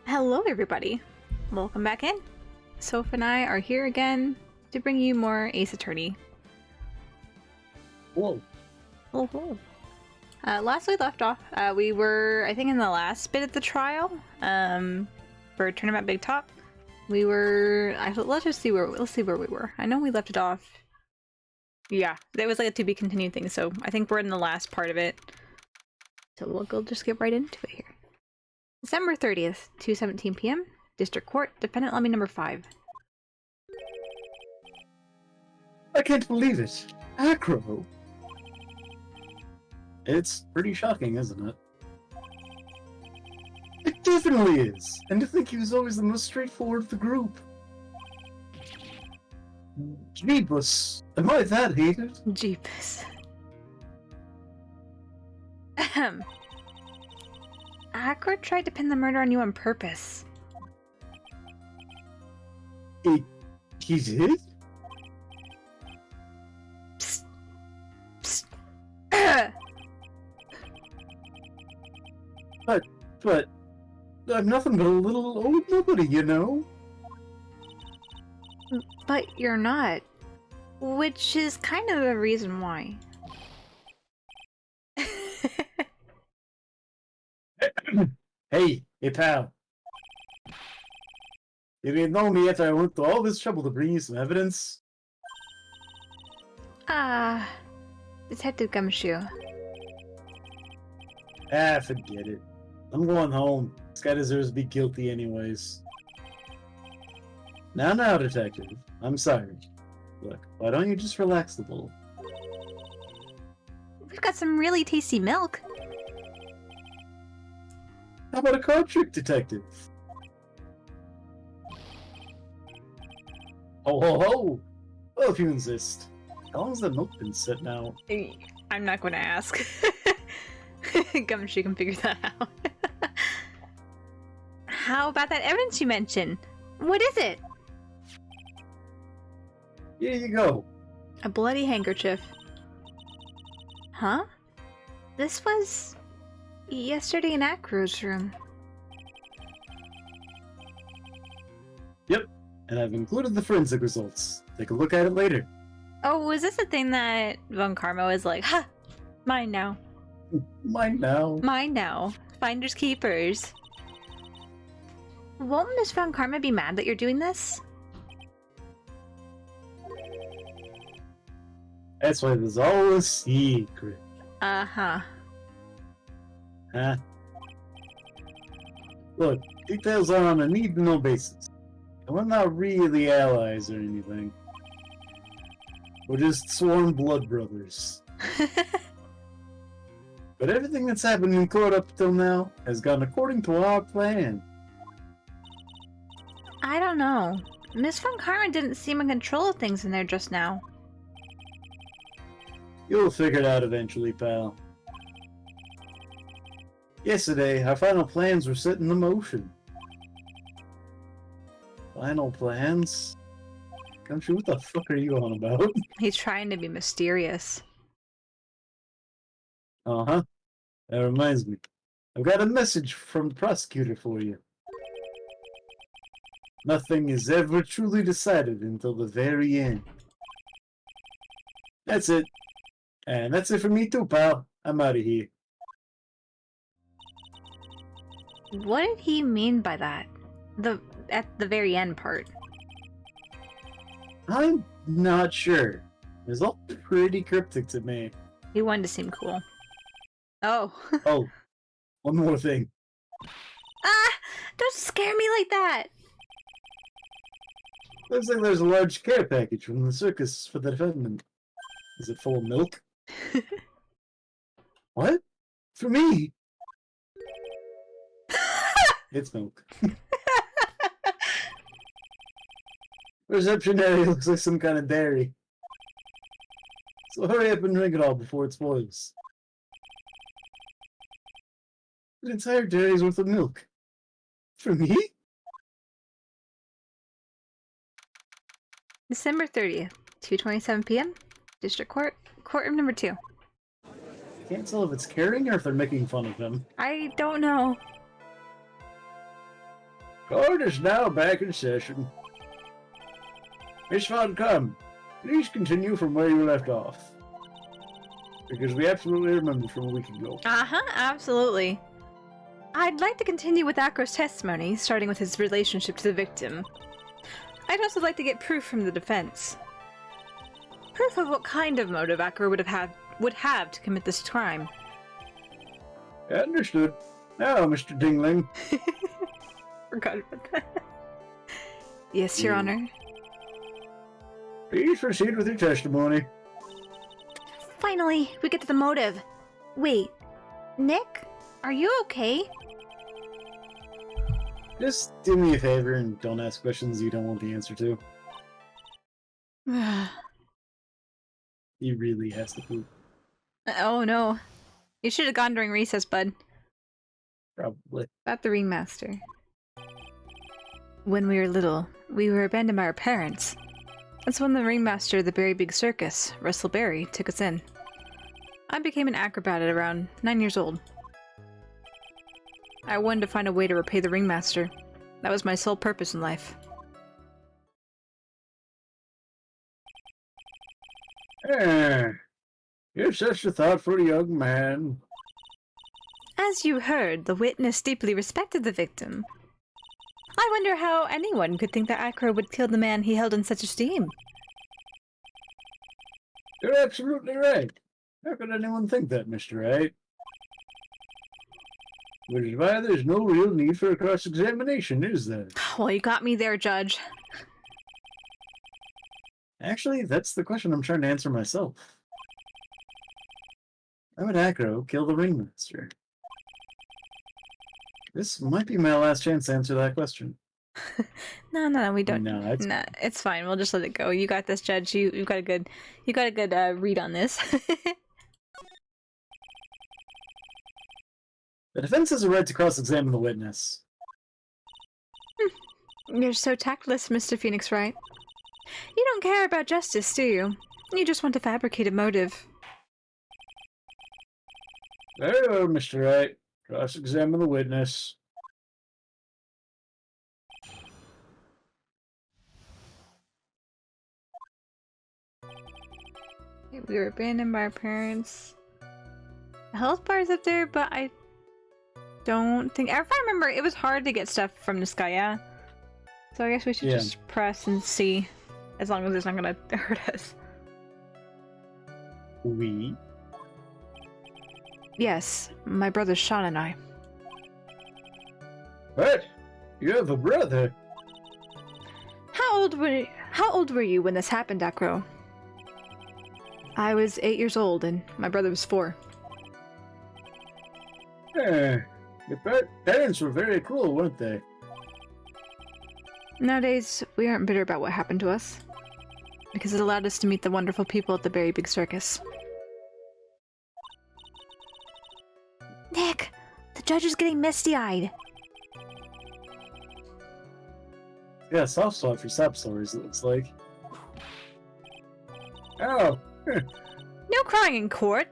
Hello everybody! Welcome back in. Soph and I are here again to bring you more Ace Attorney. Whoa. Oh. Last we left off, we were, I think, in the last bit of the trial, for Tournament Big Top. We were, let's see where we were. I know we left it off. Yeah, it was like a to be continued thing, so I think we're in the last part of it. So we'll just get right into it here. December 30th, 2:17 p.m. District Court, Defendant Lobby number 5. I can't believe it. Acro. It's pretty shocking, isn't it? It definitely is. And to think he was always the most straightforward of the group. Jeebus. Am I that hated? Jeepus. Ahem. Ackroyd tried to pin the murder on you on purpose. He did? Psst. Psst. But I'm nothing but a little old nobody, you know? But you're not. Which is kind of the reason why. Hey pal. You didn't know me after I went through all this trouble to bring you some evidence? Detective Gumshoe. Ah, forget it. I'm going home. This guy deserves to be guilty anyways. Now, detective. I'm sorry. Look, why don't you just relax a little? We've got some really tasty milk. How about a card trick, detective? Ho ho ho! Well, if you insist. How long's the milk been sitting out? I'm not going to ask. Gumshoe can figure that out. How about that evidence you mentioned? What is it? Here you go. A bloody handkerchief. Huh? This was yesterday in Ackroyd's room. Yep, and I've included the forensic results. Take a look at it later. Oh, was this the thing that Von Karma was like, ha! Mine now. Mine now. Mine now. Finders keepers. Won't Miss Von Karma be mad that you're doing this? That's why there's all a secret. Uh-huh. Huh? Look, details are on a need-to-know basis. And we're not really allies or anything. We're just sworn blood brothers. But everything that's happened in court up till now has gone according to our plan. I don't know. Miss Von Karma didn't seem in control of things in there just now. You'll figure it out eventually, pal. Yesterday, our final plans were set into motion. Final plans? Gumshoe, what the fuck are you on about? He's trying to be mysterious. Uh-huh. That reminds me. I've got a message from the prosecutor for you. Nothing is ever truly decided until the very end. That's it. And that's it for me too, pal. I'm out of here. What did he mean by that? At the very end part. I'm not sure. It's all pretty cryptic to me. He wanted to seem cool. Oh. Oh, one more thing. Ah! Don't scare me like that! Looks like there's a large care package from the circus for the defendant. Is it full of milk? What? For me? It's milk. Reception area looks like some kind of dairy. So hurry up and drink it all before it spoils. An entire dairy's worth of milk. For me? December 30th, 2:27 p.m. District Court, courtroom number 2. I can't tell if it's caring or if they're making fun of him. I don't know. Court is now back in session. Miss Von Cum, please continue from where you left off. Because we absolutely remember from a week ago. Uh-huh, absolutely. I'd like to continue with Acro's testimony, starting with his relationship to the victim. I'd also like to get proof from the defense. Proof of what kind of motive Acro would have to commit this crime. Understood. Now, Mr. Dingling. Forgot about that. Yes, Your Honor. Please proceed with your testimony. Finally, we get to the motive. Wait, Nick? Are you okay? Just do me a favor and don't ask questions you don't want the answer to. He really has to poop. Oh no. You should have gone during recess, bud. Probably. About the ringmaster. When we were little, we were abandoned by our parents. That's when the ringmaster of the Berry Big Circus, Russell Berry, took us in. I became an acrobat at around 9 years old. I wanted to find a way to repay the ringmaster. That was my sole purpose in life. You're such a thoughtful young man. As you heard, the witness deeply respected the victim. I wonder how anyone could think that Acro would kill the man he held in such esteem. You're absolutely right. How could anyone think that, Mr. Wright? Which is why there's no real need for a cross-examination, is there? Well, you got me there, Judge. Actually, that's the question I'm trying to answer myself. Why would Acro kill the ringmaster? This might be my last chance to answer that question. No, we don't. No, it's fine. We'll just let it go. You got this, Judge. You got a good read on this. The defense has a right to cross-examine the witness. You're so tactless, Mr. Phoenix Wright. You don't care about justice, do you? You just want to fabricate a motive. Very well, Mr. Wright. Cross-examine the witness. We were abandoned by our parents. The health bar's up there, but I don't think... If I remember, it was hard to get stuff from this guy, yeah? So I guess we should just press and see. As long as it's not gonna hurt us. We? Yes, my brother Sean and I. What? You have a brother? How old were you when this happened, Acro? I was 8 years old, and my brother was 4. Your parents were very cruel, weren't they? Nowadays, we aren't bitter about what happened to us. Because it allowed us to meet the wonderful people at the Berry Big Circus. Nick! The judge is getting misty-eyed! Yeah, soft spot for sap stories, it looks like. Oh! No crying in court!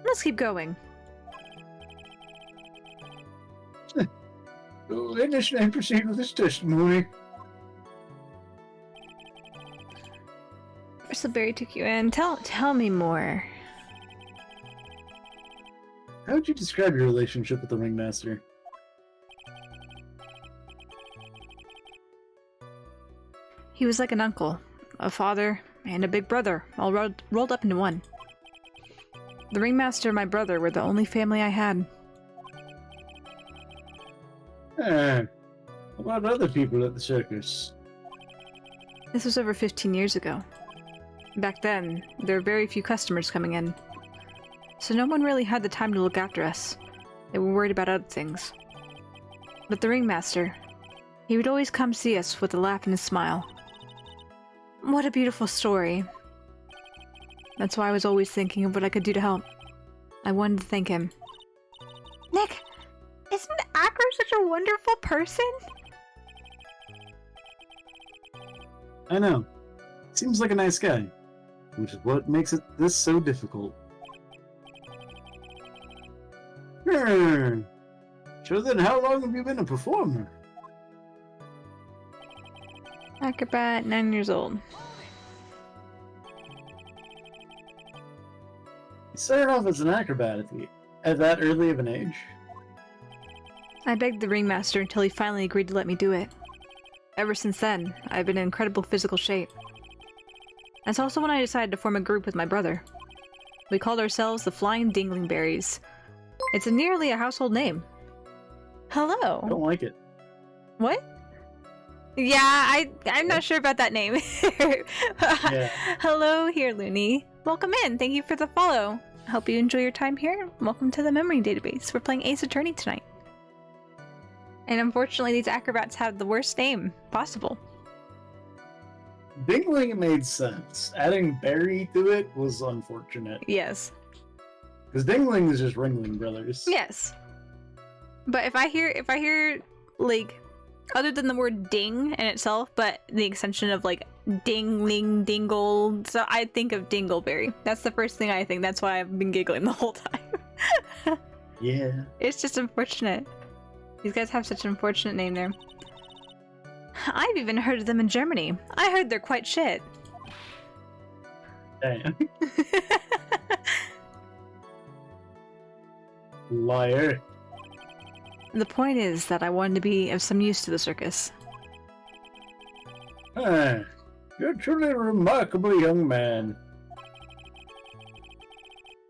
Let's keep going. Witness may proceed with his testimony. Russell Berry took you in. Tell me more. How would you describe your relationship with the ringmaster? He was like an uncle, a father, and a big brother, all rolled up into one. The ringmaster and my brother were the only family I had. What about other people at the circus? This was over 15 years ago. Back then, there were very few customers coming in. So no one really had the time to look after us. They were worried about other things. But the ringmaster, he would always come see us with a laugh and a smile. What a beautiful story. That's why I was always thinking of what I could do to help. I wanted to thank him. Nick! Isn't Acro such a wonderful person? I know. Seems like a nice guy. Which is what makes this so difficult. So then how long have you been a performer? Acrobat, 9 years old. You started off as an acrobat at that early of an age? I begged the ringmaster until he finally agreed to let me do it. Ever since then, I've been in incredible physical shape. That's also when I decided to form a group with my brother. We called ourselves the Flying Dinglingberries. It's nearly a household name. Hello. I don't like it. What? Yeah, I'm not sure about that name. Yeah. Hello here, Looney. Welcome in. Thank you for the follow. Hope you enjoy your time here. Welcome to the memory database. We're playing Ace Attorney tonight. And unfortunately, these acrobats have the worst name possible. Dingling made sense. Adding Berry to it was unfortunate. Yes. Because Dingling is just Ringling Brothers. Yes. But if I hear like, other than the word ding in itself, but the extension of like dingling, dingle, so I think of Dingleberry. That's the first thing I think. That's why I've been giggling the whole time. Yeah. It's just unfortunate. These guys have such an unfortunate name there. I've even heard of them in Germany. I heard they're quite shit. Damn. Liar. The point is that I wanted to be of some use to the circus. Ah, you're truly a remarkable young man.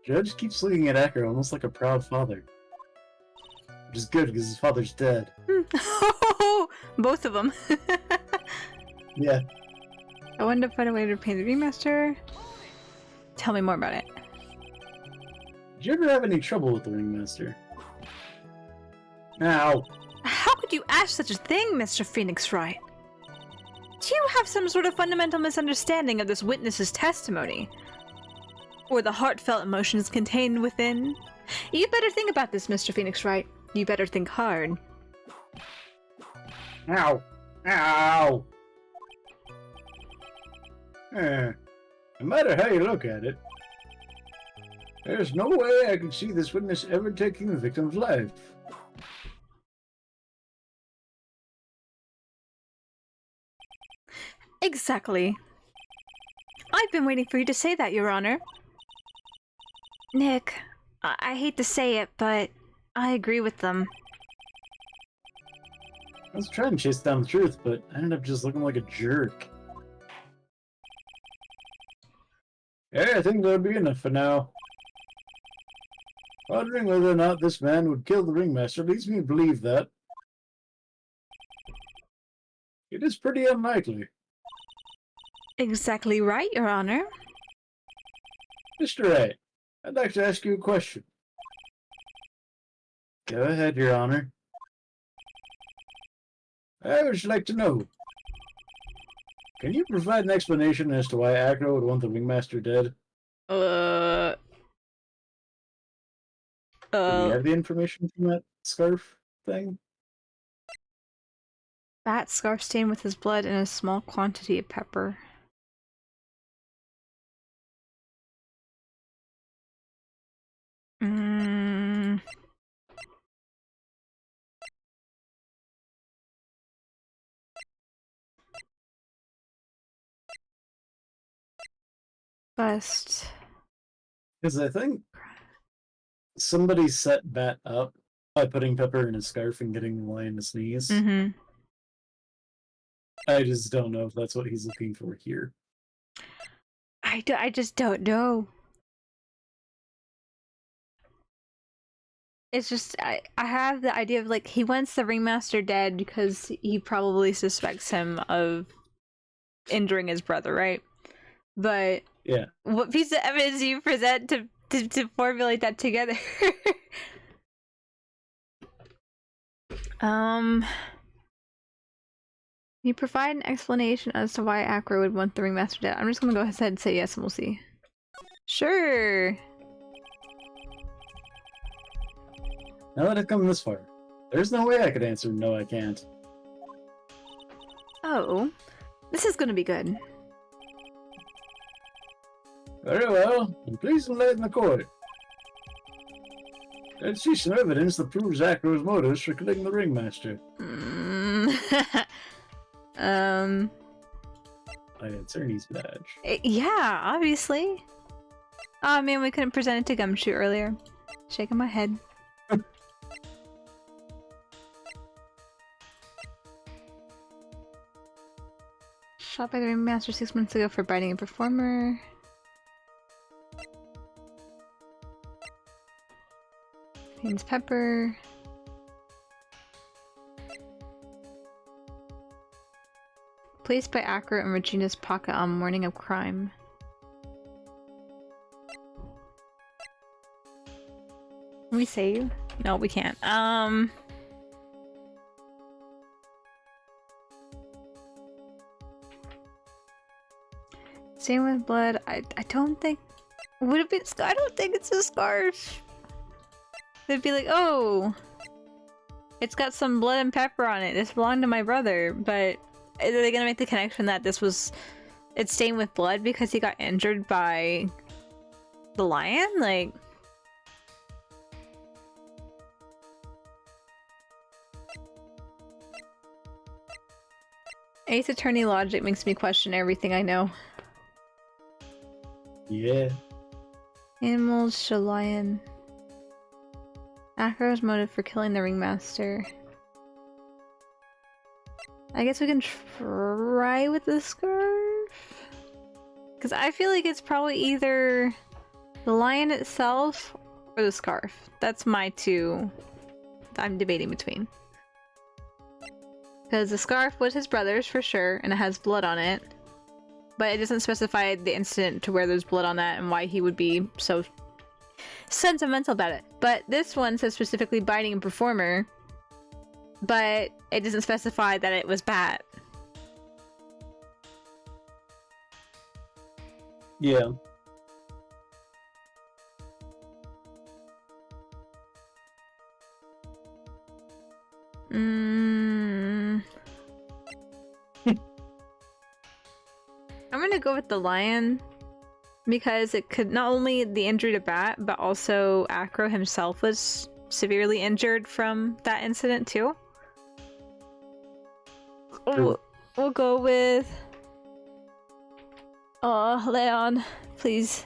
Judge keeps looking at Acker almost like a proud father. Which is good because his father's dead. Both of them. Yeah. I wanted to find a way to repay the ringmaster. Tell me more about it. Did you ever have any trouble with the ringmaster? Ow. How could you ask such a thing, Mr. Phoenix Wright? Do you have some sort of fundamental misunderstanding of this witness's testimony? Or the heartfelt emotions contained within? You better think about this, Mr. Phoenix Wright. You better think hard. Ow. Ow. No matter how you look at it, there's no way I can see this witness ever taking the victim's life. Exactly. I've been waiting for you to say that, Your Honor. Nick, I hate to say it, but I agree with them. I was trying to chase down the truth, but I ended up just looking like a jerk. Yeah, I think that'll be enough for now. Wondering whether or not this man would kill the ringmaster leads me to believe that. It is pretty unlikely. Exactly right, Your Honor. Mr. Wright, I'd like to ask you a question. Go ahead, Your Honor. I would like to know. Can you provide an explanation as to why Acro would want the ringmaster dead? Do we have the information from that scarf thing? Bat scarf stained with his blood and a small quantity of pepper. Bust. Because I think somebody set Bat up by putting pepper in his scarf and getting the lion to sneeze. Mm-hmm. I just don't know if that's what he's looking for here. I just don't know. It's just, I have the idea of, like, he wants the ringmaster dead because he probably suspects him of injuring his brother, right? But yeah, what piece of evidence do you present to formulate that together? You provide an explanation as to why Acro would want the ringmaster dead. I'm just gonna go ahead and say yes and we'll see. Sure. now that I've come this far, there's no way I could answer no, I can't. Oh, this is gonna be good. Very well, then please enlighten the court. Let's see some evidence that proves Acro's motives for killing the ringmaster. I had Cerny's badge. Yeah, obviously. Oh man, we couldn't present it to Gumshoe earlier. Shaking my head. Shot by the ringmaster 6 months ago for biting a performer. Name's Pepper. Placed by Acro and Regina's pocket on morning of crime. Can we save? No, we can't. Same with blood. I don't think. Would it be? I don't think it's a scarf. They'd be like, oh, it's got some blood and pepper on it. This belonged to my brother. But are they gonna make the connection that it's stained with blood because he got injured by the lion? Like. Ace Attorney logic makes me question everything I know. Yeah. Animals, Shalion. Acro's motive for killing the ringmaster. I guess we can try with the scarf? Because I feel like it's probably either the lion itself or the scarf. That's my two I'm debating between. Because the scarf was his brother's for sure, and it has blood on it. But it doesn't specify the incident to where there's blood on that and why he would be so sentimental about it. But this one says specifically biting a performer, but it doesn't specify that it was Bat. Yeah. I'm gonna go with the lion because it could not only the injury to Bat, but also Acro himself was severely injured from that incident too. We'll go with Leon, please,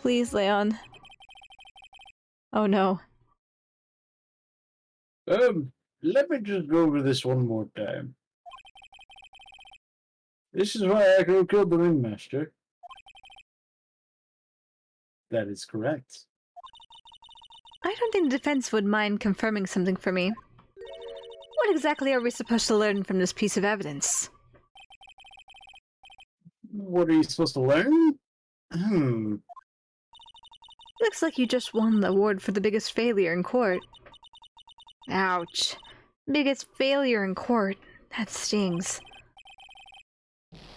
Leon. Oh no. Let me just go over this one more time. This is why Acro killed the ringmaster. That is correct. I don't think the defense would mind confirming something for me. What exactly are we supposed to learn from this piece of evidence? What are you supposed to learn? Looks like you just won the award for the biggest failure in court. Ouch. Biggest failure in court. That stings.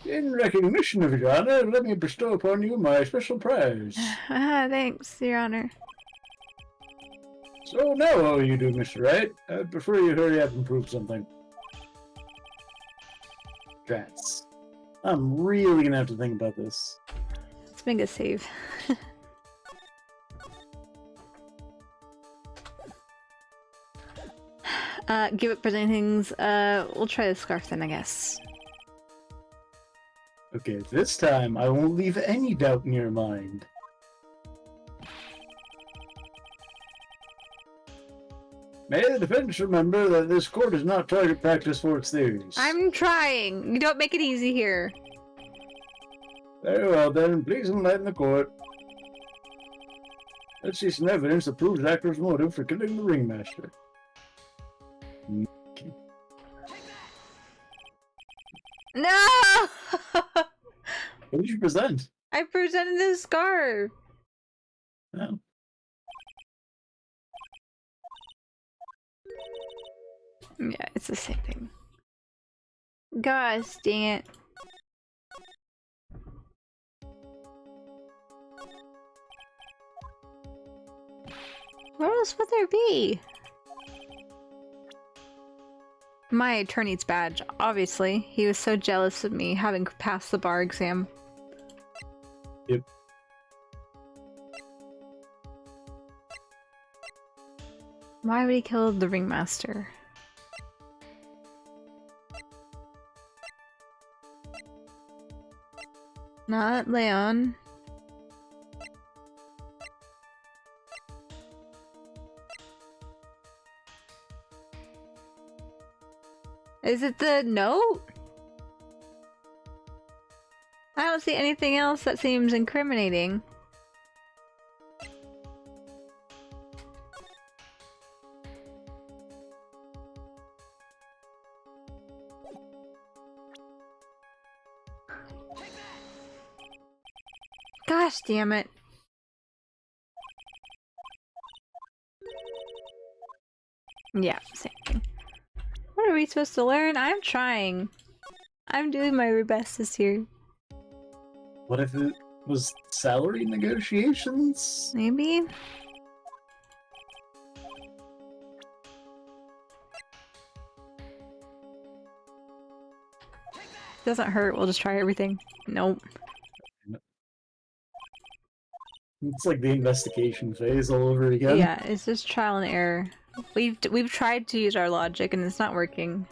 In recognition of your honor, let me bestow upon you my special prize. Thanks, Your Honor. So now how you do, Mr. Wright? I'd prefer you hurry up and prove something. Drats. I'm really gonna have to think about this. Let's make a save. Give up presenting things. We'll try the scarf then, I guess. Okay, this time I won't leave any doubt in your mind. May the defense remember that this court is not target practice for its theories. I'm trying! You don't make it easy here. Very well then, please enlighten the court. Let's see some evidence that proves Acro's motive for killing the ringmaster. No! What did you present? I presented the scarf. Oh. Yeah, it's the same thing. Gosh, dang it. Where else would there be? My attorney's badge, obviously. He was so jealous of me having passed the bar exam. Yep. Why would he kill the ringmaster? Not Leon. Is it the note? I don't see anything else that seems incriminating. Gosh damn it. Yeah, same thing. What are we supposed to learn? I'm trying. I'm doing my very best this year. What if it was salary negotiations? Maybe? Doesn't hurt, we'll just try everything. Nope. It's like the investigation phase all over again. Yeah, it's just trial and error. We've tried to use our logic and it's not working.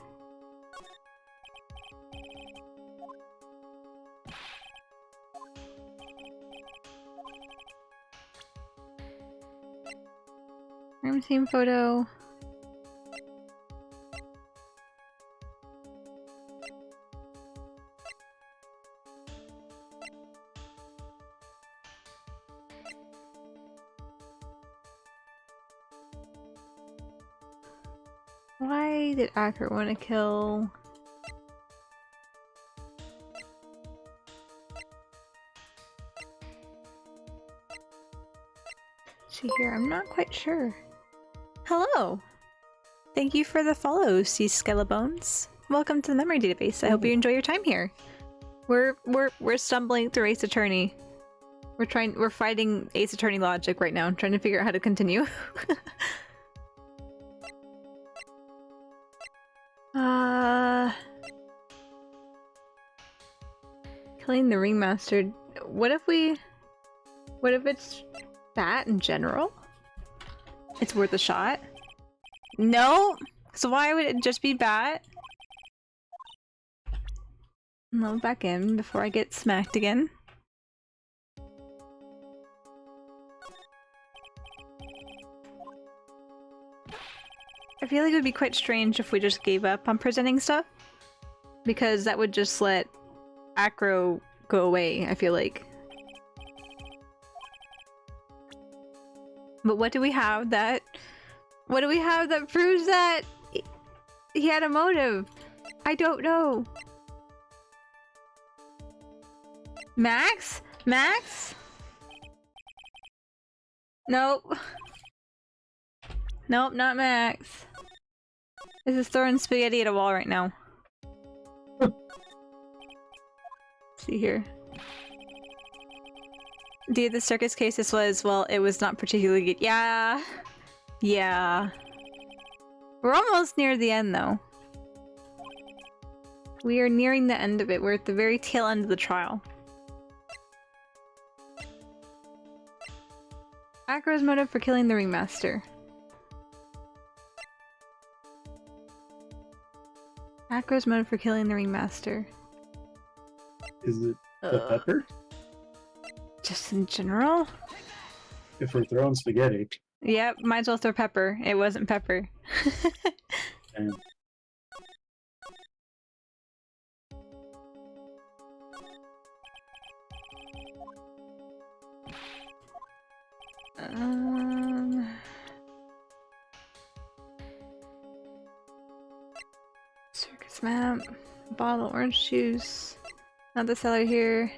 Room team photo. Why did Acker want to kill? See here, I'm not quite sure. Hello! Thank you for the follow, Sea Skellebones. Welcome to the memory database. I hope you enjoy your time here. We're stumbling through Ace Attorney. We're fighting Ace Attorney logic right now, trying to figure out how to continue. Killing the ringmaster. What if it's that in general? It's worth a shot? No? So why would it just be bat? No, back in before I get smacked again. I feel like it would be quite strange if we just gave up on presenting stuff. Because that would just let Acro go away, I feel like. But what do we have that proves that he had a motive? I don't know. Max? Max? Nope. Nope, not Max. This is throwing spaghetti at a wall right now. See here. Dude, the circus case this was, well, it was not particularly good. Yeah. Yeah. We're almost near the end, though. We are nearing the end of it. We're at the very tail end of the trial. Acro's motive for killing the ringmaster. Acro's motive for killing the ringmaster. Is it the pepper? Just in general? If we're throwing spaghetti. Yep, might as well throw pepper. It wasn't pepper. And circus map, bottle of orange juice, not the seller here.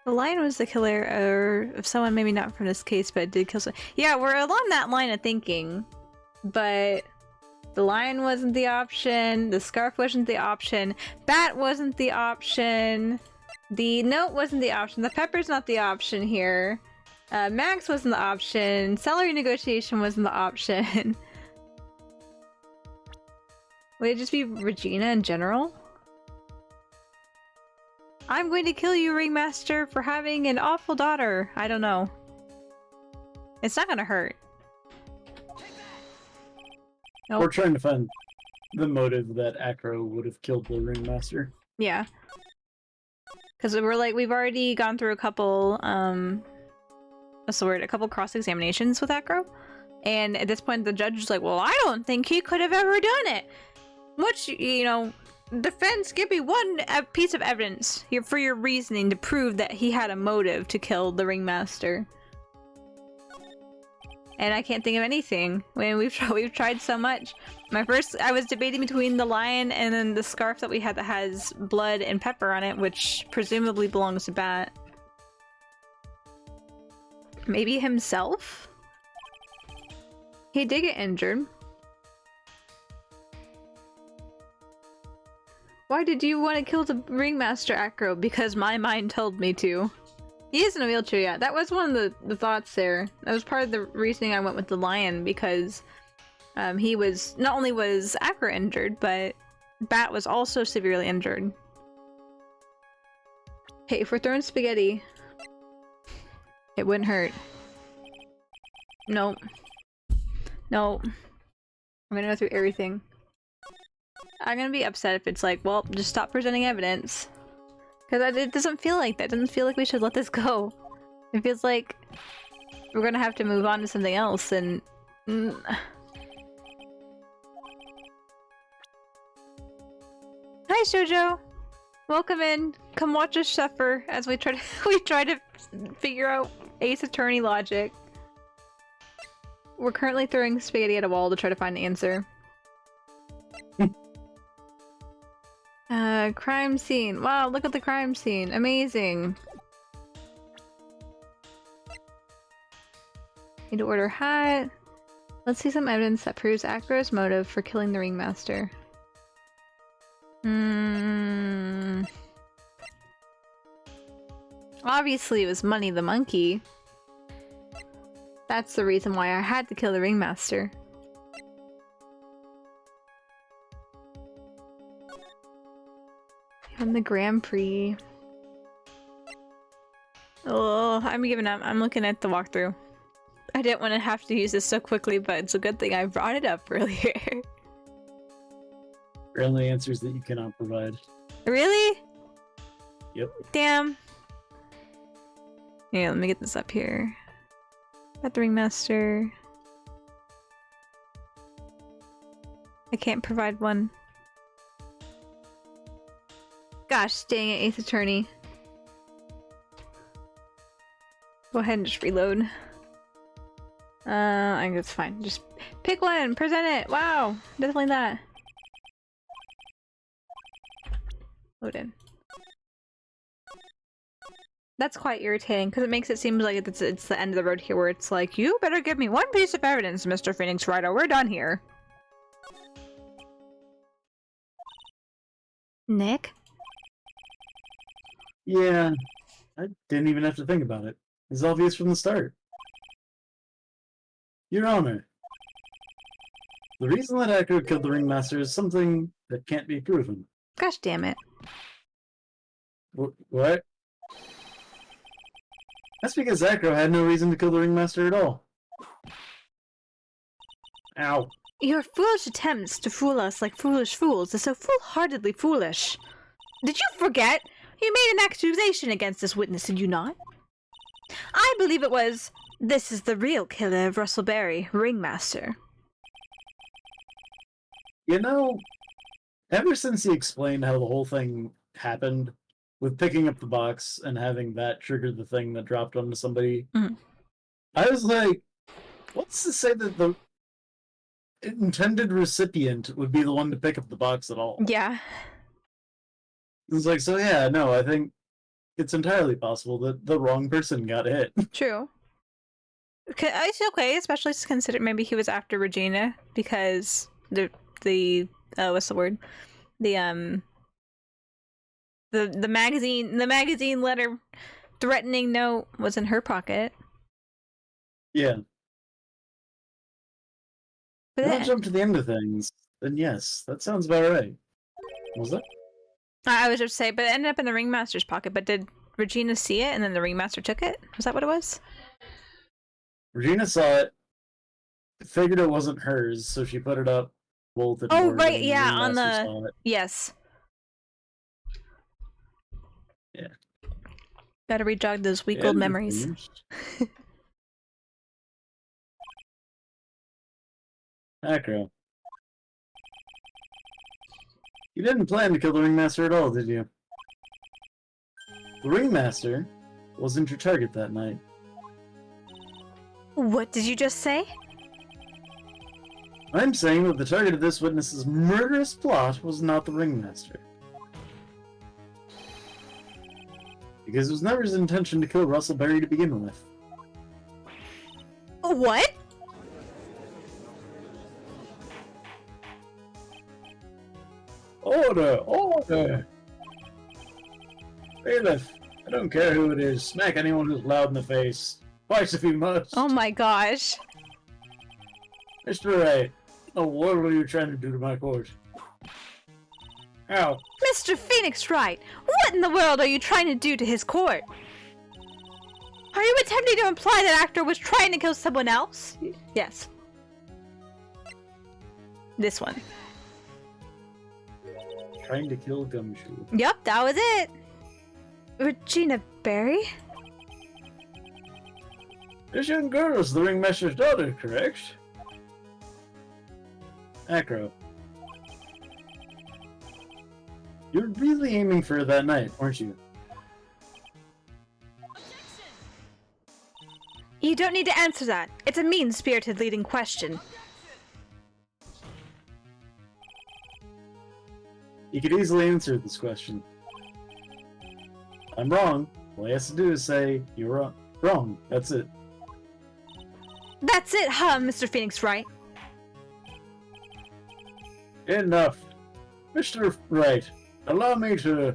The lion was the killer of someone, maybe not from this case, but it did kill someone. Yeah, we're along that line of thinking, but the lion wasn't the option, the scarf wasn't the option, bat wasn't the option, the note wasn't the option, the pepper's not the option here, Max wasn't the option, salary negotiation wasn't the option. Would it just be Regina in general? I'm going to kill you, Ringmaster, for having an awful daughter. I don't know. It's not gonna hurt. Nope. we're trying to find the motive that Acro would have killed the ringmaster. Yeah. Because we're like, we've already gone through a couple, what's the word? A couple cross-examinations with Acro. And at this point, the judge is like, well, I don't think he could have ever done it. Which, you know, defense, give me one piece of evidence here for your reasoning to prove that he had a motive to kill the ringmaster. And I can't think of anything. When we've tried so much. I was debating between the lion and then the scarf that we had that has blood and pepper on it, which presumably belongs to Bat. Maybe himself? He did get injured. Why did you want to kill the ringmaster, Acro? Because my mind told me to. He is in a wheelchair, yeah. That was one of the thoughts there. That was part of the reasoning I went with the lion, because he was, not only was Acro injured, but Bat was also severely injured. Hey, if we're throwing spaghetti, it wouldn't hurt. Nope. Nope. I'm gonna go through everything. I'm gonna be upset if it's like, well, just stop presenting evidence. Because it doesn't feel like that. It doesn't feel like we should let this go. It feels like we're gonna have to move on to something else, and... Hi, Shoujo! Welcome in. Come watch us suffer as we try to figure out Ace Attorney logic. We're currently throwing spaghetti at a wall to try to find an answer. Crime scene. Wow, look at the crime scene. Amazing. Need to order hat. Let's see some evidence that proves Acro's motive for killing the ringmaster. Obviously it was Money the monkey. That's the reason why I had to kill the ringmaster. From the Grand Prix. Oh, I'm giving up. I'm looking at the walkthrough. I didn't want to have to use this so quickly, but it's a good thing I brought it up earlier. Only answers that you cannot provide. Really? Yep. Damn. Yeah, let me get this up here. Got the ringmaster. I can't provide one. Gosh dang it, Ace Attorney. Go ahead and just reload. I think it's fine. Just pick one, present it. Wow, definitely that. Load in. That's quite irritating because it makes it seem like it's the end of the road here, where it's like, you better give me one piece of evidence, Mr. Phoenix Wright, or we're done here. Nick? Yeah, I didn't even have to think about it. It's obvious from the start. Your Honor, the reason that Acro killed the ringmaster is something that can't be proven. Gosh damn it. What? That's because Acro had no reason to kill the ringmaster at all. Ow. Your foolish attempts to fool us like foolish fools are so foolhardily foolish. Did you forget? You made an accusation against this witness, did you not? I believe it was, this is the real killer of Russellberry, Ringmaster. You know, ever since he explained how the whole thing happened, with picking up the box and having that trigger the thing that dropped onto somebody, I was like, what's to say that the intended recipient would be the one to pick up the box at all? Yeah. It's like, so yeah, no, I think it's entirely possible that the wrong person got hit. True. It's okay, especially consider maybe he was after Regina, because the what's the word? The magazine letter threatening note was in her pocket. Yeah. But I'll jump to the end of things, then yes, that sounds about right. Was that? I was just say, but it ended up in the ringmaster's pocket. But did Regina see it, and then the ringmaster took it? Was that what it was? Regina saw it, figured it wasn't hers, so she put it up, bolted. Oh right, yeah, on the yes. Yeah. Gotta re-jog those weak old memories. Acro. You didn't plan to kill the Ringmaster at all, did you? The Ringmaster wasn't your target that night. What did you just say? I'm saying that the target of this witness's murderous plot was not the Ringmaster. Because it was never his intention to kill Russell Berry to begin with. What? Order! Order! Bailiff, I don't care who it is. Smack anyone who's loud in the face. Twice if you must. Oh my gosh. Mr. Wright, what were you trying to do to my court? Ow. Mr. Phoenix Wright, what in the world are you trying to do to his court? Are you attempting to imply that actor was trying to kill someone else? Yes. This one. Trying to kill Gumshoe. Yep, that was it. Regina Berry? This young girl is the Ringmaster's daughter, correct? Acro. You're really aiming for her that night, weren't you? You don't need to answer that. It's a mean-spirited leading question. You could easily answer this question. I'm wrong. All he has to do is say, you're wrong. Wrong. That's it. That's it, huh, Mr. Phoenix Wright? Enough. Mr. Wright, allow me to...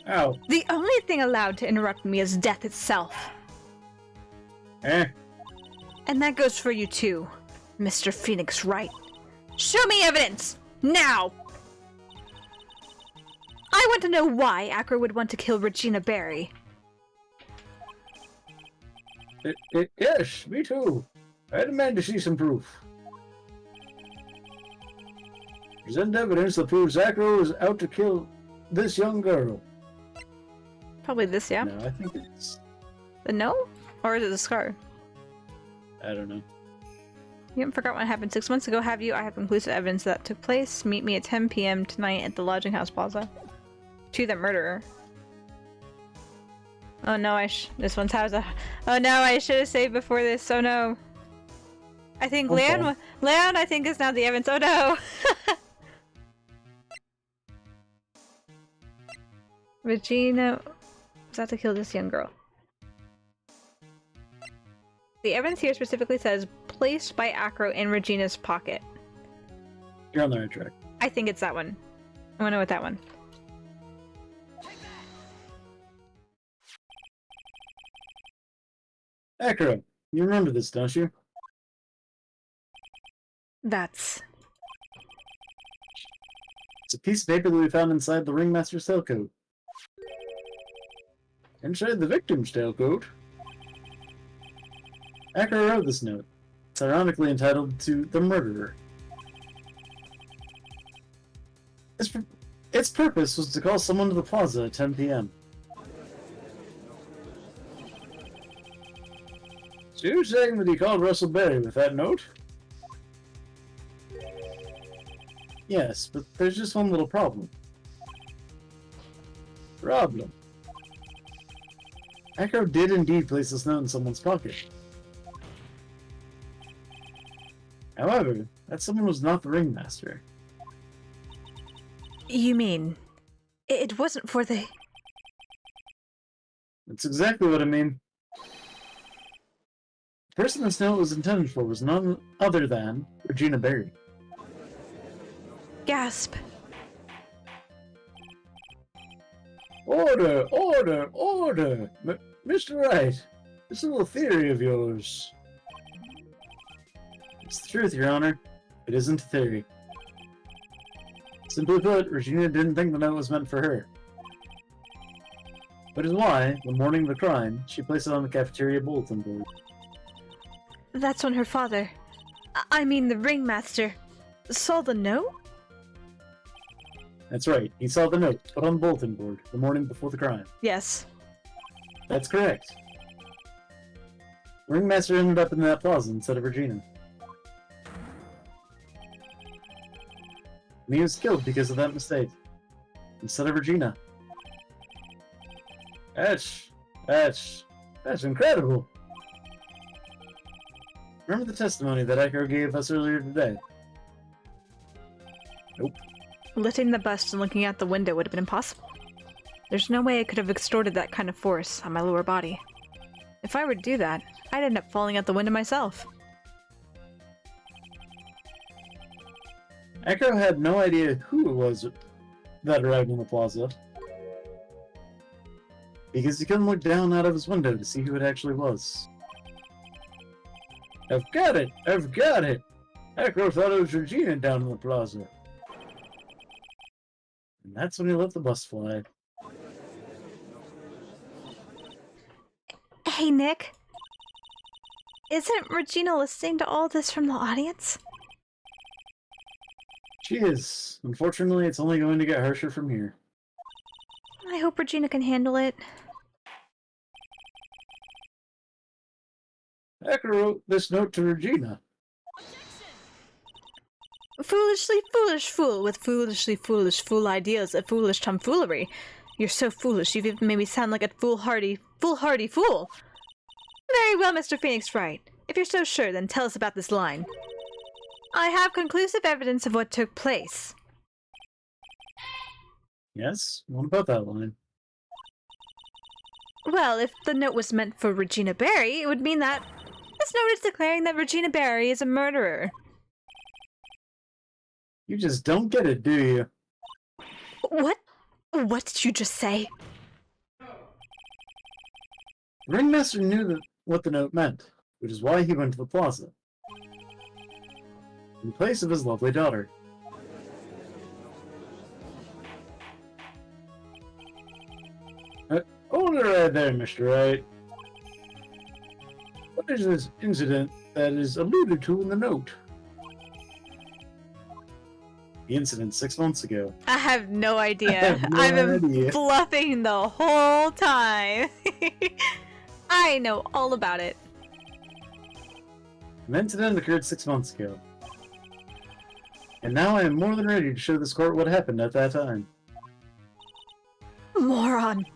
Ow. The only thing allowed to interrupt me is death itself. Eh? And that goes for you too, Mr. Phoenix Wright. Show me evidence! Now! I want to know why Acro would want to kill Regina Berry. Yes, me too. I demand to see some proof. Present evidence that proves Acro is out to kill this young girl. Probably this, yeah? No, I think it's... The no? Or is it the scar? I don't know. You haven't forgot what happened 6 months ago, have you? I have conclusive evidence that took place. Meet me at 10 p.m. tonight at the Lodging House Plaza. To the murderer. Oh no, this one's house. Oh no, I should have saved before this. Oh no. I think Leon, I think, is now the evidence. Oh no! Regina was out to kill this young girl. The evidence here specifically says placed by Acro in Regina's pocket. You're on the right track. I think it's that one. I want to know what that one. Acro, you remember this, don't you? That's... It's a piece of paper that we found inside the Ringmaster's tailcoat. Inside the victim's tailcoat? Acro wrote this note. It's ironically entitled to The Murderer. Its purpose was to call someone to the plaza at 10 p.m. So you're saying that he called Russell Berry with that note? Yes, but there's just one little problem. Problem. Acro did indeed place this note in someone's pocket. However, that someone was not the Ringmaster. You mean... It wasn't for the... That's exactly what I mean. The person this note was intended for was none other than Regina Berry. Gasp. Order! Order! Order! Mr. Wright, this little theory of yours... It's the truth, Your Honor. It isn't a theory. Simply put, Regina didn't think the note was meant for her. But is why, the morning of the crime, she placed it on the cafeteria bulletin board. That's when her father... I mean the ringmaster... saw the note? That's right. He saw the note put on the bulletin board the morning before the crime. Yes. That's correct. Ringmaster ended up in that plaza instead of Regina. And he was killed because of that mistake. Instead of Regina. That's incredible. Remember the testimony that Echo gave us earlier today? Nope. Lifting the bust and looking out the window would have been impossible. There's no way I could have extorted that kind of force on my lower body. If I were to do that, I'd end up falling out the window myself. Echo had no idea who it was that arrived in the plaza. Because he couldn't look down out of his window to see who it actually was. I've got it! I've got it! Echo thought it was Regina down in the plaza. And that's when he let the bus fly. Hey, Nick. Isn't Regina listening to all this from the audience? She is. Unfortunately, it's only going to get harsher from here. I hope Regina can handle it. Echo wrote this note to Regina. Foolishly foolish fool with foolishly foolish fool ideas of foolish tomfoolery. You're so foolish you've even made me sound like a foolhardy fool. Very well, Mr. Phoenix Wright. If you're so sure, then tell us about this line. I have conclusive evidence of what took place. Yes? What about that line? Well, if the note was meant for Regina Barry, it would mean that this note is declaring that Regina Barry is a murderer. You just don't get it, do you? What? What did you just say? Ringmaster knew what the note meant, which is why he went to the plaza. In place of his lovely daughter. Hold it right there, Mr. Wright. What is this incident that is alluded to in the note? The incident 6 months ago. I have no idea. have no I've been idea. bluffing the whole time. I know all about it. An incident occurred 6 months ago. And now I am more than ready to show this court what happened at that time. Moron.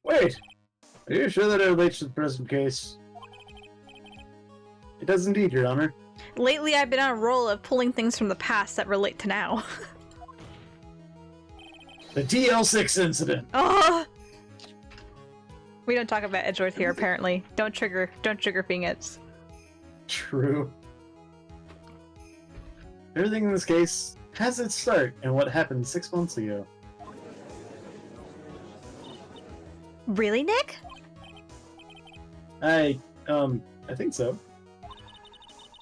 Wait! Are you sure that it relates to the present case? It does indeed, Your Honor. Lately, I've been on a roll of pulling things from the past that relate to now. The TL6 incident! Oh! We don't talk about Edgeworth here, apparently. Don't trigger Phoenix. True. Everything in this case has its start in what happened 6 months ago. Really, Nick? I think so.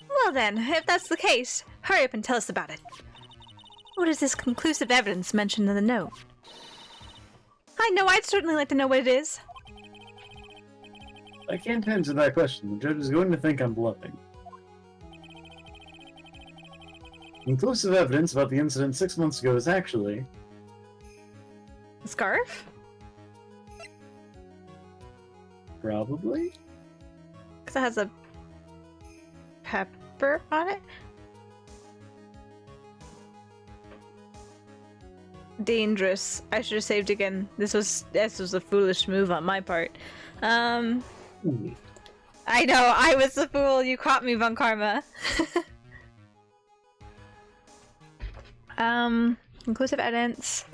Well then, if that's the case, hurry up and tell us about it. What is this conclusive evidence mentioned in the note? I know, I'd certainly like to know what it is. I can't answer that question. The judge is going to think I'm bluffing. Conclusive evidence about the incident 6 months ago is actually... A scarf? Probably? Because it has a pepper on it? Dangerous. I should have saved again. This was a foolish move on my part. Ooh. I know, I was the fool. You caught me, Von Karma. Conclusive evidence.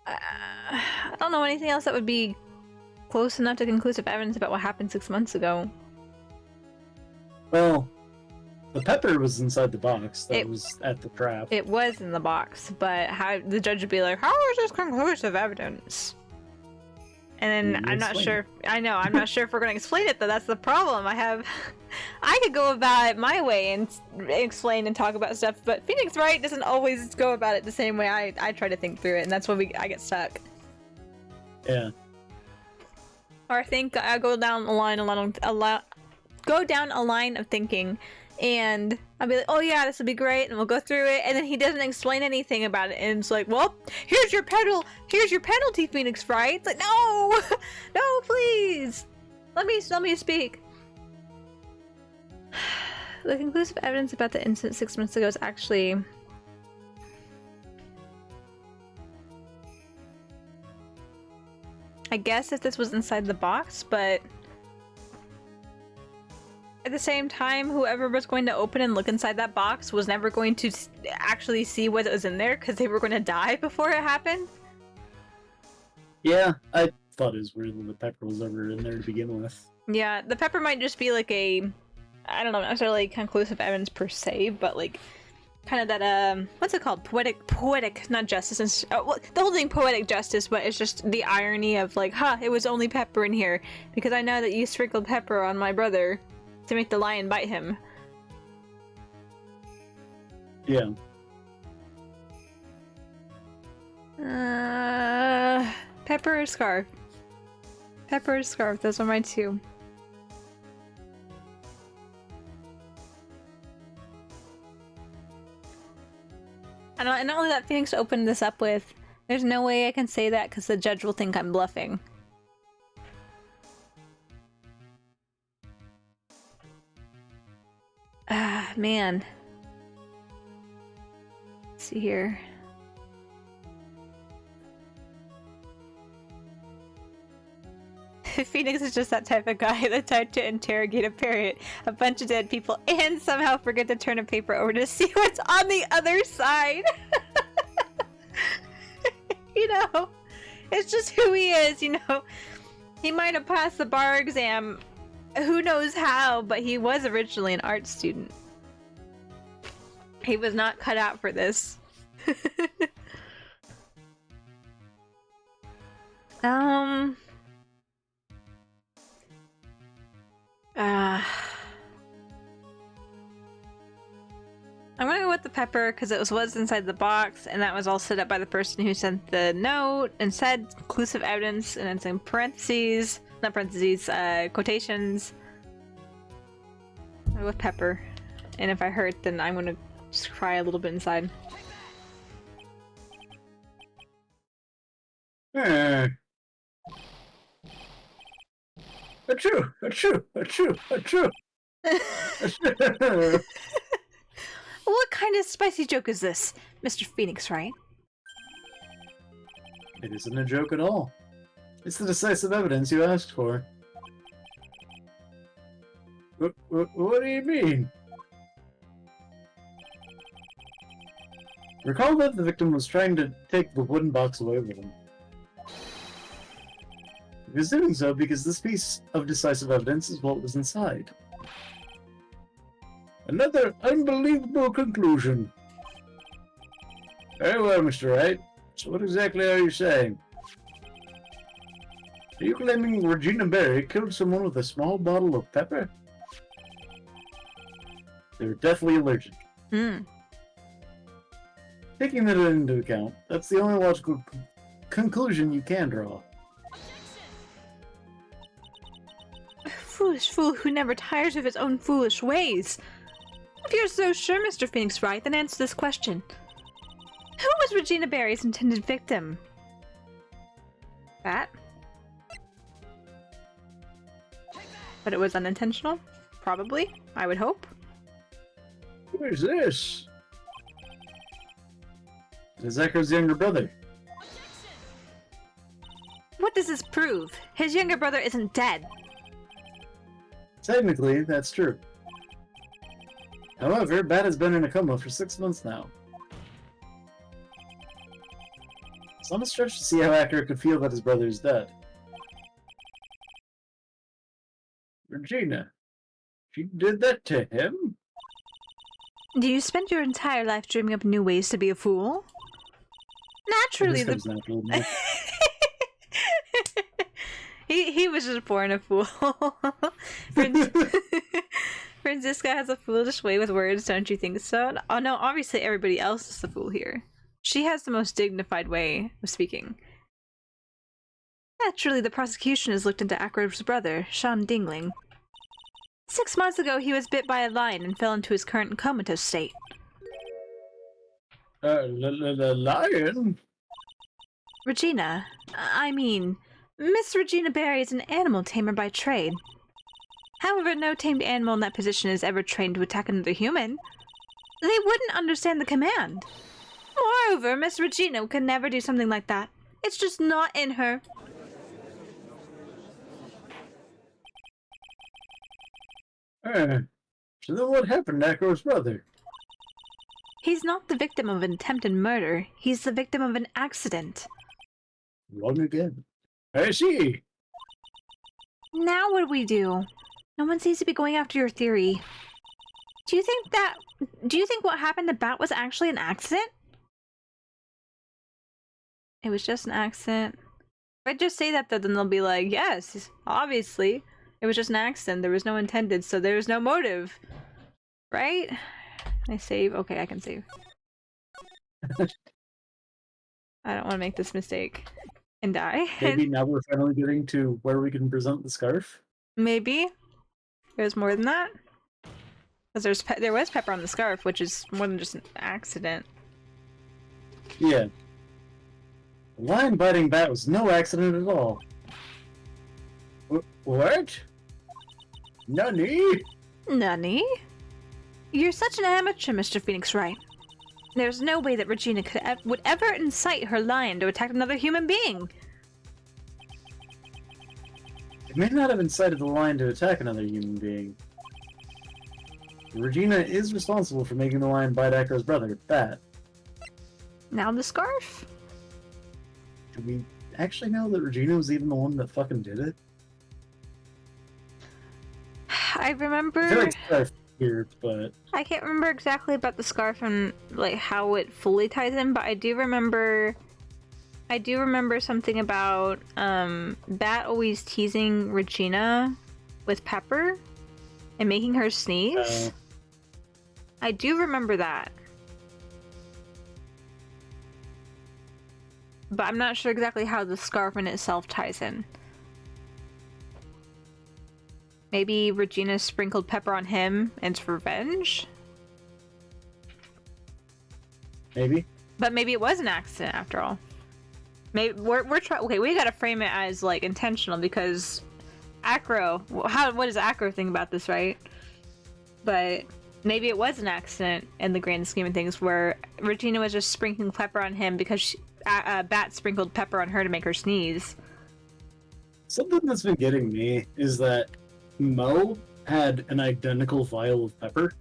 I don't know anything else that would be close enough to conclusive evidence about what happened 6 months ago. Well, the pepper was inside the box that was at the trap. It was in the box, but how the judge would be like, "How is this conclusive evidence?" And then I'm not sure. I'm not sure if we're going to explain it though. That's the problem. I could go about it my way and explain and talk about stuff, but Phoenix Wright doesn't always go about it the same way I try to think through it, and that's when I get stuck. Yeah. Or I think I go down a line of thinking, And I'll be like, oh yeah, this will be great, and we'll go through it, and then he doesn't explain anything about it, and it's like, well, here's your penalty, Phoenix Wright. It's like, no, no, please, let me speak. The conclusive evidence about the incident 6 months ago is actually... I guess if this was inside the box, but... At the same time, whoever was going to open and look inside that box was never going to actually see what was in there because they were going to die before it happened. Yeah, I thought it was weird that the pepper was ever in there to begin with. Yeah, the pepper might just be like a, I don't know, not necessarily conclusive evidence per se, but like kind of that, what's it called? Poetic, not justice. Well, the whole thing poetic justice, but it's just the irony of like, it was only pepper in here because I know that you sprinkled pepper on my brother to make the lion bite him. Yeah. Pepper or Scarf? Pepper or Scarf, those are my two. And not only that, Phoenix opened this up with, there's no way I can say that because the judge will think I'm bluffing. Man. Let's see here. Phoenix is just that type of guy that tried to interrogate a parrot, a bunch of dead people, and somehow forget to turn a paper over to see what's on the other side. You know, it's just who he is, you know. He might have passed the bar exam, who knows how, but he was originally an art student. He was not cut out for this. I'm gonna go with the pepper because it was inside the box, and that was all set up by the person who sent the note and said conclusive evidence, and it's in parentheses, not parentheses, quotations. I'll go with pepper, and if I hurt, then I'm gonna just cry a little bit inside. Achoo! Achoo! Achoo! Achoo! What kind of spicy joke is this, Mr. Phoenix Wright? It isn't a joke at all. It's the decisive evidence you asked for. What do you mean? Recall that the victim was trying to take the wooden box away with him. He was doing so because this piece of decisive evidence is what was inside. Another unbelievable conclusion. Very well, Mr. Wright. So what exactly are you saying? Are you claiming Regina Berry killed someone with a small bottle of pepper? They're deathly allergic. Taking that into account, that's the only logical conclusion you can draw. Foolish fool who never tires of his own foolish ways. If you're so sure, Mr. Phoenix Wright, then answer this question. Who was Regina Berry's intended victim? That? But it was unintentional? Probably, I would hope. Who is this? It is Echo's younger brother. What does this prove? His younger brother isn't dead. Technically, that's true. However, Bat has been in a coma for 6 months now. It's on a stretch to see how Acker could feel that his brother is dead. Regina, she did that to him? Do you spend your entire life dreaming up new ways to be a fool? Naturally, he was just born a fool. Franziska has a foolish way with words, don't you think so? Oh no, obviously everybody else is the fool here. She has the most dignified way of speaking. Naturally, the prosecution has looked into Ackroyd's brother, Sean Dingling. 6 months ago, he was bit by a lion and fell into his current comatose state. Lion? Regina, I mean, Miss Regina Barry is an animal tamer by trade. However, no tamed animal in that position is ever trained to attack another human. They wouldn't understand the command. Moreover, Miss Regina could never do something like that. It's just not in her. So then what happened to Acro's brother? He's not the victim of an attempted murder. He's the victim of an accident. Wrong again. I see. Now what do we do? No one seems to be going after your theory. Do you think what happened to Bat was actually an accident? It was just an accident. If I just say that, then they'll be like, yes, obviously. It was just an accident. There was no intended, so there's no motive. Right? Can I save? Okay, I can save. I don't want to make this mistake and die. Maybe now we're finally getting to where we can present the scarf? Maybe. There's more than that. Because there was pepper on the scarf, which is more than just an accident. Yeah. The lion biting Bat was no accident at all. What? Nani? Nani? You're such an amateur, Mr. Phoenix Wright. There's no way that Regina would ever incite her lion to attack another human being. It may not have incited the lion to attack another human being. Regina is responsible for making the lion bite Acro's brother, Bat. Now the scarf? Do we actually know that Regina was even the one that fucking did it? I remember... I feel like scarf weird, but... I can't remember exactly about the scarf and like how it fully ties in, but I do remember something about Bat always teasing Regina with Pepper and making her sneeze. I do remember that. But I'm not sure exactly how the scarf in itself ties in. Maybe Regina sprinkled pepper on him and it's revenge? Maybe. But maybe it was an accident after all. Maybe we're trying. Okay, we gotta frame it as like intentional because Acro. What does Acro think about this, right? But maybe it was an accident in the grand scheme of things, where Regina was just sprinkling pepper on him because Bat sprinkled pepper on her to make her sneeze. Something that's been getting me is that Mo had an identical vial of pepper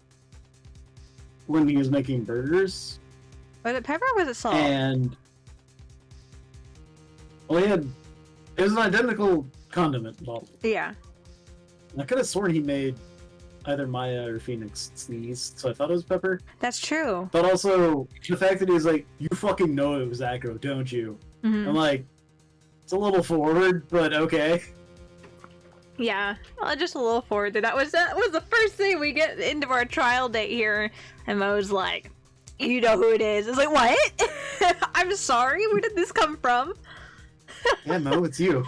when he was making burgers. Was it pepper or was it salt? And well, it was an identical condiment bottle. Yeah. And I could have sworn he made either Maya or Phoenix sneeze, so I thought it was pepper. That's true. But also the fact that he was like, "You fucking know it was Acro, don't you?" Mm-hmm. I'm like, it's a little forward, but okay. Yeah, just a little forward. That was the first thing we get into our trial date here, and Mo's like, "You know who it is?" It's like, "What? I'm sorry. Where did this come from?" Yeah, Mo, it's you.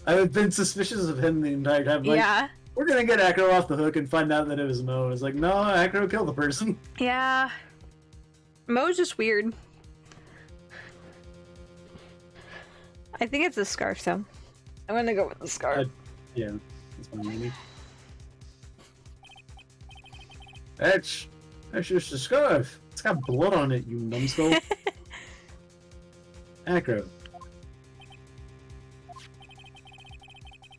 I've been suspicious of him the entire time. Like, yeah. We're gonna get Acro off the hook and find out that it was Mo. It's like, no, Acro killed the person. Yeah. Mo's just weird. I think it's a scarf, though. I'm gonna go with the scarf. Yeah, that's fine, maybe. That's just a scarf. It's got blood on it, you numbskull. Acro.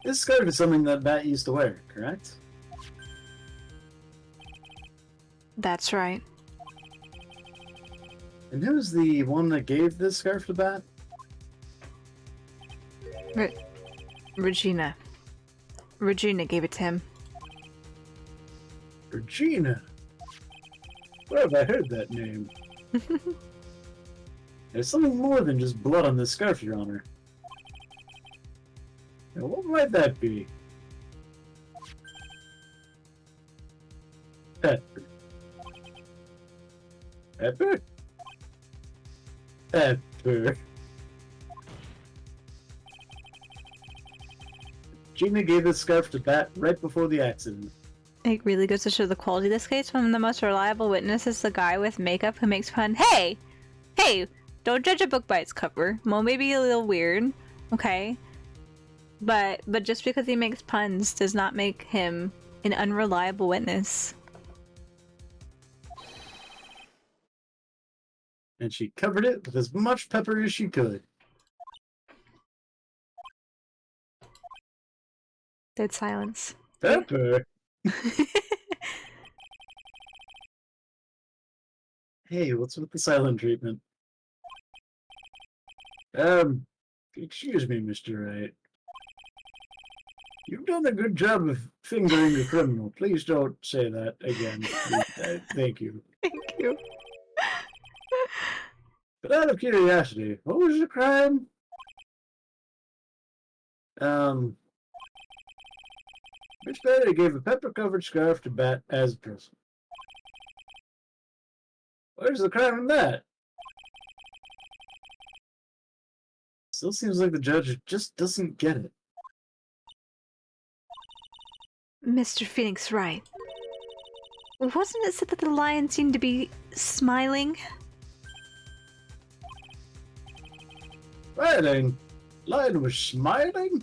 This scarf is something that Bat used to wear, correct? That's right. And who's the one that gave this scarf to Bat? Regina. Regina gave it to him. Regina. Where have I heard that name? There's something more than just blood on this scarf, Your Honor. Now, what might that be? Pepper. Pepper? Pepper. Gina gave this scarf to Bat right before the accident. It really goes to show the quality of this case when the most reliable witness is the guy with makeup who makes fun. Hey! Hey! Don't judge a book by its cover. Well, maybe a little weird, okay? But just because he makes puns does not make him an unreliable witness. And she covered it with as much pepper as she could. Dead silence. Pepper? Hey, what's with the silent treatment? Excuse me, Mr. Wright. You've done a good job of fingering the criminal. Please don't say that again. Thank you. Thank you. But out of curiosity, what was the crime? Miss Betty gave a pepper-covered scarf to Bat as a present. Where's the crime in that? Still seems like the judge just doesn't get it. Mr. Phoenix Wright. Wasn't it said that the lion seemed to be smiling? Smiling? Lion was smiling?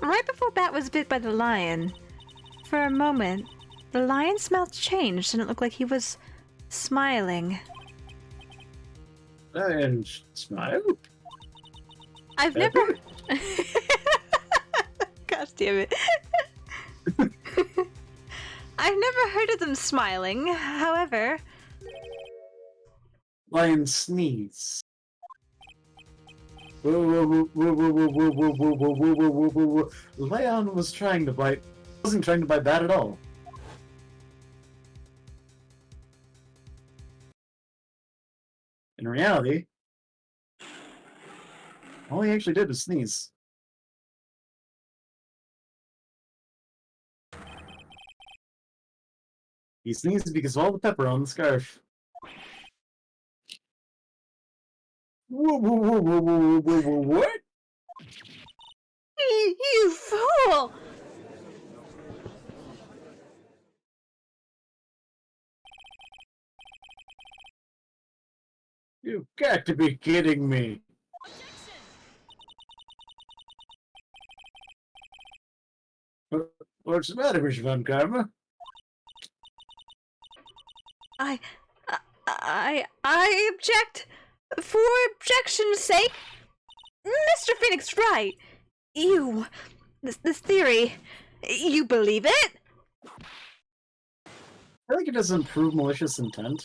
Right before Bat was bit by the lion, for a moment, the lion's mouth changed and it looked like he was smiling. Lion smile? I've never... Gosh damn it. I've never heard of them smiling, however... Lion sneeze. Leon was trying to bite. Wasn't trying to bite Bat at all. In reality, all he actually did was sneeze. He sneezed because of all the pepper on the scarf. What? You fool! You've got to be kidding me. What's the matter, Miss Von Karma? I object! For objection's sake! Mr. Phoenix Wright! You... This theory... You believe it? I think it doesn't prove malicious intent.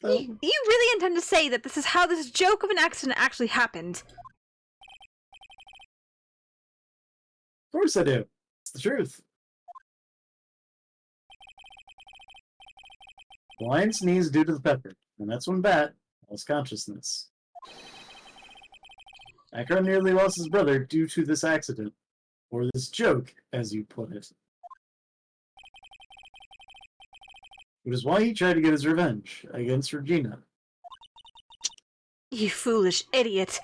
You really intend to say that this is how this joke of an accident actually happened? Of course I do. It's the truth. The lion sneezed due to the pepper, and that's when Bat lost consciousness. Akron nearly lost his brother due to this accident, or this joke, as you put it. Which is why he tried to get his revenge against Regina. You foolish idiot!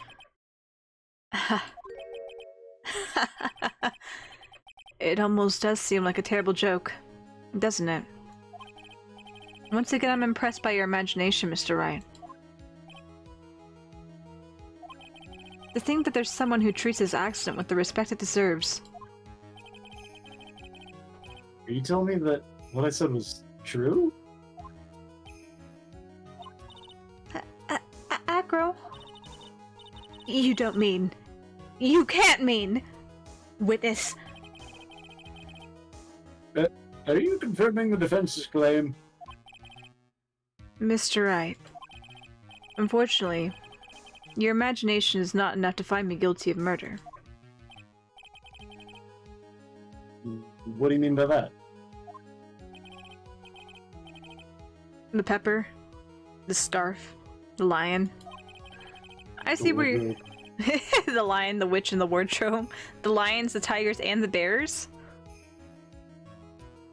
It almost does seem like a terrible joke, doesn't it? Once again, I'm impressed by your imagination, Mr. Wright. To think that there's someone who treats this accident with the respect it deserves. Are you telling me that what I said was true? Acro? You don't mean... You can't mean... Witness. Are you confirming the defense's claim? Mr. Wright. Unfortunately, your imagination is not enough to find me guilty of murder. What do you mean by that? The pepper, the scarf, the lion. I see where you're... The lion, the witch, and the wardrobe. The lions, the tigers, and the bears.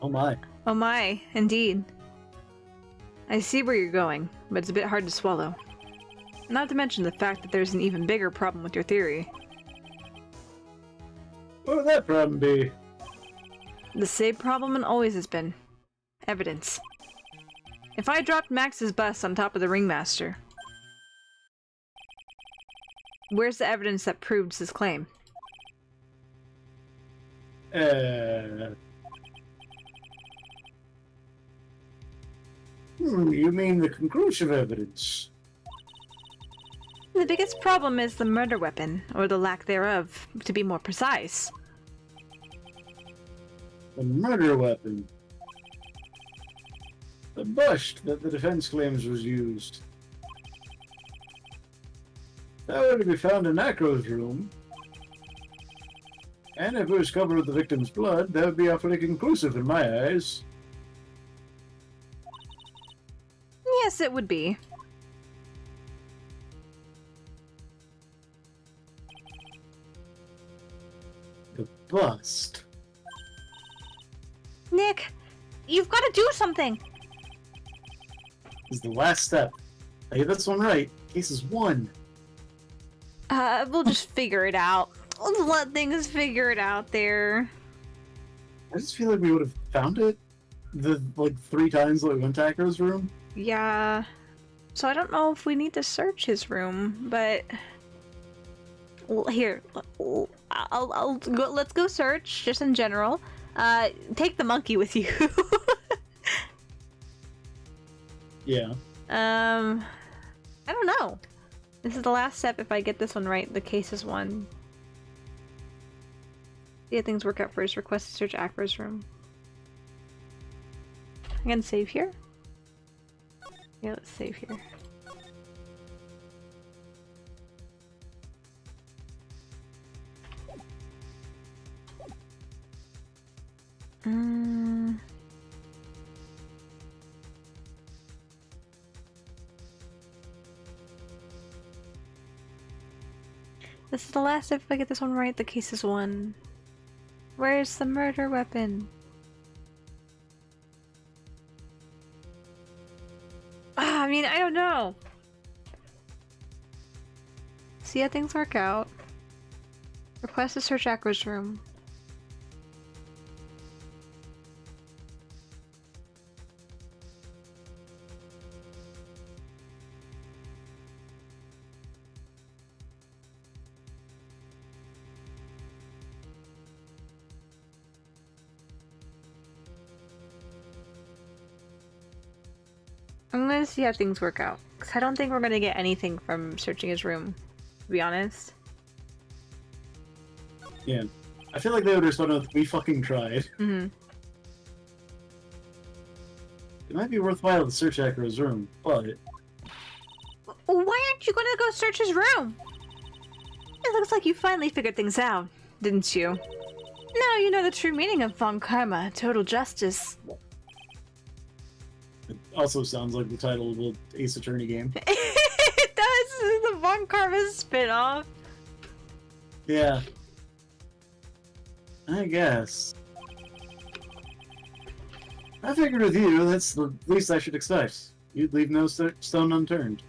Oh my. Oh my, indeed. I see where you're going, but it's a bit hard to swallow. Not to mention the fact that there's an even bigger problem with your theory. What would that problem be? The same problem it always has been. Evidence. If I dropped Max's bus on top of the ringmaster, where's the evidence that proves his claim? You mean the conclusive evidence? The biggest problem is the murder weapon, or the lack thereof, to be more precise. The murder weapon. The bust that the defense claims was used. That were to be found in Acro's room. And if it was covered with the victim's blood, that would be awfully conclusive in my eyes. Yes, it would be. The bust. Nick, you've got to do something! Is the last step. I get this one right. Case is won. We'll just figure it out. Let's let things figure it out there. I just feel like we would have found it the 3 times that we went to Acro's room. Yeah. So I don't know if we need to search his room, but here, I'll go. Let's go search just in general. Take the monkey with you. Yeah. I don't know. This is the last step. If I get this one right, the case is won. See how things work out first. Request to search Acro's room. I'm gonna save here. Yeah, let's save here. This is the last step. If I get this one right, the case is won. Where's the murder weapon? I mean, I don't know. See how things work out. Request to search Acro's room. I'm gonna see how things work out, because I don't think we're gonna get anything from searching his room, to be honest. Yeah. I feel like they would respond with, "We fucking tried." Mm-hmm. It might be worthwhile to search Acro's room, but... Why aren't you gonna go search his room? It looks like you finally figured things out, didn't you? Now you know the true meaning of Von Karma, total justice. It also sounds like the title of the Ace Attorney game. It does! This is the Von Karma spin-off. Yeah. I guess. I figured with you, that's the least I should expect. You'd leave no stone unturned.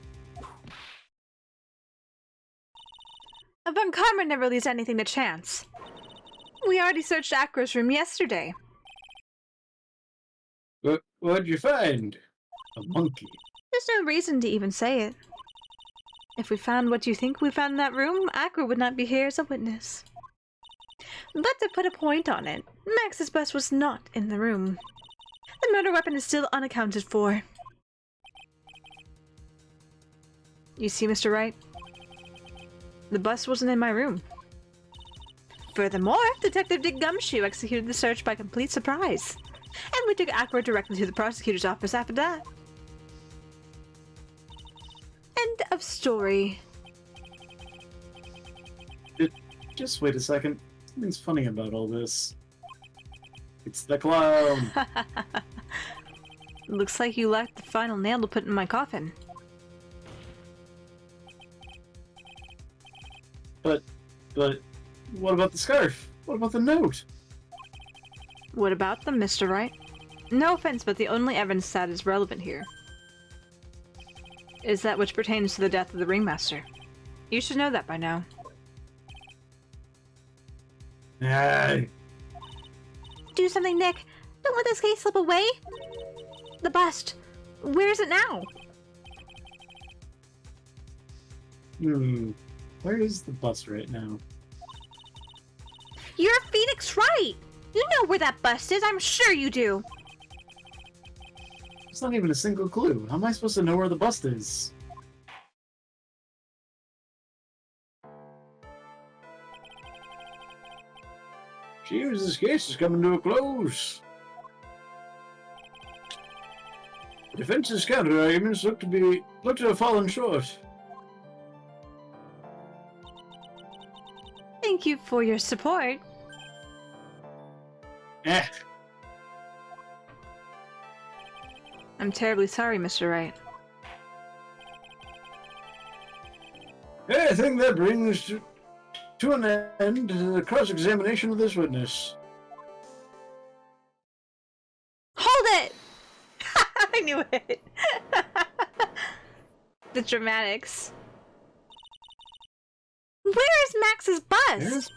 Von Karma never leaves anything to chance. We already searched Acro's room yesterday. What'd you find? A monkey. There's no reason to even say it. If we found what you think we found in that room, Acro would not be here as a witness. But to put a point on it, Max's bus was not in the room. The murder weapon is still unaccounted for. You see, Mr. Wright? The bus wasn't in my room. Furthermore, Detective Dick Gumshoe executed the search by complete surprise. And we took Acro directly to the prosecutor's office after that. End of story. Just wait a second. Something's funny about all this. It's the clown! Looks like you lacked the final nail to put in my coffin. But, what about the scarf? What about the note? What about them, Mr. Wright? No offense, but the only evidence that is relevant here is that which pertains to the death of the ringmaster. You should know that by now. Ah, Do something, Nick. Don't let this case slip away. The bust. Where is it now? where is the bus right now? You're Phoenix Wright. You know where that bust is. I'm sure you do. It's not even a single clue. How am I supposed to know where the bust is? Jeez, this case is coming to a close. The defense's counter-arguments look to have fallen short. Thank you for your support. Eh. I'm terribly sorry, Mr. Wright. I think that brings to an end the cross-examination of this witness. Hold it! I knew it. The dramatics. Where is Max's bust? Yes?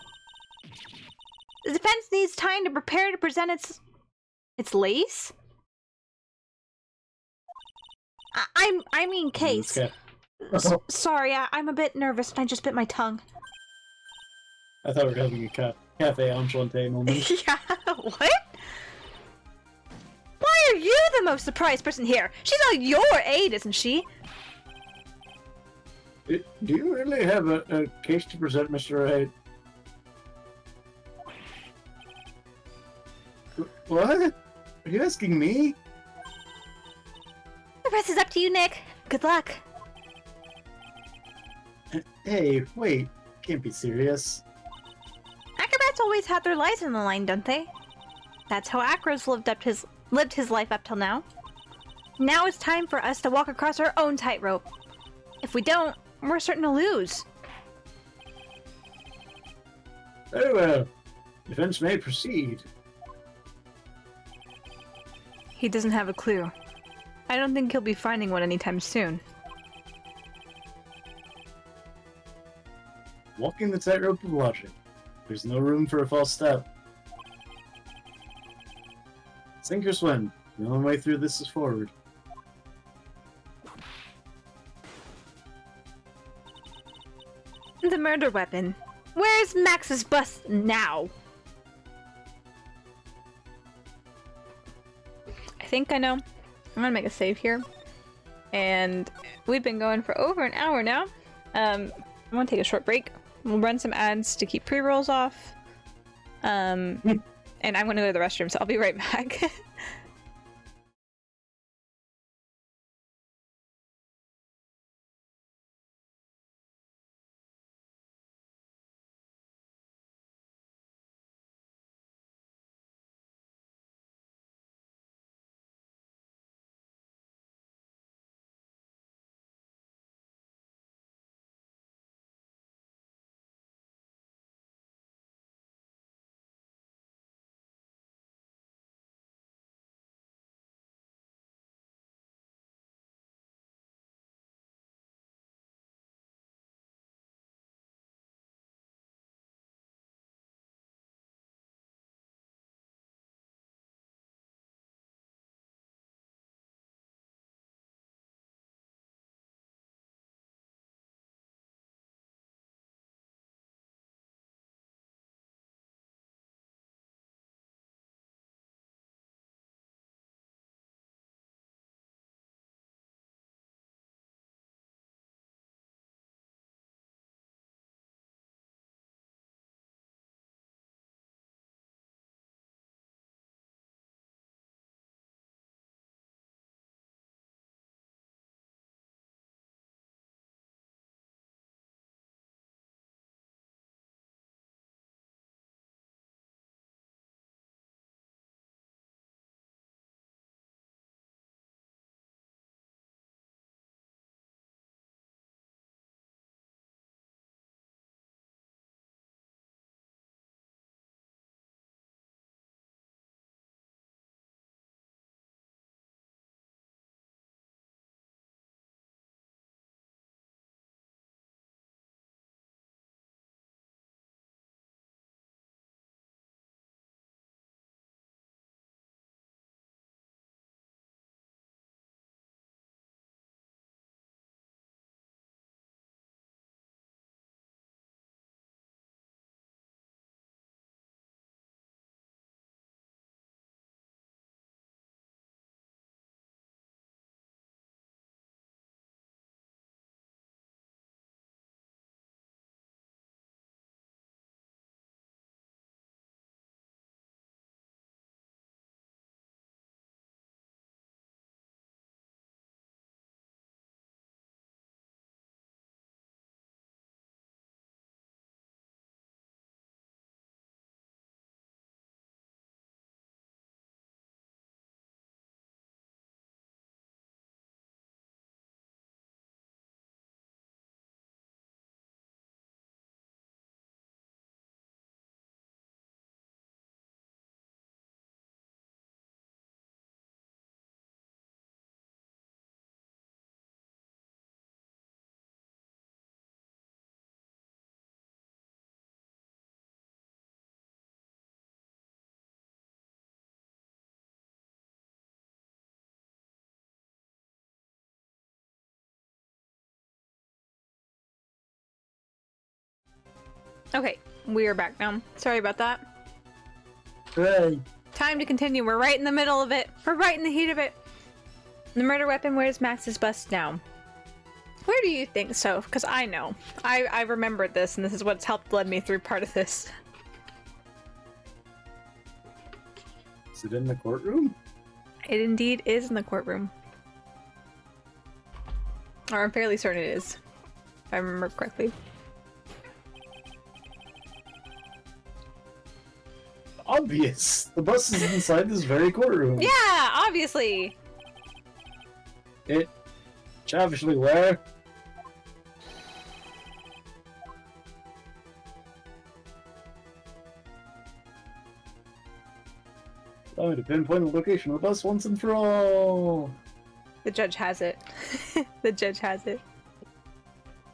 The defense needs time to prepare to present its lace? I mean case. Sorry, I'm a bit nervous and I just bit my tongue. I thought we were having a cafe enchanté moment. Yeah, what? Why are you the most surprised person here? She's on your aid, isn't she? Do you really have a case to present, Mr. Wright? What? Are you asking me? The rest is up to you, Nick. Good luck. Hey, wait. Can't be serious. Acrobats always have their lives on the line, don't they? That's how Acros lived his life up till now. Now it's time for us to walk across our own tightrope. If we don't, we're certain to lose. Very well. Defense may proceed. He doesn't have a clue. I don't think he'll be finding one anytime soon. Walking the tightrope of logic. There's no room for a false step. Sink or swim. The only way through this is forward. The murder weapon. Where's Max's bust now? I think I know. I'm gonna make a save here. And we've been going for over an hour now. I'm gonna take a short break. We'll run some ads to keep pre-rolls off. And I'm gonna go to the restroom, so I'll be right back. Okay, we are back now. Sorry about that. Hey. Time to continue. We're right in the middle of it. We're right in the heat of it. The murder weapon, where's Max's bust now? Where do you think so? Because I know. I remembered this, and this is what's helped lead me through part of this. Is it in the courtroom? It indeed is in the courtroom. Or I'm fairly certain it is, if I remember correctly. Obvious. The bus is inside this very courtroom. Yeah, obviously. It's obviously where? Allow me to pinpoint the location of the bus once and for all. The judge has it. The judge has it.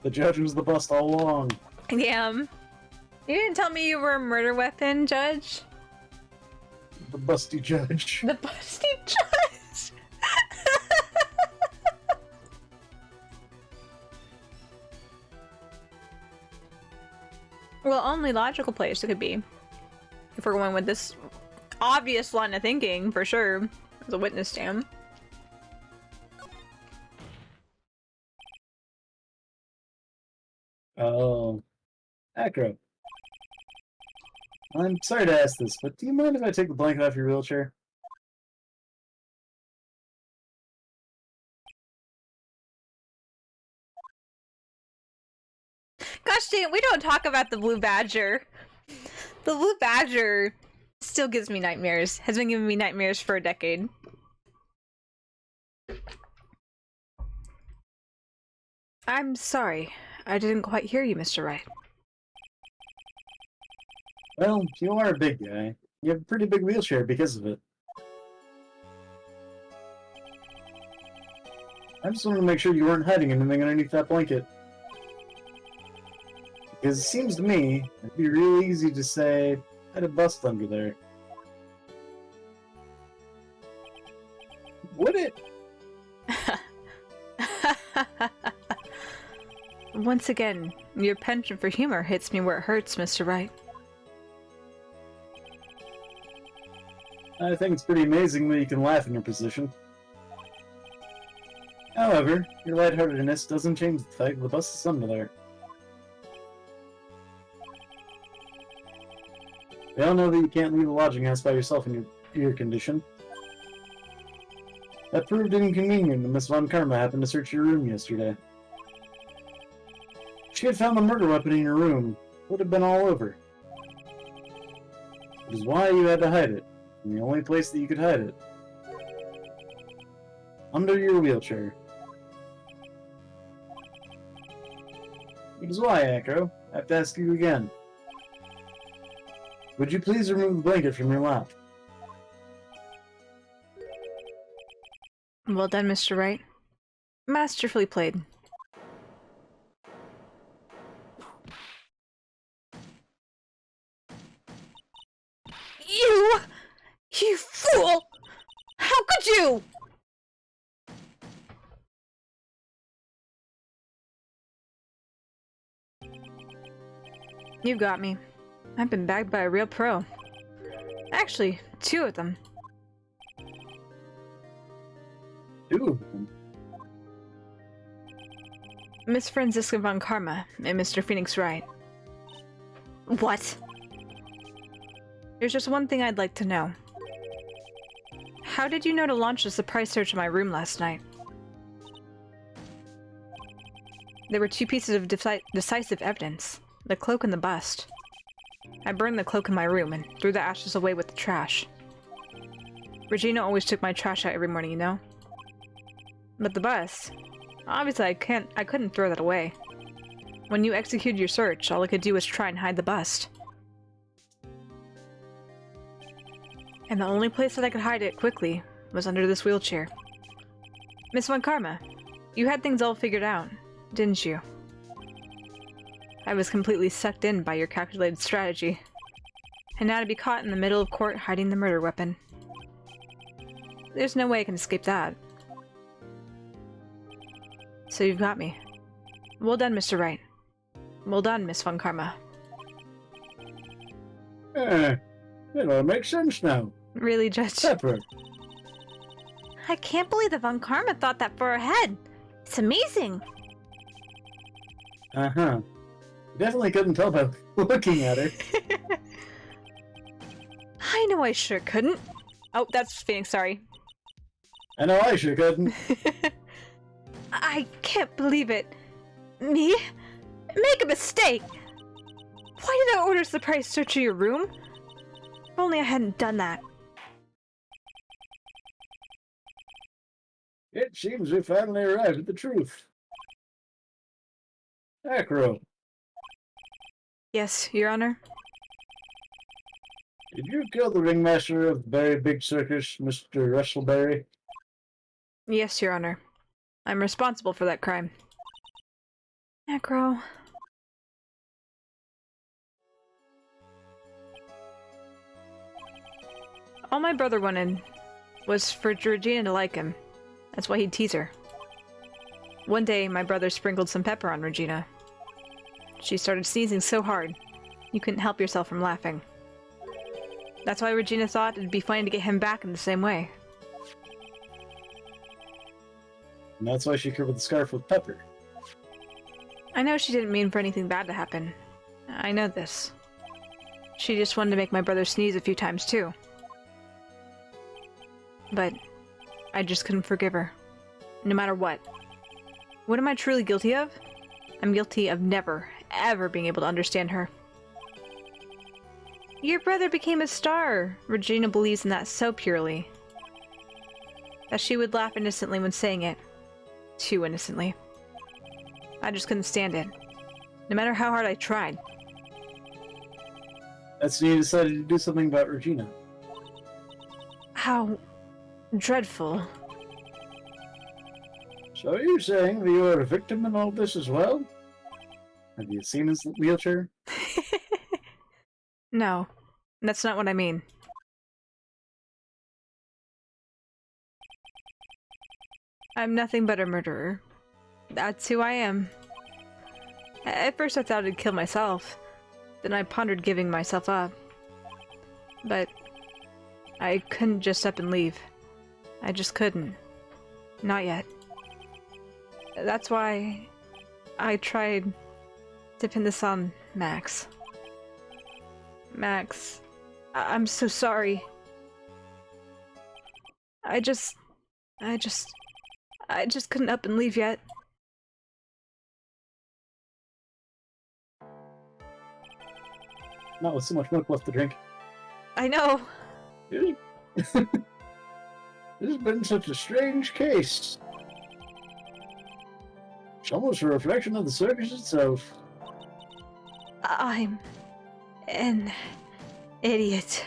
The judge was the bust all along. Damn. You didn't tell me you were a murder weapon, Judge? The busty judge. The busty judge! Well, only logical place it could be. If we're going with this obvious line of thinking, for sure. As a witness stand. Oh. Acro. I'm sorry to ask this, but do you mind if I take the blanket off your wheelchair? Gosh dang it, we don't talk about the blue badger. The blue badger still gives me nightmares. Has been giving me nightmares for a decade. I'm sorry. I didn't quite hear you, Mr. Wright. Well, you are a big guy. You have a pretty big wheelchair because of it. I just wanted to make sure you weren't hiding anything underneath that blanket. Because it seems to me, it'd be really easy to say, I had a bust under there. Would it? Once again, your penchant for humor hits me where it hurts, Mr. Wright. I think it's pretty amazing that you can laugh in your position. However, your lightheartedness doesn't change the fact that the bus is under there. We all know that you can't leave the lodging house by yourself in your ear condition. That proved inconvenient when Miss Von Karma happened to search your room yesterday. If she had found the murder weapon in your room, it would have been all over. Which is why you had to hide it, in the only place that you could hide it. Under your wheelchair. Which is why, Echo, I have to ask you again. Would you please remove the blanket from your lap? Well done, Mr. Wright. Masterfully played. You fool! How could you? You got me. I've been bagged by a real pro. Actually, 2 of them. 2 of them? Miss Franziska von Karma and Mr. Phoenix Wright. What? There's just one thing I'd like to know. How did you know to launch a surprise search of my room last night? There were 2 pieces of decisive evidence. The cloak and the bust. I burned the cloak in my room and threw the ashes away with the trash. Regina always took my trash out every morning, you know? But the bust... Obviously I couldn't throw that away. When you executed your search, all I could do was try and hide the bust. And the only place that I could hide it quickly was under this wheelchair. Miss Von Karma, you had things all figured out, didn't you? I was completely sucked in by your calculated strategy. And now to be caught in the middle of court hiding the murder weapon. There's no way I can escape that. So you've got me. Well done, Mr. Wright. Well done, Miss Von Karma. It all makes sense now. Really, Judge? Pepper. I can't believe the Von Karma thought that far ahead. It's amazing. Uh-huh. Definitely couldn't tell by looking at her. I know I sure couldn't. Oh, that's Phoenix, sorry. I know I sure couldn't. I can't believe it. Me? Make a mistake! Why did I order a surprise search of your room? If only I hadn't done that. It seems we finally arrived at the truth. Acro, Yes, Your Honor. did you kill the ringmaster of the Berry Big Circus, Mr. Russellberry? Yes, Your Honor. I'm responsible for that crime. Acro. All my brother wanted was for Regina to like him. That's why he'd tease her. One day, my brother sprinkled some pepper on Regina. She started sneezing so hard, you couldn't help yourself from laughing. That's why Regina thought it'd be funny to get him back in the same way. And that's why she covered the scarf with pepper. I know she didn't mean for anything bad to happen. I know this. She just wanted to make my brother sneeze a few times too. But I just couldn't forgive her. No matter what. What am I truly guilty of? I'm guilty of never, ever being able to understand her. Your brother became a star. Regina believes in that so purely. That she would laugh innocently when saying it. Too innocently. I just couldn't stand it. No matter how hard I tried. That's when you decided to do something about Regina. How dreadful. So are you saying that you are a victim in all this as well? Have you seen his wheelchair? No, that's not what I mean. I'm nothing but a murderer. That's who I am. At first I thought I'd kill myself. Then I pondered giving myself up. But I couldn't just up and leave. I just couldn't. Not yet. That's why I tried to pin this on Max. Max, I'm so sorry. I just couldn't up and leave yet. Not with so much milk left to drink. I know. This has been such a strange case. It's almost a reflection of the circus itself. I'm an idiot.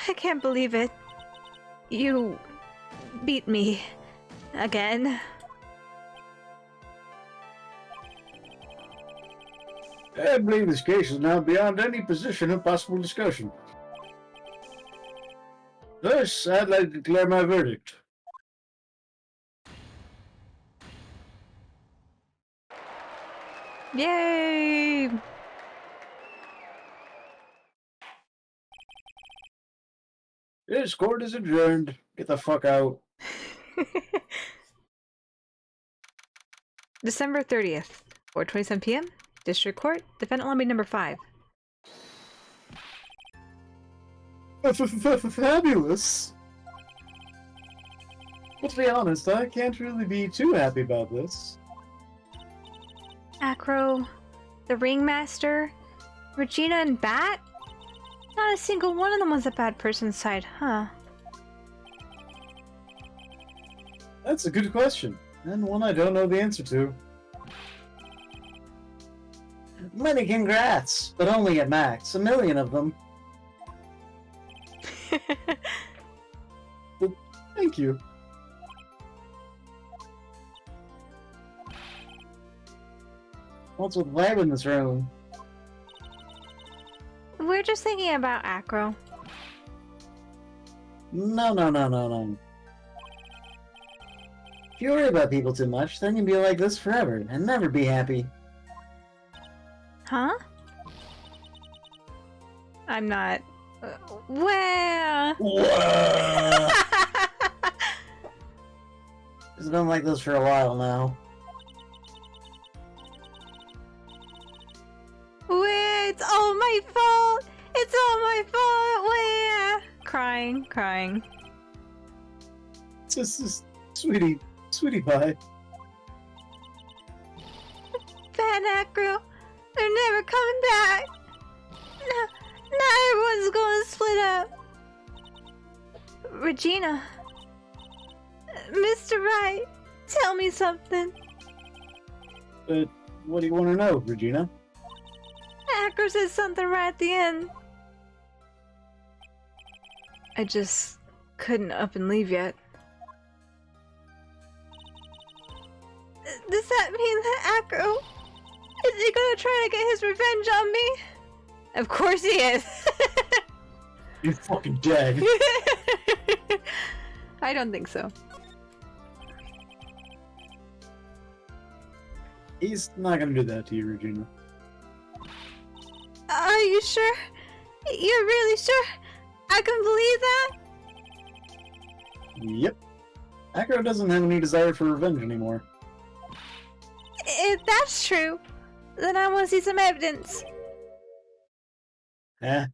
I can't believe it. You beat me again. I believe this case is now beyond any position of possible discussion. Thus, I'd like to declare my verdict. Yay! This court is adjourned. Get the fuck out. December 30th, 4:27 p.m. District Court, Defendant Lobby number 5. Fabulous! But to be honest, I can't really be too happy about this. Acro, the Ringmaster, Regina, and Bat? Not a single one of them was a bad person's side, huh? That's a good question, and one I don't know the answer to. Many congrats, but only at max. 1 million of them. But thank you. What's with Lab in this room? We're just thinking about Acro. No. If you worry about people too much, then you'll be like this forever and never be happy. Huh? I'm not. Where? Whoa! It's been like this for a while now. Where? It's all my fault. It's all my fault. Where? Crying. Just sweetie pie. Bad Acro. They're never coming back. Now everyone's gonna split up. Regina. Mr. Wright, tell me something. What do you want to know, Regina? Acro said something right at the end. I just couldn't up and leave yet. Does that mean that Acro is he gonna try to get his revenge on me? Of course he is. You're fucking dead. I don't think so. He's not gonna do that to you, Regina. Are you sure? You're really sure? I can believe that? Yep. Acro doesn't have any desire for revenge anymore. If that's true, then I want to see some evidence. Eh?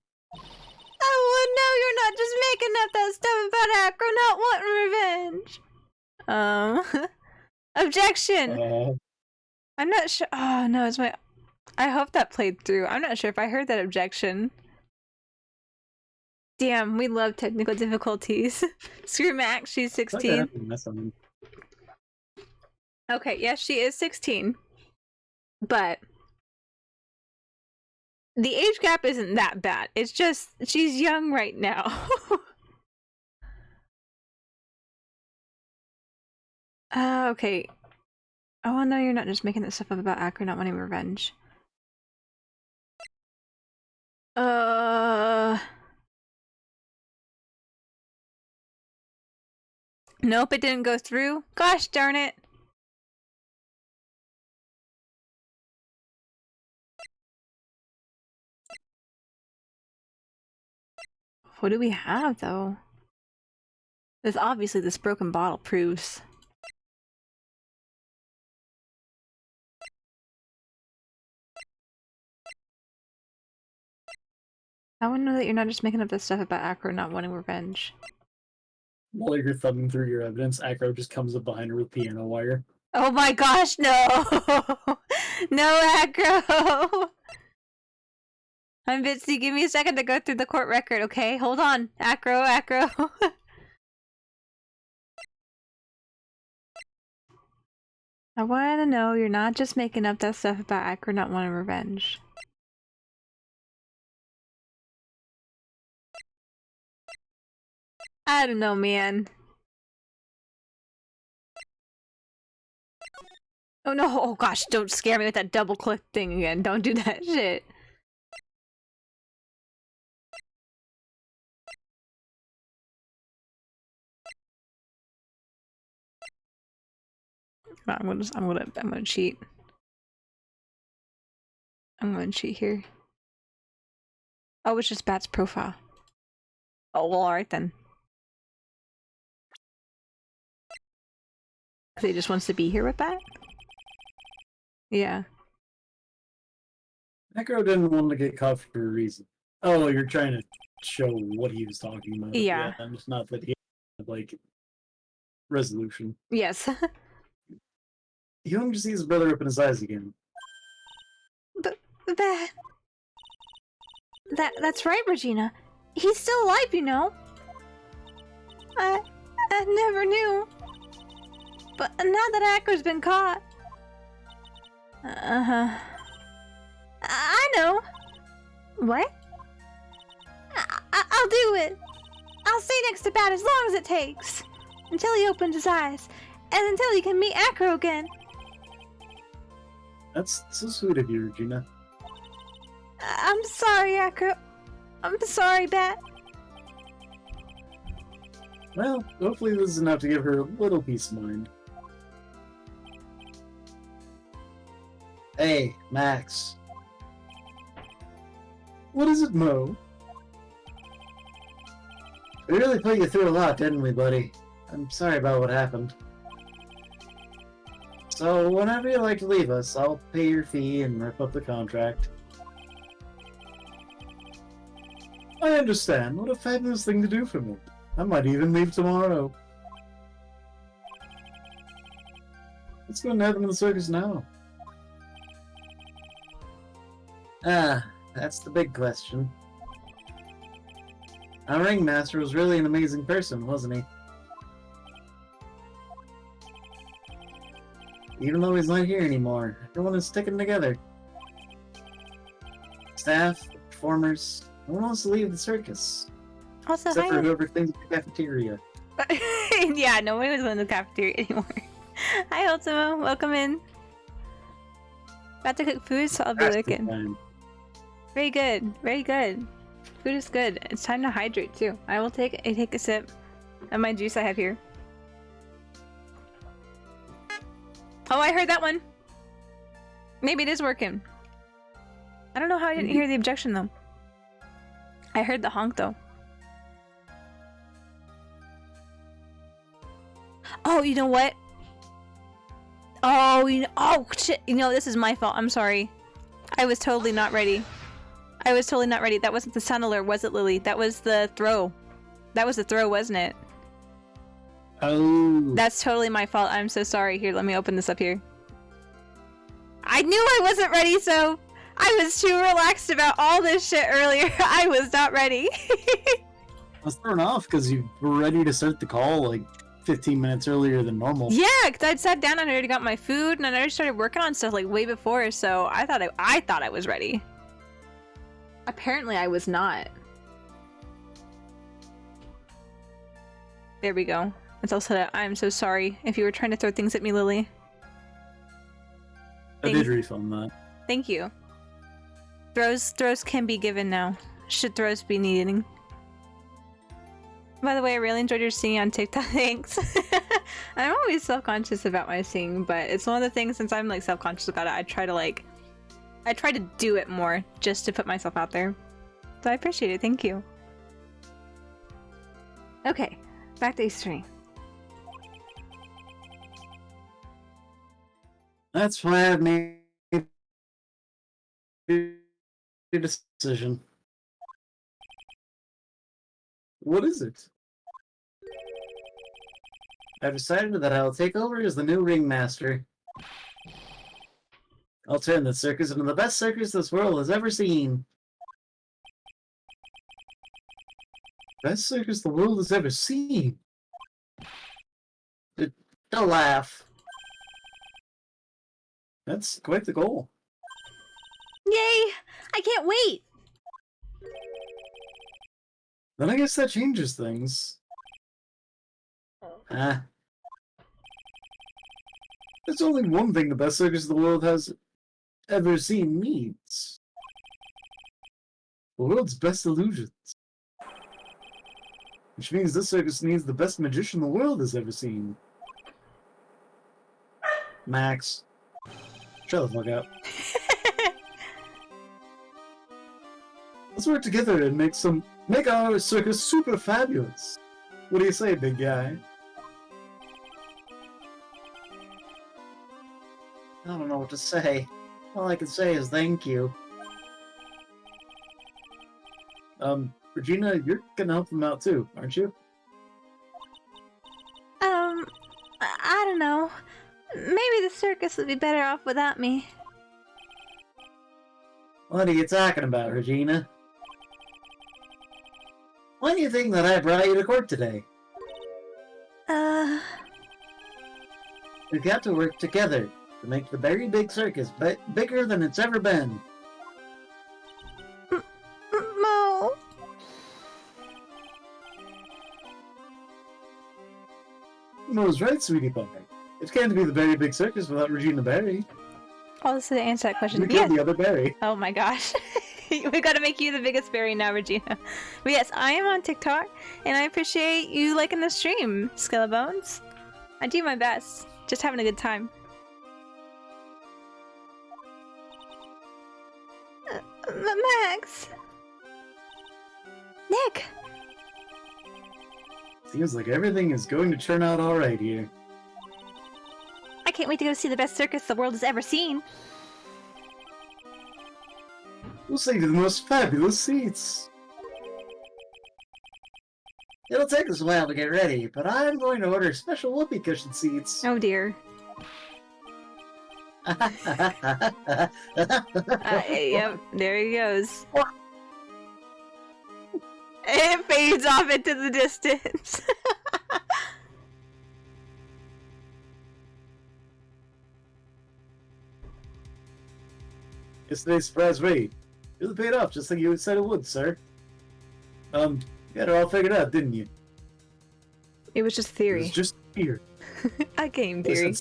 Oh, no, you're not just making up that stuff about Acro not wanting revenge. Objection! I'm not sure. Oh, no, it's my. I hope that played through. I'm not sure if I heard that objection. Damn, we love technical difficulties. Screw Max, she's 16. Okay, yes, she is 16. But the age gap isn't that bad. It's just she's young right now. Okay. Oh no, you're not just making this stuff up about Acro not wanting revenge. Nope, it didn't go through. Gosh darn it. What do we have, though? This obviously this broken bottle proves. I want to know that you're not just making up this stuff about Acro not wanting revenge. While you're thumbing through your evidence, Acro just comes up behind her with piano wire. Oh my gosh, no! No, Acro! I'm busy. Give me a second to go through the court record, okay? Hold on. Acro. I want to know you're not just making up that stuff about Acro not wanting revenge. I don't know, man. Oh no, oh gosh, don't scare me with that double click thing again. Don't do that shit. I'm gonna cheat. I'm gonna cheat here. Oh, it's just Bat's profile. Oh, well, alright then. Because he just wants to be here with Bat? Yeah. Acro didn't want to get caught for a reason. Oh, you're trying to show what he was talking about. Yeah. And it's not that he had, like, resolution. Yes. He wanted to see his brother open his eyes again. That's right, Regina. He's still alive, you know. I never knew. But now that Acro's been caught... I know. What? I'll do it. I'll stay next to Bat as long as it takes. Until he opens his eyes. And until he can meet Acro again. That's so sweet of you, Regina. I'm sorry, Acro. I'm sorry, Bat. Well, hopefully this is enough to give her a little peace of mind. Hey, Max. What is it, Mo? We really put you through a lot, didn't we, buddy? I'm sorry about what happened. So, whenever you like to leave us, I'll pay your fee and rip up the contract. I understand. What a fabulous thing to do for me. I might even leave tomorrow. What's going to happen to the circus now? Ah, that's the big question. Our ringmaster was really an amazing person, wasn't he? Even though he's not here anymore, everyone is sticking together. Staff, performers, no one wants to leave the circus. Also, except hi. for whoever cleans the cafeteria. Yeah, no one was in the cafeteria anymore. Hi, Ultimo. Welcome in. About to cook food, so I'll be looking. Very good. Very good. Food is good. It's time to hydrate too. I will take a sip of my juice I have here. Oh, I heard that one. Maybe it is working. I don't know how I didn't hear the objection though. I heard the honk though. Oh, you know what? Oh, oh shit! You know, this is my fault. I'm sorry. I was totally not ready. I was totally not ready. That wasn't the sound alert, was it, Lily? That was the throw. That was the throw, wasn't it? Oh. That's totally my fault. I'm so sorry. Here, let me open this up here. I knew I wasn't ready, so I was too relaxed about all this shit earlier. I was not ready. I was thrown off because you were ready to start the call like 15 minutes earlier than normal. Yeah, because I'd sat down and I already got my food and I already started working on stuff like way before, so I thought I was ready. Apparently I was not. There we go. It's also I'm so sorry if you were trying to throw things at me, Lily. I did refund that. Thank you. Throws can be given now. Should throws be needing. By the way, I really enjoyed your singing on TikTok. Thanks. I'm always self-conscious about my singing, but it's one of the things, since I'm like self-conscious about it, I try to do it more just to put myself out there. So I appreciate it. Thank you. Okay, back to history. That's why I've made a decision. What is it? I've decided that I'll take over as the new ringmaster. I'll turn the circus into the best circus this world has ever seen. Best circus the world has ever seen? Don't laugh. That's quite the goal. Yay! I can't wait! Then I guess that changes things. There's only one thing the best circus the world has ever seen needs. The world's best illusions. Which means this circus needs the best magician the world has ever seen. Max. Shut the fuck up. Let's work together and make our circus super fabulous. What do you say, big guy? I don't know what to say. All I can say is thank you. Regina, you're gonna help them out too, aren't you? I don't know. Maybe the circus would be better off without me. What are you talking about, Regina? Why do you think that I brought you to court today? We've got to work together to make the very big circus bigger than it's ever been. Mo. Mo's right, sweetie pie. It can't be the very big circus without Regina Berry. Also, to answer that question, We killed the other berry. Oh my gosh. We gotta make you the biggest berry now, Regina. But yes, I am on TikTok, and I appreciate you liking the stream, Skelebanes. I do my best. Just having a good time. Max! Nick! Seems like everything is going to turn out alright here. I can't wait to go see the best circus the world has ever seen. We'll save you the most fabulous seats. It'll take us a while to get ready, but I'm going to order special whoopee cushion seats. Oh dear. Yep, there he goes. It fades off into the distance. Yesterday's surprise raid. It paid off just like you said it would, sir. You had it all figured out, didn't you? It was just It theory. was just fear. A game theory.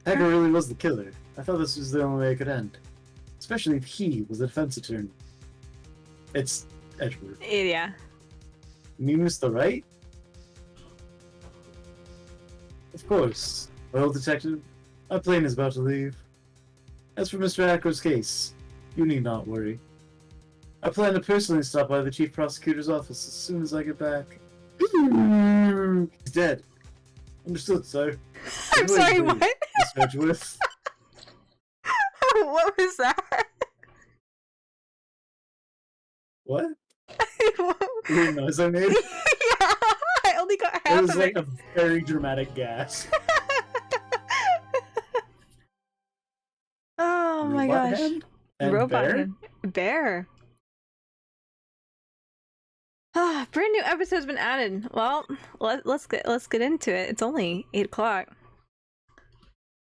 Hacker really was the killer. I thought this was the only way it could end. Especially if he was the defense attorney. It's Edgeworth. Yeah. You mean Mr. Wright? Of course. Well, Detective, my plane is about to leave. As for Mr. Hacker's case, you need not worry. I plan to personally stop by the Chief Prosecutor's office as soon as I get back. He's dead. Understood, sir. I'm sorry, what? Mr. Edgeworth. What was that? What? What? Weird noise I made? Yeah, I only got It half was of like it. a very dramatic gasp. Oh my Robot gosh. hand? And Robot bear? hand. Bear. Ah, brand new episode's been added. Well, let's get into it. It's only 8 o'clock.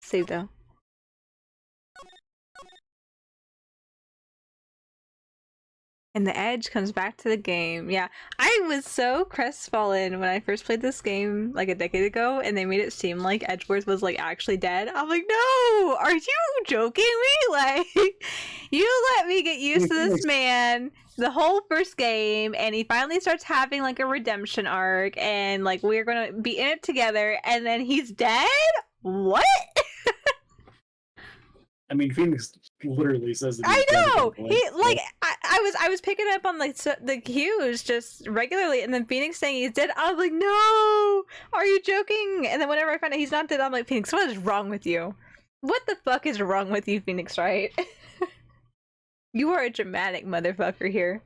Save though. And the edge comes back to the game. Yeah, I was so crestfallen when I first played this game like a decade ago, and they made it seem like Edgeworth was like actually dead. I'm like, no, are you joking me? Like, you let me get used to this man the whole first game, and he finally starts having like a redemption arc, and like we're gonna be in it together, and then he's dead? What? I mean, Phoenix literally says that I know. dead He at one like point, I was picking up on like the cues just regularly, and then Phoenix saying he's dead. I was like, no, are you joking? And then whenever I find out he's not dead, I'm like, Phoenix, what is wrong with you? What the fuck is wrong with you, Phoenix? Right? You are a dramatic motherfucker here.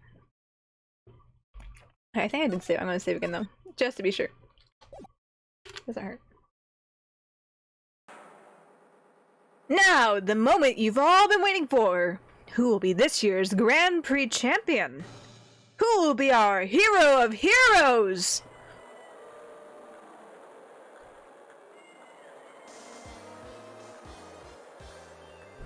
I think I did save. I'm gonna save again though, just to be sure. Doesn't hurt. Now, the moment you've all been waiting for. Who will be this year's Grand Prix champion? Who will be our hero of heroes?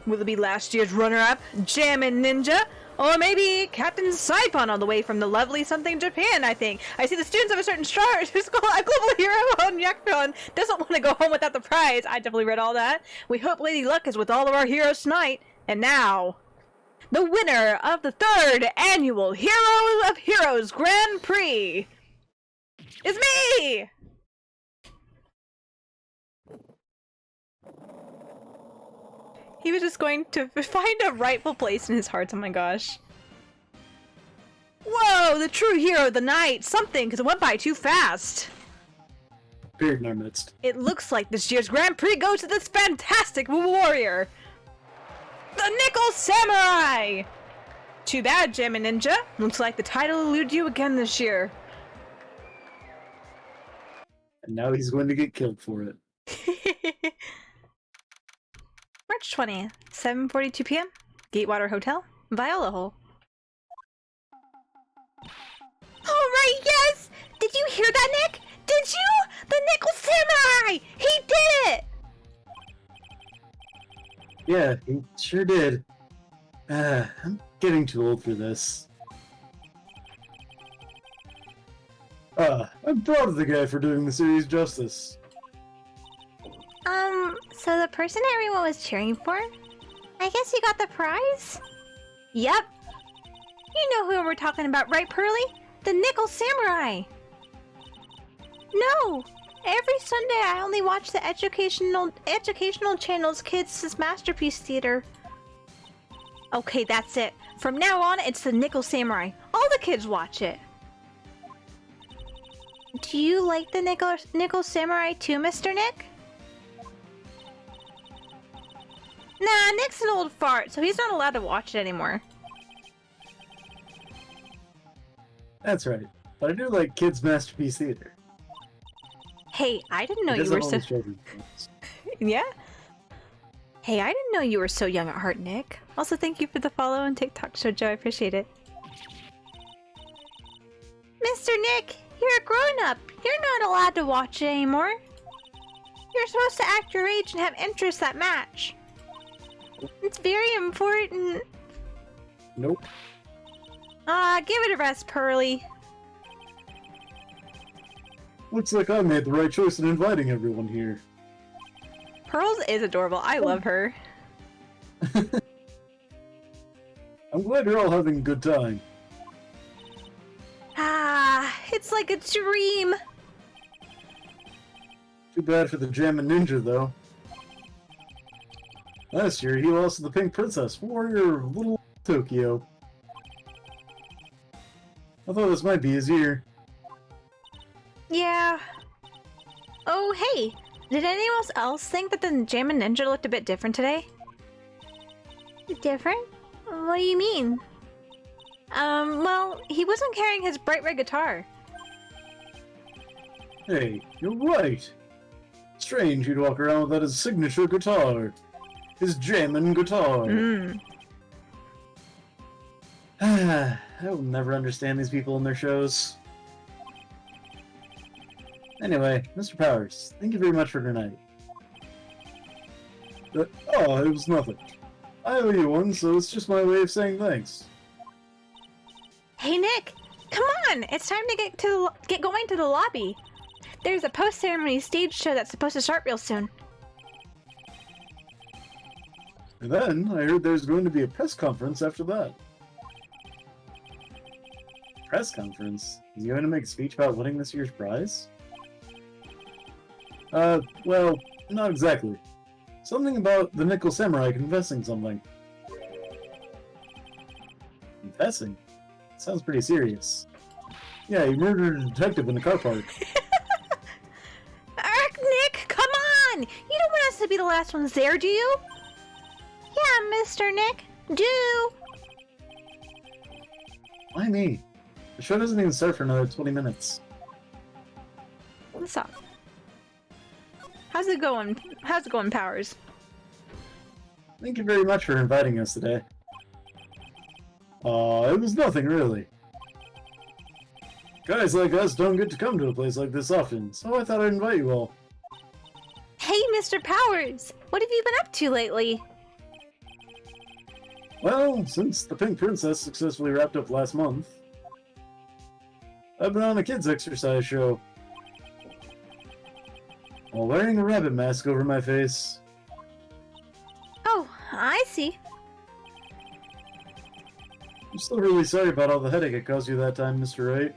Will it be last year's runner-up, Jammin' Ninja? Or maybe Captain Saipon all the way from the lovely something Japan, I think. I see the students of a certain school, a global hero on Yakpon doesn't want to go home without the prize. I definitely read all that. We hope Lady Luck is with all of our heroes tonight. And now, the winner of the 3rd annual Hero of Heroes Grand Prix is me! He was just going to find a rightful place in his heart. Oh my gosh. Whoa, the true hero of the night. Something, because it went by too fast. appeared in our midst. It looks like this year's Grand Prix goes to this fantastic warrior. The Nickel Samurai! Too bad, Jammin' Ninja. Looks like the title eluded you again this year. And now he's going to get killed for it. March 20th, 7:42 p.m. Gatewater Hotel, Viola Hole. Alright, yes! Did you hear that, Nick? Did you? The Nickel Samurai! He did it! Yeah, he sure did. I'm getting too old for this. I'm proud of the guy for doing the series justice. So the person everyone was cheering for? I guess you got the prize? Yep. You know who we're talking about, right, Pearly? The Nickel Samurai! No! Every Sunday I only watch the educational channel's Kids' Masterpiece Theater. Okay, that's it. From now on, it's the Nickel Samurai. All the kids watch it. Do you like the Nickel Samurai too, Mr. Nick? Nah, Nick's an old fart, so he's not allowed to watch it anymore. That's right. But I do like kids' masterpiece theater. Hey, I didn't know It you were doesn't so... always show these things. Yeah? Hey, I didn't know you were so young at heart, Nick. Also, thank you for the follow on TikTok, Shoujo. I appreciate it. Mr. Nick, you're a grown-up. You're not allowed to watch it anymore. You're supposed to act your age and have interests that match. It's very important. Nope. Give it a rest, Pearly. Looks like I made the right choice in inviting everyone here. Pearls is adorable. I love her. I'm glad you're all having a good time. It's like a dream. Too bad for the Jammin' Ninja, though. Last year, he lost to the Pink Princess, warrior of Little Tokyo. I thought this might be his year. Yeah. Oh, hey. Did anyone else think that the Jammin' Ninja looked a bit different today? Different? What do you mean? Well, he wasn't carrying his bright red guitar. Hey, you're right. Strange you'd walk around without his signature guitar. His jammin' guitar. I will never understand these people and their shows. Anyway, Mr. Powers, thank you very much for tonight. Oh, it was nothing. I owe you one, so it's just my way of saying thanks. Hey, Nick! Come on! It's time to get going to the lobby. There's a post-ceremony stage show that's supposed to start real soon. And then, I heard there's going to be a press conference after that. Press conference? Is he going to make a speech about winning this year's prize? Well, not exactly. Something about the Nickel Samurai confessing something. Confessing? Sounds pretty serious. Yeah, he murdered a detective in the car park. Nick, come on! You don't want us to be the last ones there, do you? Yeah, Mr. Nick, do! Why me? The show doesn't even start for another 20 minutes. What's up? How's it going? How's it going, Powers? Thank you very much for inviting us today. It was nothing, really. Guys like us don't get to come to a place like this often, so I thought I'd invite you all. Hey, Mr. Powers! What have you been up to lately? Well, since the Pink Princess successfully wrapped up last month, I've been on a kids' exercise show. While wearing a rabbit mask over my face. Oh, I see. I'm still really sorry about all the headache it caused you that time, Mr. Wright.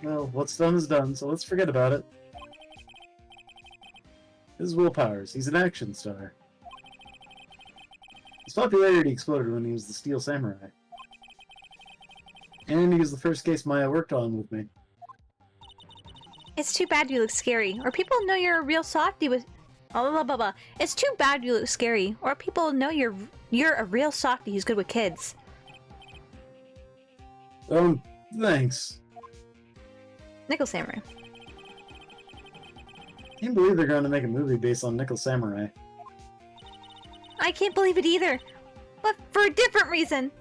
Well, what's done is done, so let's forget about it. This is Will Powers. He's an action star. His popularity exploded when he was the Steel Samurai. And he was the first case Maya worked on with me. It's too bad you look scary, or people know you're a real softie with... Blah, blah, blah, blah. It's too bad you look scary, or people know you're a real softie who's good with kids. Thanks. Nickel Samurai. Can't believe they're going to make a movie based on Nickel Samurai. I can't believe it either, but for a different reason.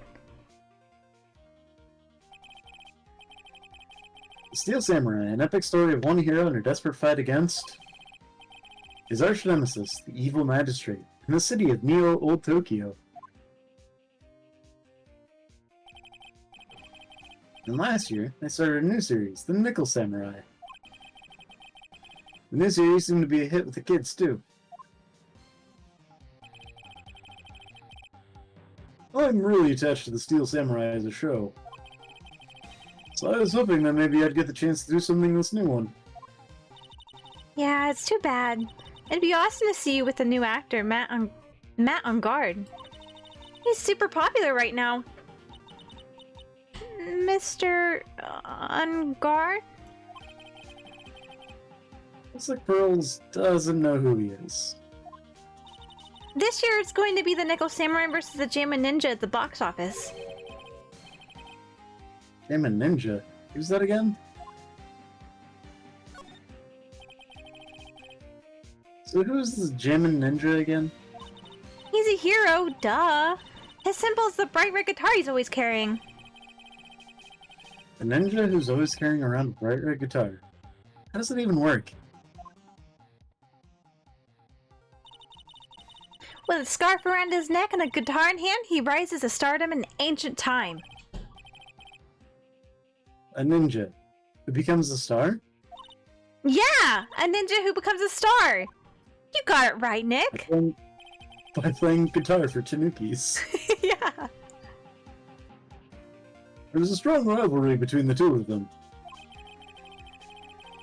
The Steel Samurai, an epic story of one hero in a desperate fight against his arch nemesis, the evil magistrate, in the city of Neo Old Tokyo. And last year, they started a new series, the Nickel Samurai. The new series seemed to be a hit with the kids, too. I'm really attached to the Steel Samurai as a show. So I was hoping that maybe I'd get the chance to do something in this new one. Yeah, it's too bad. It'd be awesome to see you with the new actor, Matt on guard. He's super popular right now. Mr. On guard? Looks like Pearls doesn't know who he is. This year it's going to be the Nickel Samurai versus the Jammin' Ninja at the box office. Jammin' Ninja? Who's that again? So who's this Jammin' Ninja again? He's a hero, duh. His symbol is the bright red guitar he's always carrying. A ninja who's always carrying around a bright red guitar. How does it even work? With a scarf around his neck and a guitar in hand, he rises to stardom in ancient time. A ninja who becomes a star? Yeah! A ninja who becomes a star! You got it right, Nick! By playing guitar for Tanukis. Yeah! There's a strong rivalry between the two of them.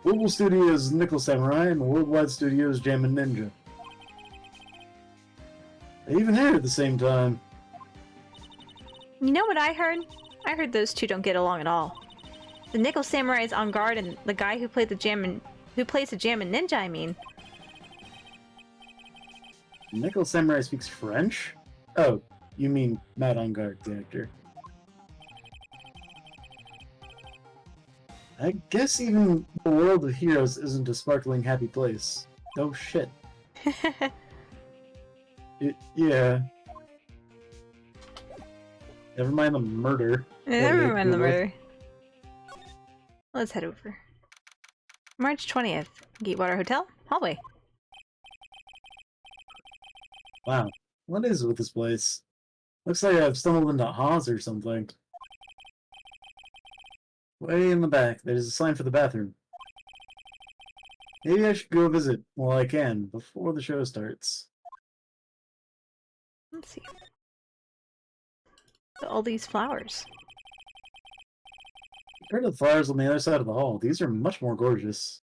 Global Studios Nickel Samurai and Worldwide Studios Jammin' Ninja. They even hair at the same time. You know what I heard? I heard those two don't get along at all. The Nickel Samurai is on guard, and the guy who plays the Jammin' Ninja, I mean. Nickel Samurai speaks French? Oh, you mean Matt on guard, the actor. I guess even the world of heroes isn't a sparkling happy place. Oh shit. Yeah. Never mind the murder. Never mind the murder. Let's head over. March 20th. Gatewater Hotel, hallway. Wow. What is it with this place? Looks like I've stumbled into Haas or something. Way in the back, there's a sign for the bathroom. Maybe I should go visit while I can, before the show starts. Let's see. All these flowers. Compared to the flowers on the other side of the hall, these are much more gorgeous.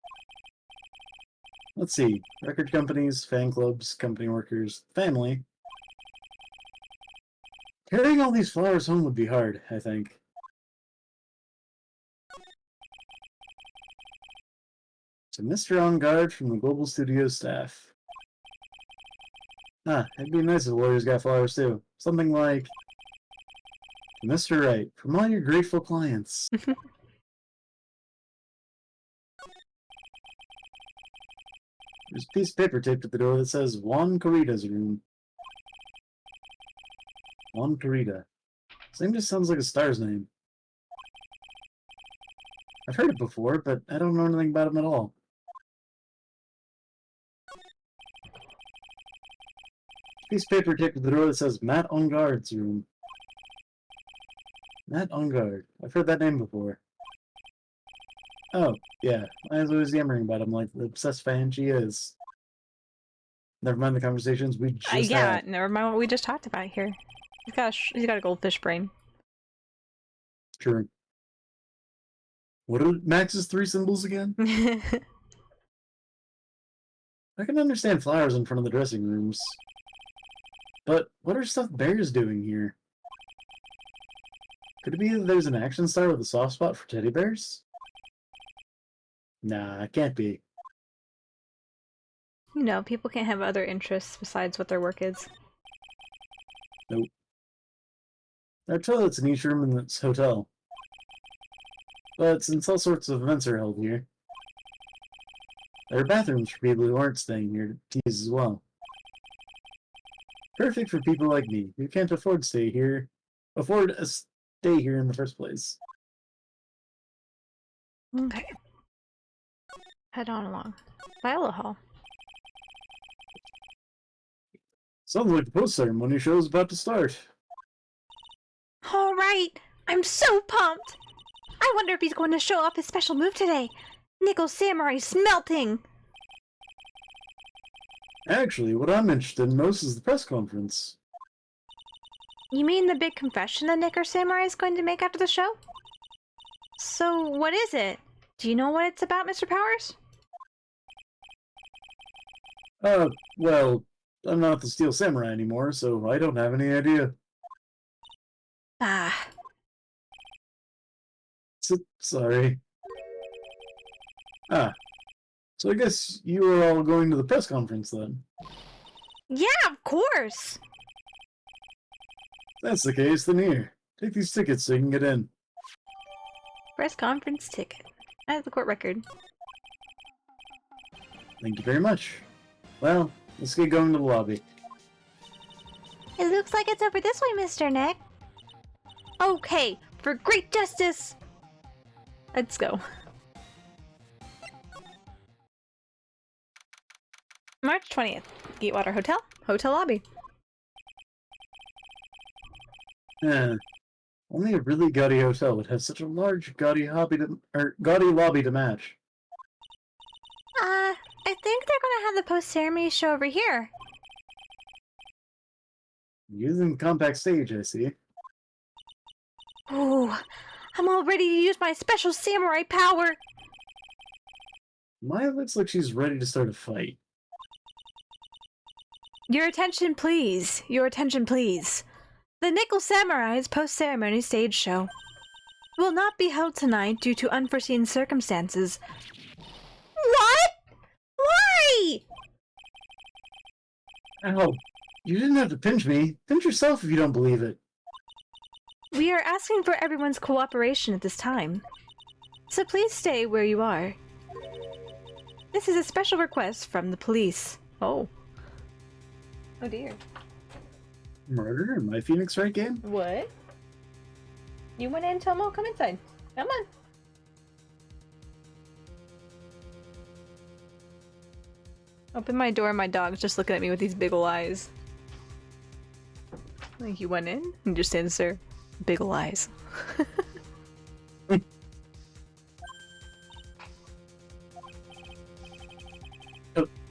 Let's see. Record companies, fan clubs, company workers, family. Carrying all these flowers home would be hard, I think. To Mr. On Guard from the Global Studios staff. Ah, it'd be nice if lawyers got flowers too. Something like, Mr. Wright, from all your grateful clients. There's a piece of paper taped at the door that says Juan Corrida's room. Juan Corrida. His name just sounds like a star's name. I've heard it before, but I don't know anything about him at all. Piece of paper taped to the door that says Matt On Guard's room. Matt On Guard. I've heard that name before. Oh, yeah. I was always yammering about him like the obsessed fan she is. Never mind the conversations we just had. Never mind what we just talked about here. He's got a goldfish brain. True. What are Max's 3 symbols again? I can understand flowers in front of the dressing rooms. But what are stuffed bears doing here? Could it be that there's an action star with a soft spot for teddy bears? Nah, it can't be. You know, people can't have other interests besides what their work is. Nope. There are toilets in each room in this hotel. But since all sorts of events are held here, there are bathrooms for people who aren't staying here to use as well. Perfect for people like me, who can't afford a stay here in the first place. Okay. Head on along. Viola Hall. Sounds like the post ceremony show is about to start. Alright! I'm so pumped! I wonder if he's going to show off his special move today! Nickel Samurai smelting! Actually, what I'm interested in most is the press conference. You mean the big confession that Nickel Samurai is going to make after the show? So, what is it? Do you know what it's about, Mr. Powers? Well, I'm not the Steel Samurai anymore, so I don't have any idea. Ah. Sorry. Ah, so I guess you were all going to the press conference then. Yeah, of course! If that's the case, then here. Take these tickets so you can get in. Press conference ticket. I have the court record. Thank you very much. Well, let's get going to the lobby. It looks like it's over this way, Mr. Nick. Okay, for great justice! Let's go. March 20th. Gatewater Hotel. Hotel lobby. Only a really gaudy hotel would have such a large gaudy lobby to match. I think they're gonna have the post-ceremony show over here. Using compact stage, I see. Ooh, I'm all ready to use my special samurai power! Maya looks like she's ready to start a fight. Your attention, please. Your attention, please. The Nickel Samurai's post-ceremony stage show will not be held tonight due to unforeseen circumstances. What? Why? Ow! You didn't have to pinch me. Pinch yourself if you don't believe it. We are asking for everyone's cooperation at this time, so please stay where you are. This is a special request from the police. Oh. Oh dear. Murder in my Phoenix Wright game? What? You went in, Tomo? Come inside. Come on. Open my door, my dog's just looking at me with these big ol' eyes. Like you went in and just stands there. Big ol' eyes.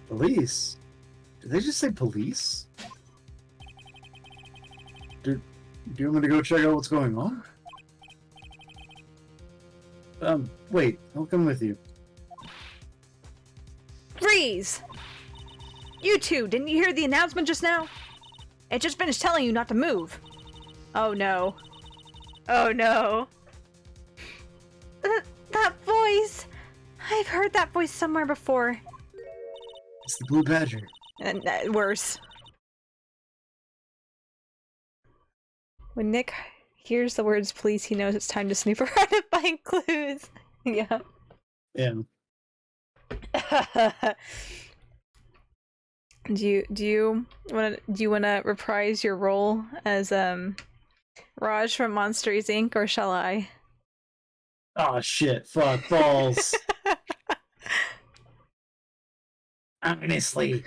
Police? Did they just say police? Do you want me to go check out what's going on? Wait, I'll come with you. Freeze! You two, didn't you hear the announcement just now? It just finished telling you not to move. Oh no. Oh no. That voice! I've heard that voice somewhere before. It's the Blue Badger. And worse. When Nick hears the words police, he knows it's time to snoop around and find clues. Yeah. Yeah. Do you wanna reprise your role as Raj from Monsters Inc. or shall I? Oh shit! Fuck balls. Honestly,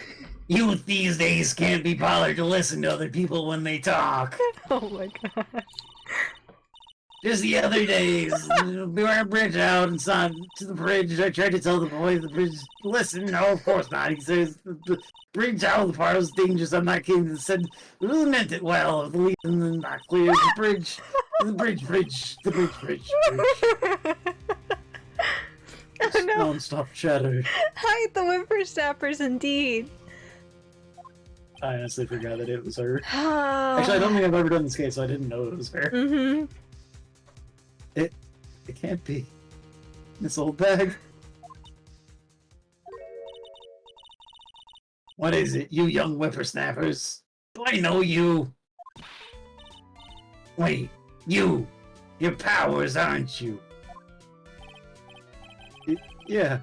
youth these days can't be bothered to listen to other people when they talk. Oh my god. Just the other days, we were on a bridge out and saw to the bridge. I tried to tell the boy the bridge, listen, no, of course not. He says, the bridge out of the part was dangerous. I'm not kidding. He said, we really meant it well. The reason not clear. The bridge. Oh no. Non-stop chatter. Hide the whippersnappers indeed. I honestly forgot that it was her. Actually, I don't think I've ever done this case, so I didn't know it was her. Mm-hmm. It can't be. This old bag. What is it, you young whippersnappers? Do I know you? Wait, you! Your powers, aren't you? Yeah.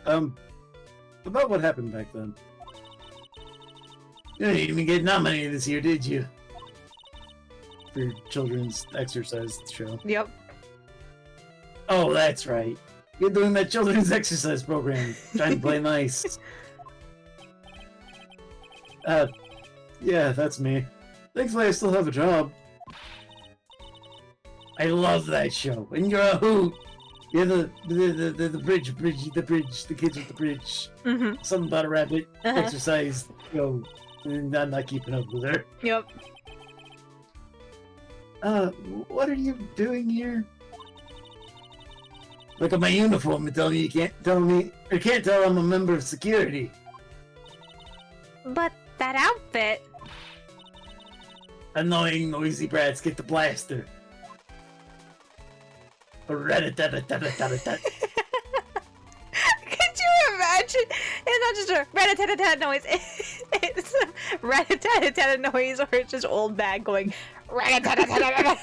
About what happened back then? You didn't even get nominated this year, did you? For your children's exercise show. Yep. Oh, that's right. You're doing that children's exercise program, trying to play nice. Yeah, that's me. Thankfully, I still have a job. I love that show, and you're a hoot. You're the bridge, the kids with the bridge. Mm-hmm. Something about a rabbit, exercise, and I'm not keeping up with her. Yep. What are you doing here? Look at my uniform and tell me you can't tell I'm a member of security. But that outfit. Annoying, noisy brats get the blaster. Rat-a-tat-a-tat-a-tat-a-tat. Could you imagine? It's not just a rat-a-tat-a-tat noise. It's a rat-a-tat-a-tat noise, or it's just old bag going rat-a-tat-a-tat-a-tat.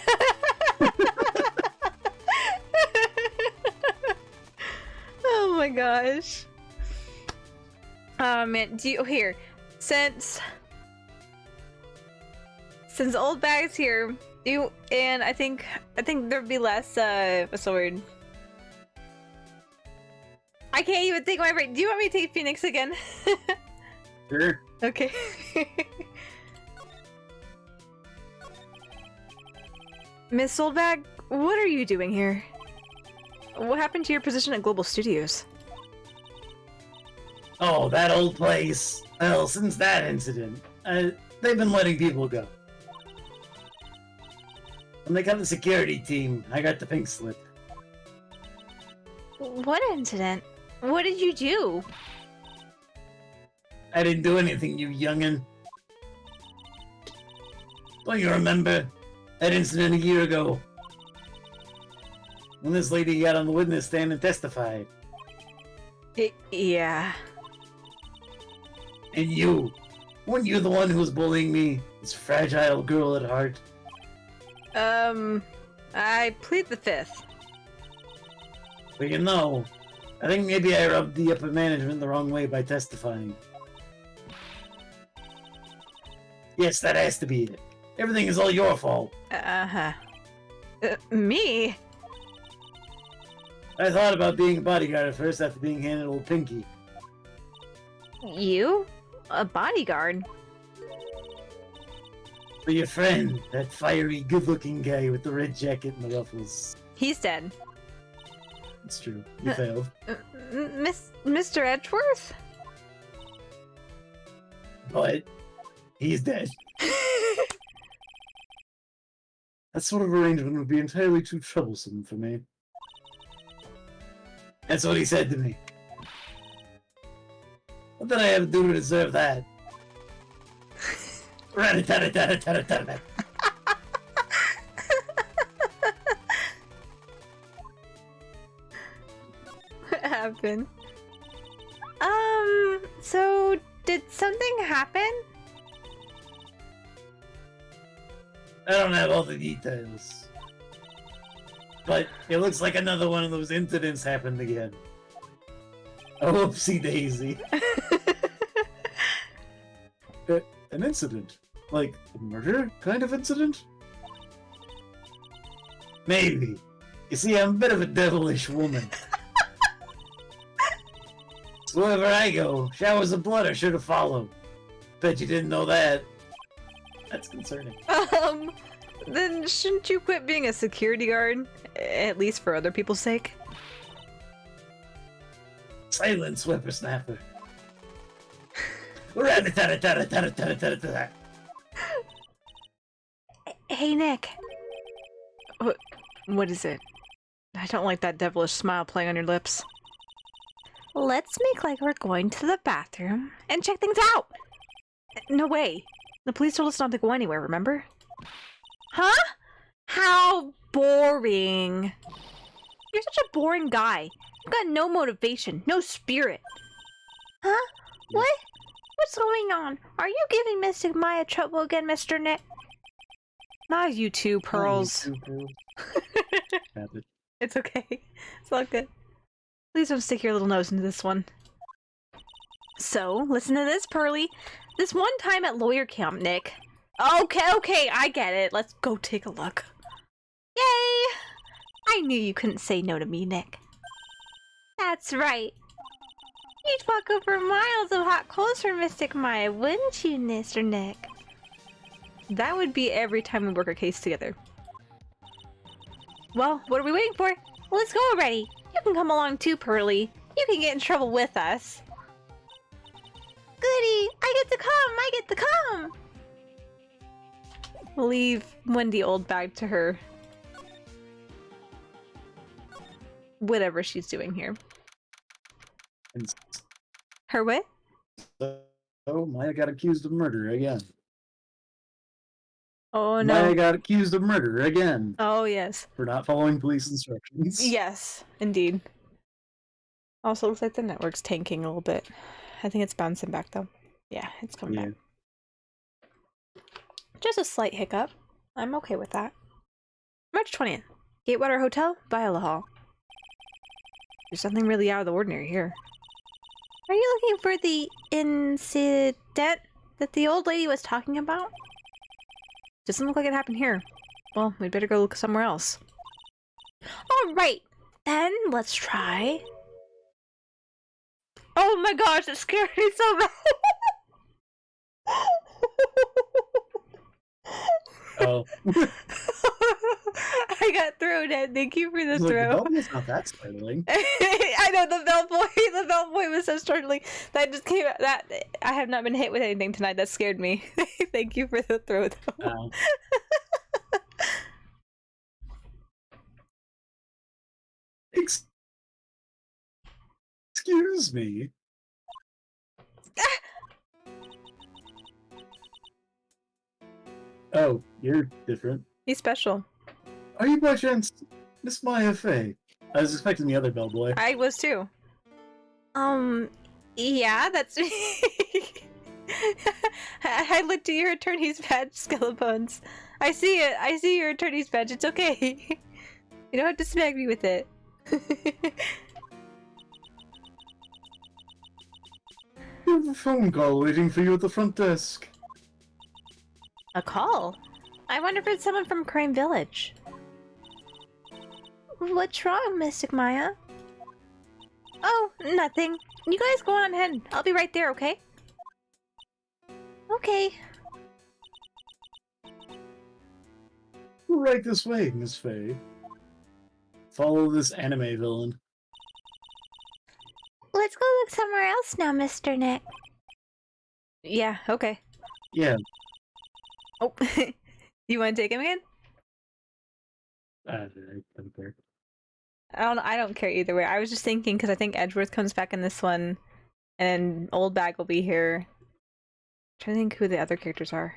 Oh my gosh. Man, do you here? Since old bag's here, you and I think there'd be less what's the word? I can't even think my brain. Do you want me to take Phoenix again? Sure. Okay. Miss Oldbag, what are you doing here? What happened to your position at Global Studios? Oh, that old place. Well, since that incident, they've been letting people go. When they got the security team, I got the pink slip. What incident? What did you do? I didn't do anything, you youngin'. Don't you remember that incident a year ago? When this lady got on the witness stand and testified. Yeah. And you, weren't you the one who was bullying me? This fragile girl at heart. I plead the fifth. But you know, I think maybe I rubbed the upper management the wrong way by testifying. Yes, that has to be it. Everything is all your fault. Uh-huh. Me? I thought about being a bodyguard at first after being handed old Pinky. You? A bodyguard? For your friend, that fiery, good-looking guy with the red jacket and the ruffles. He's dead. It's true. You failed. Mr. Edgeworth? But he's dead. That sort of arrangement would be entirely too troublesome for me. That's what he said to me. What did I have to do to deserve that? Rat-a-tat-a-tat-a-tat-a-tat-a-tat. What happened? So did something happen? I don't have all the details. But it looks like another one of those incidents happened again. A whoopsie daisy. An incident? Like a murder kind of incident? Maybe. You see, I'm a bit of a devilish woman. So wherever I go, showers of blood are sure to follow. Bet you didn't know that. That's concerning. Then shouldn't you quit being a security guard? At least for other people's sake? Silence, whippersnapper. Rat-a-tat-a-tat-a-tat-a-tat-a-tat-a-tat-a-tat. Hey, Nick. What is it? I don't like that devilish smile playing on your lips. Let's make like we're going to the bathroom and check things out! No way. The police told us not to go anywhere, remember? Huh? How boring. You're such a boring guy. You've got no motivation, no spirit. Huh? What? What's going on? Are you giving Mystic Maya trouble again, Mr. Nick? Not you two, Pearls. It's okay. It's all good. Please don't stick your little nose into this one. So, listen to this, Pearly. This one time at lawyer camp, Nick. Okay, I get it. Let's go take a look. Yay! I knew you couldn't say no to me, Nick. That's right. You'd walk over miles of hot coals for Mystic Maya, wouldn't you, Mr. Nick? That would be every time we work a case together. Well, what are we waiting for? Let's go already. You can come along too, Pearly. You can get in trouble with us. Goody! I get to come! We'll leave Wendy Oldbag to her. Whatever she's doing here. And Her what? so Maya got accused of murder again. Oh Maya no. got accused of murder again Oh yes. for not following police instructions. Yes, indeed. Also, looks like the network's tanking a little bit. I think it's bouncing back though. Yeah, it's coming back. Just a slight hiccup. I'm okay with that. March 20th. Gatewater Hotel, Viola Hall. There's something really out of the ordinary here. Are you looking for the incident that the old lady was talking about? Doesn't look like it happened here. Well, we'd better go look somewhere else. Alright, then let's try. Oh my gosh, it scared me so bad! Oh. I got thrown at. Thank you for the Look, throw. the bellboy's not that startling. I know the bellboy was so startling. That just came out. That I have not been hit with anything tonight. That scared me. Thank you for the throw, though. Excuse me. Oh, you're different. He's special. Are you by chance Miss Maya Fey? I was expecting the other bellboy. I was too. Yeah, that's me. I looked at your attorney's badge, Skelebones. I see it. I see your attorney's badge. It's okay. You don't have to smack me with it. You have a phone call waiting for you at the front desk. A call? I wonder if it's someone from Crime Village. What's wrong, Mystic Maya? Oh, nothing. You guys go on ahead. I'll be right there, okay? Okay. Right this way, Miss Fey. Follow this anime villain. Let's go look somewhere else now, Mr. Nick. Yeah, okay. Yeah. Oh, you want to take him again? I don't care. I don't care either way. I was just thinking because I think Edgeworth comes back in this one, and Old Bag will be here. I'm trying to think who the other characters are.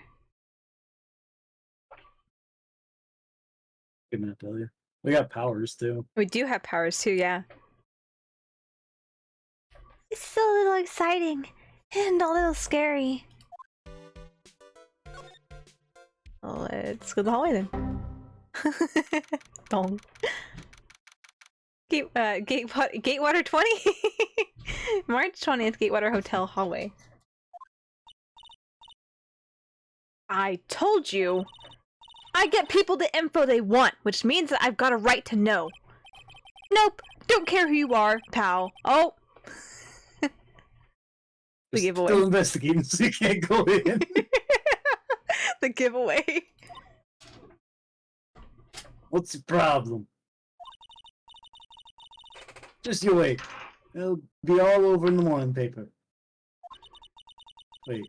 Couldn't I tell you? We got powers too. We do have powers too, yeah. It's still a little exciting and a little scary. Well, let's go to the hallway then. Dong. Gatewater 20? March 20th, Gatewater Hotel hallway. I told you! I get people the info they want, which means that I've got a right to know. Nope, don't care who you are, pal. Oh! The giveaway. Still investigating, so you can't go in. The giveaway. What's the problem? Just you wait. It'll be all over in the morning paper. Wait.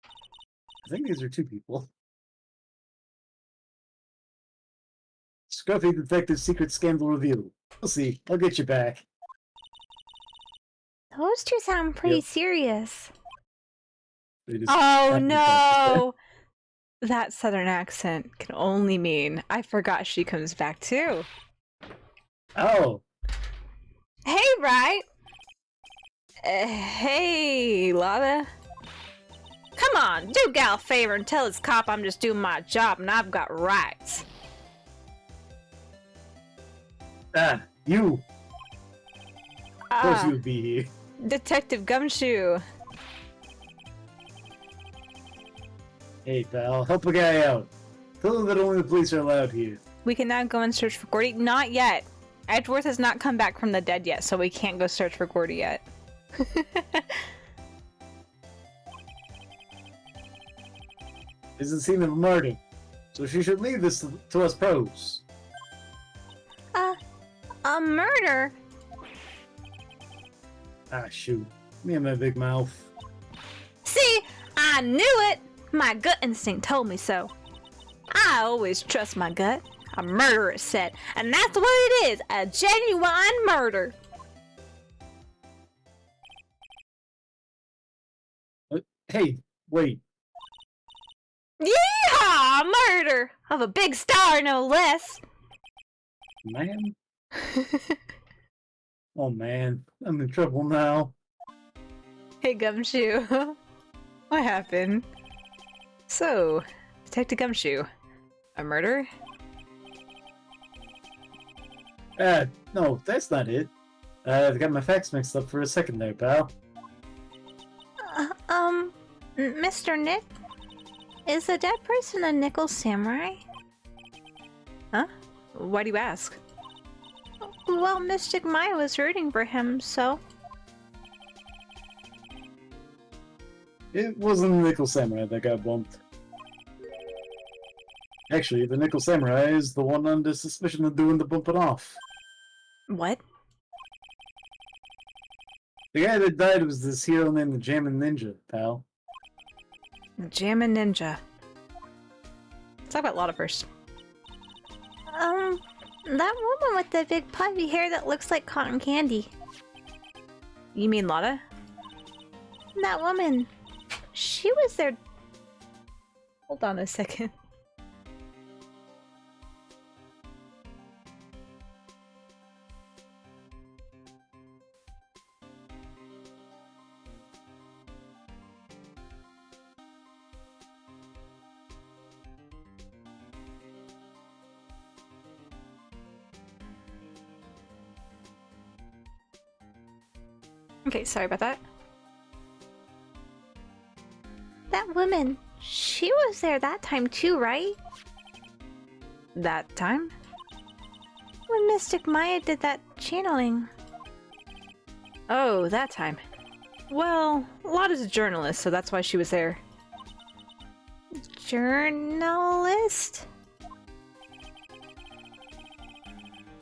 I think these are two people. Scruffy Detective Secret Scandal Reveal. We'll see. I'll get you back. Those two sound pretty serious. They just Oh have me no! That southern accent can only mean I forgot she comes back too. Oh, Hey, Wright! Hey, Lada. Come on, do gal a favor and tell this cop I'm just doing my job and I've got rights. you. Of course you'd be here. Detective Gumshoe. Hey, pal, help a guy out. Tell him that only the police are allowed here. We can now go and search for Gordy. Not yet. Edgeworth has not come back from the dead yet, so we can't go search for Gordy yet. It's a scene of a murder, so she should leave this to us pros. A murder? Ah, shoot. Me and my big mouth. See? I knew it! My gut instinct told me so. I always trust my gut. A murderer said, and that's what it is, a genuine murder. Hey, wait. Yeehaw! Ah, murder! Of a big star, no less! Man. Oh man, I'm in trouble now. Hey, Gumshoe. What happened? So, Detective Gumshoe. A murder? No, that's not it. I've got my facts mixed up for a second there, pal. Mr. Nick? Is a dead person a nickel samurai? Huh? Why do you ask? Well, Mystic Maya was rooting for him, so... It wasn't the Nickel Samurai that got bumped. Actually, the Nickel Samurai is the one under suspicion of doing the bumping off. What? The guy that died was this hero named the Jammin' Ninja, pal. Jammin' Ninja. Let's talk about Lotta first. That woman with the big puffy hair that looks like cotton candy. You mean Lotta? That woman. She was there... Hold on a second. Okay, sorry about that. That woman, she was there that time too, right? That time? When Mystic Maya did that channeling. Oh, that time. Well, Lotta's a journalist, so that's why she was there. Journalist?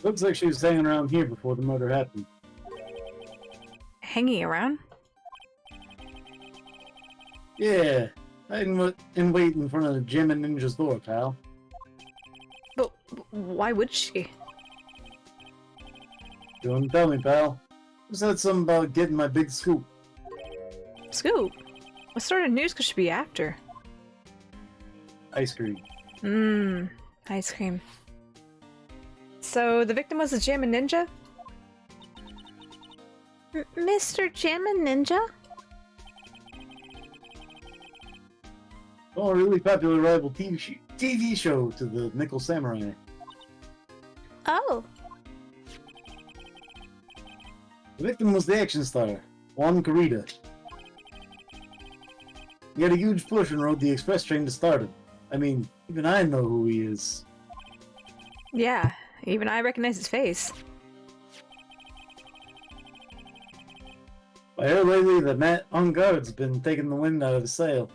Looks like she was hanging around here before the murder happened. Hanging around? Yeah, I didn't wait in front of the Jammin' Ninja's door, pal. But why would she? Don't tell me, pal. Who said something about getting my big scoop? Scoop? What sort of news could she be after? Ice cream. Mmm, ice cream. So the victim was a Jammin' Ninja? Mr. Jammin' Ninja? Oh, a really popular rival TV show to the Nickel Samurai. Oh. The victim was the action star, Juan Carita. He had a huge push and rode the express train to stardom. I mean, even I know who he is. Yeah, even I recognize his face. I heard lately that Matt on guard's been taking the wind out of his sail.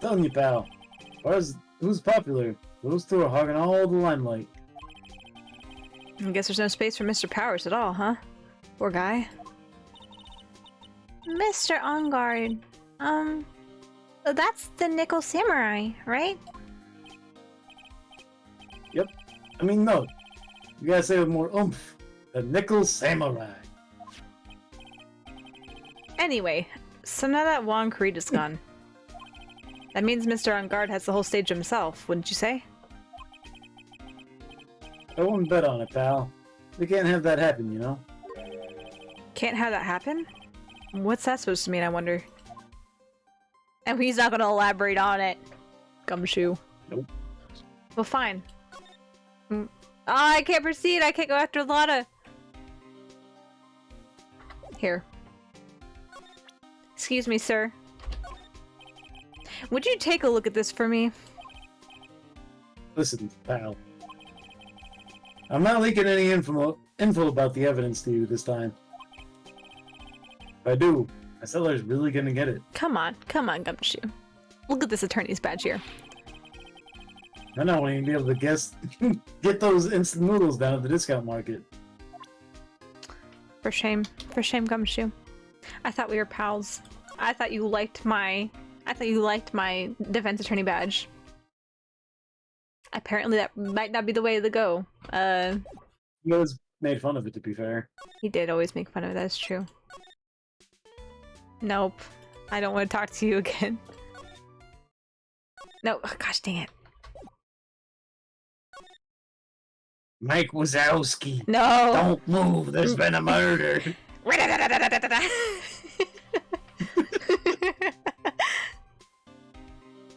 Telling you, pal. As far as who's popular, those two are hogging all the limelight. I guess there's no space for Mr. Powers at all, huh? Poor guy. Mr. On Guard. That's the Nickel Samurai, right? Yep. I mean, no. You gotta say it with more oomph. The Nickel Samurai. Anyway, so now that Juan Creed is gone, that means Mr. On Guard has the whole stage himself, wouldn't you say? I wouldn't bet on it, pal. We can't have that happen, you know? Can't have that happen? What's that supposed to mean, I wonder? And he's not gonna elaborate on it. Gumshoe. Nope. Well, fine. Oh, I can't proceed! I can't go after Lotta! Here. Excuse me, sir. Would you take a look at this for me? Listen, pal. I'm not leaking any info about the evidence to you this time. If I do, my seller's really gonna get it. Come on, Gumshoe. Look at this attorney's badge here. I know, when you'll be able to get those instant noodles down at the discount market. For shame, Gumshoe. I thought we were pals. I thought you liked my defense attorney badge. Apparently that might not be the way to go. He always made fun of it, to be fair. He did always make fun of it, that's true. Nope. I don't want to talk to you again. No, oh, gosh dang it. Mike Wazowski. No! Don't move, there's been a murder.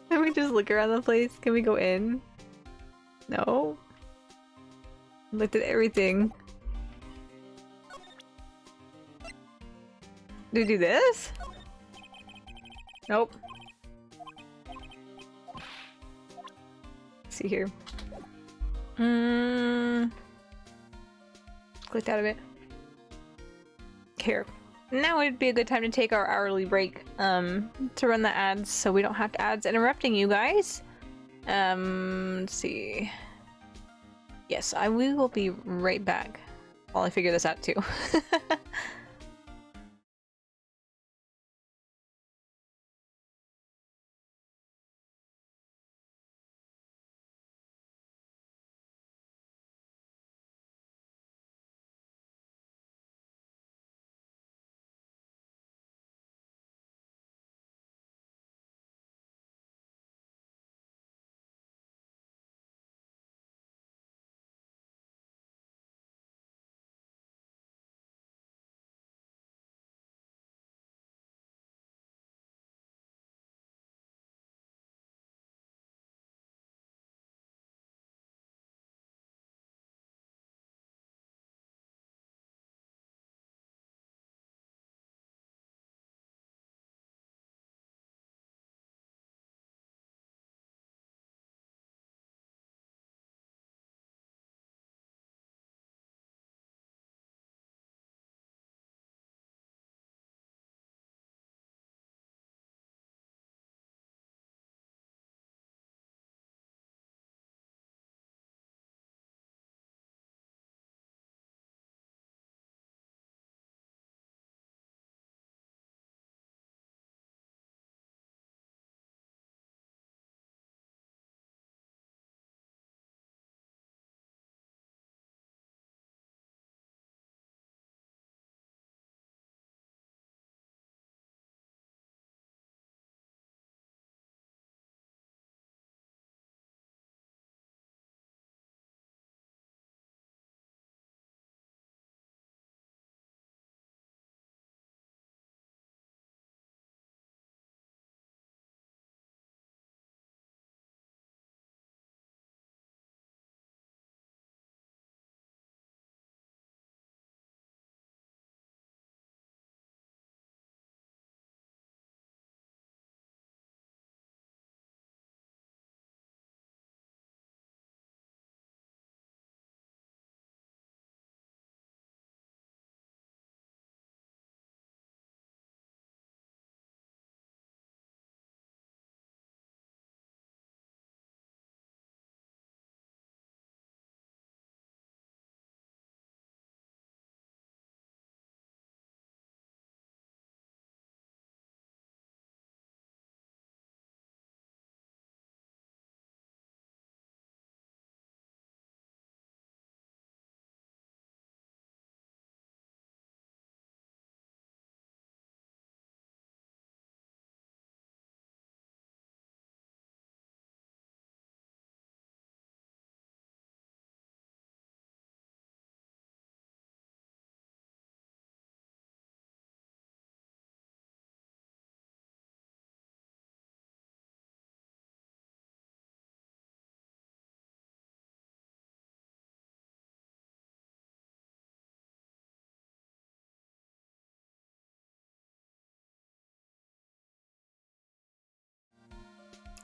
Can we just look around the place? Can we go in? No? Looked at everything. Do we do this? Nope. Let's see here. Clicked out of it. Here. Now would be a good time to take our hourly break to run the ads so we don't have ads interrupting you guys. Let's see. Yes, we will be right back while I figure this out too.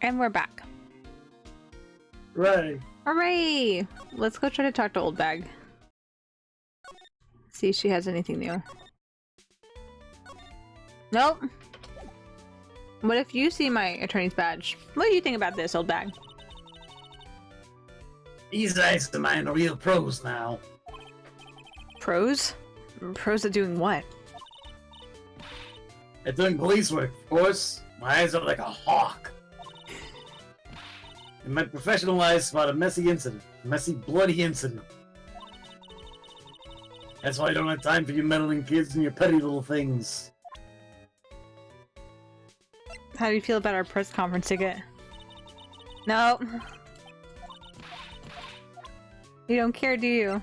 And we're back. Right. Hooray! Let's go try to talk to Old Bag. See if she has anything new. Nope. What if you see my attorney's badge? What do you think about this, Old Bag? These guys of mine are real pros now. Pros? Pros at doing what? At doing police work, of course. My eyes are like a hawk. In my professional life, spot a messy incident. Messy, bloody incident. That's why I don't have time for you meddling kids and your petty little things. How do you feel about our press conference ticket? No. You don't care, do you?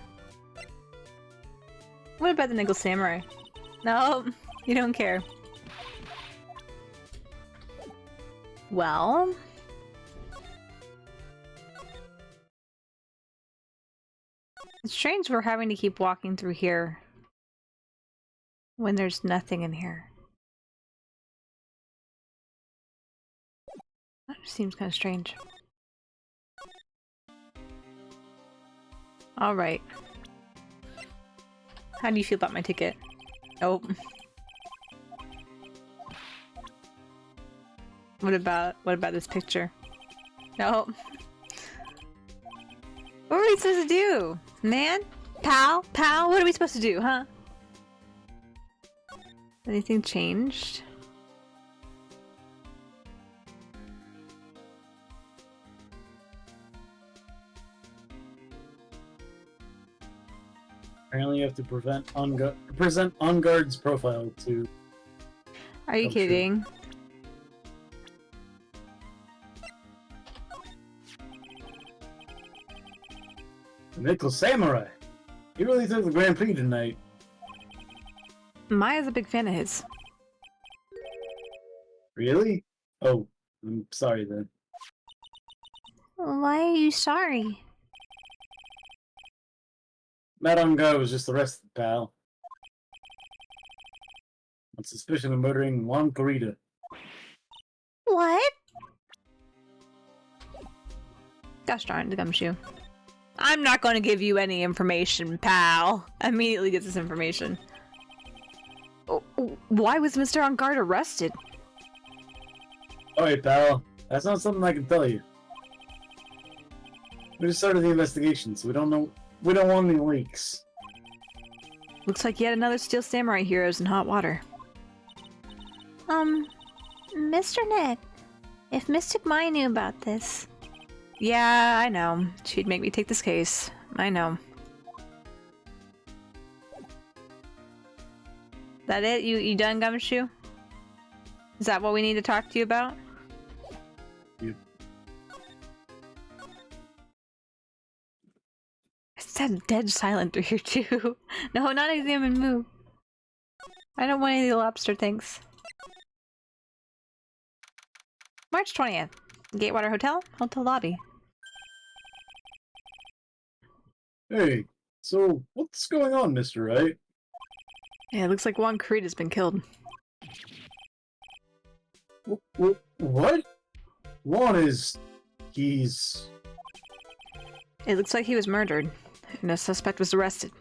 What about the Nickel Samurai? No, you don't care. Well... It's strange we're having to keep walking through here when there's nothing in here. That just seems kind of strange. Alright. How do you feel about my ticket? Nope. What about this picture? Nope. What are we supposed to do? Man? Pal? Pal? What are we supposed to do, huh? Anything changed? Apparently you have to present on guard's profile to... Are you kidding? The Nickel Samurai! He really took the Grand Prix tonight. Maya's a big fan of his. Really? Oh, I'm sorry then. Why are you sorry? Matt on guard was just arrested, pal. On suspicion of murdering Juan Corrida. What? Gosh darn, the gumshoe. I'm not going to give you any information, pal. Immediately gets this information. Oh, why was Mr. On Guard arrested? Alright, pal. That's not something I can tell you. We just started the investigation, so we don't know. We don't want any leaks. Looks like yet another Steel Samurai heroes in hot water. Mr. Nick, if Mystic Mai knew about this... Yeah, I know. She'd make me take this case. I know. That it? You done, Gumshoe? Is that what we need to talk to you about? Yep. It's that dead silent through here too. No, not examine move. I don't want any of the lobster, thanks. March 20th. Gatewater Hotel, hotel lobby. Hey, so what's going on, Mr. Wright? Yeah, it looks like Juan Creed has been killed. What? Juan is... he's... It looks like he was murdered, and a suspect was arrested.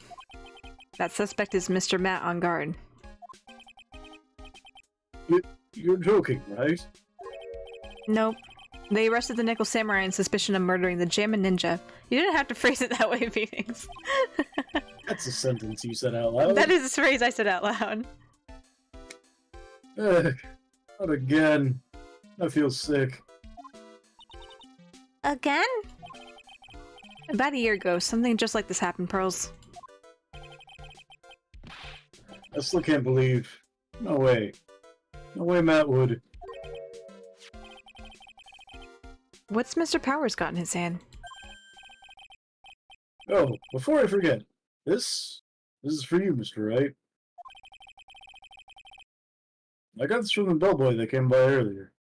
That suspect is Mr. Matt on guard. You're joking, right? Nope. They arrested the Nickel Samurai on suspicion of murdering the Jammin' Ninja. You didn't have to phrase it that way, Phoenix. That's a sentence you said out loud. That is a phrase I said out loud. Not again. I feel sick. Again? About a year ago, something just like this happened, Pearls. I still can't believe... No way. No way Matt would... What's Mr. Powers got in his hand? Oh, before I forget, this is for you, Mr. Wright. I got this from the bellboy that came by earlier.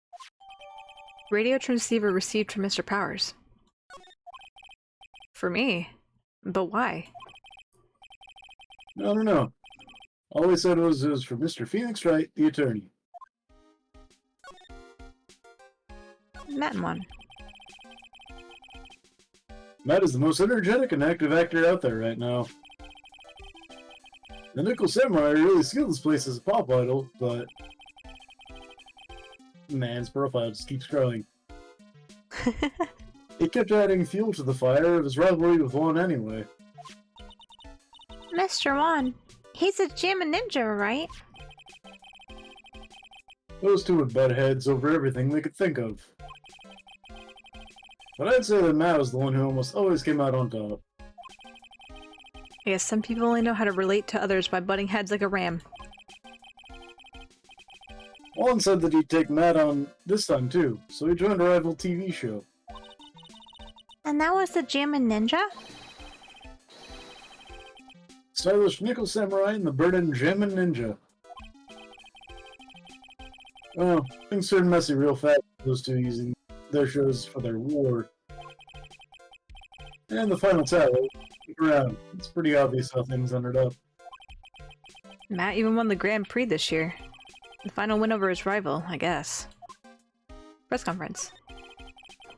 Radio transceiver received from Mr. Powers. For me? But why? No. All he said was it was for Mr. Phoenix Wright, the attorney. Matmon. Matt is the most energetic and active actor out there right now. The Nickel Samurai really skilled this place as a pop idol, but... man's profile just keeps growing. He kept adding fuel to the fire of his rivalry with Juan anyway. Mr. Juan, he's a Jammin' Ninja, right? Those two would butt heads over everything they could think of. But I'd say that Matt was the one who almost always came out on top. Yes, some people only know how to relate to others by butting heads like a ram. Juan said that he'd take Matt on this time too, so he joined a rival TV show. And that was the Jammin' Ninja? Stylish Nickel Samurai and the Burden Jammin' Ninja. Well, things turned messy real fast with those two using their shows for their war. And the final tally, look around. It's pretty obvious how things ended up. Matt even won the Grand Prix this year. The final win over his rival, I guess. Press conference.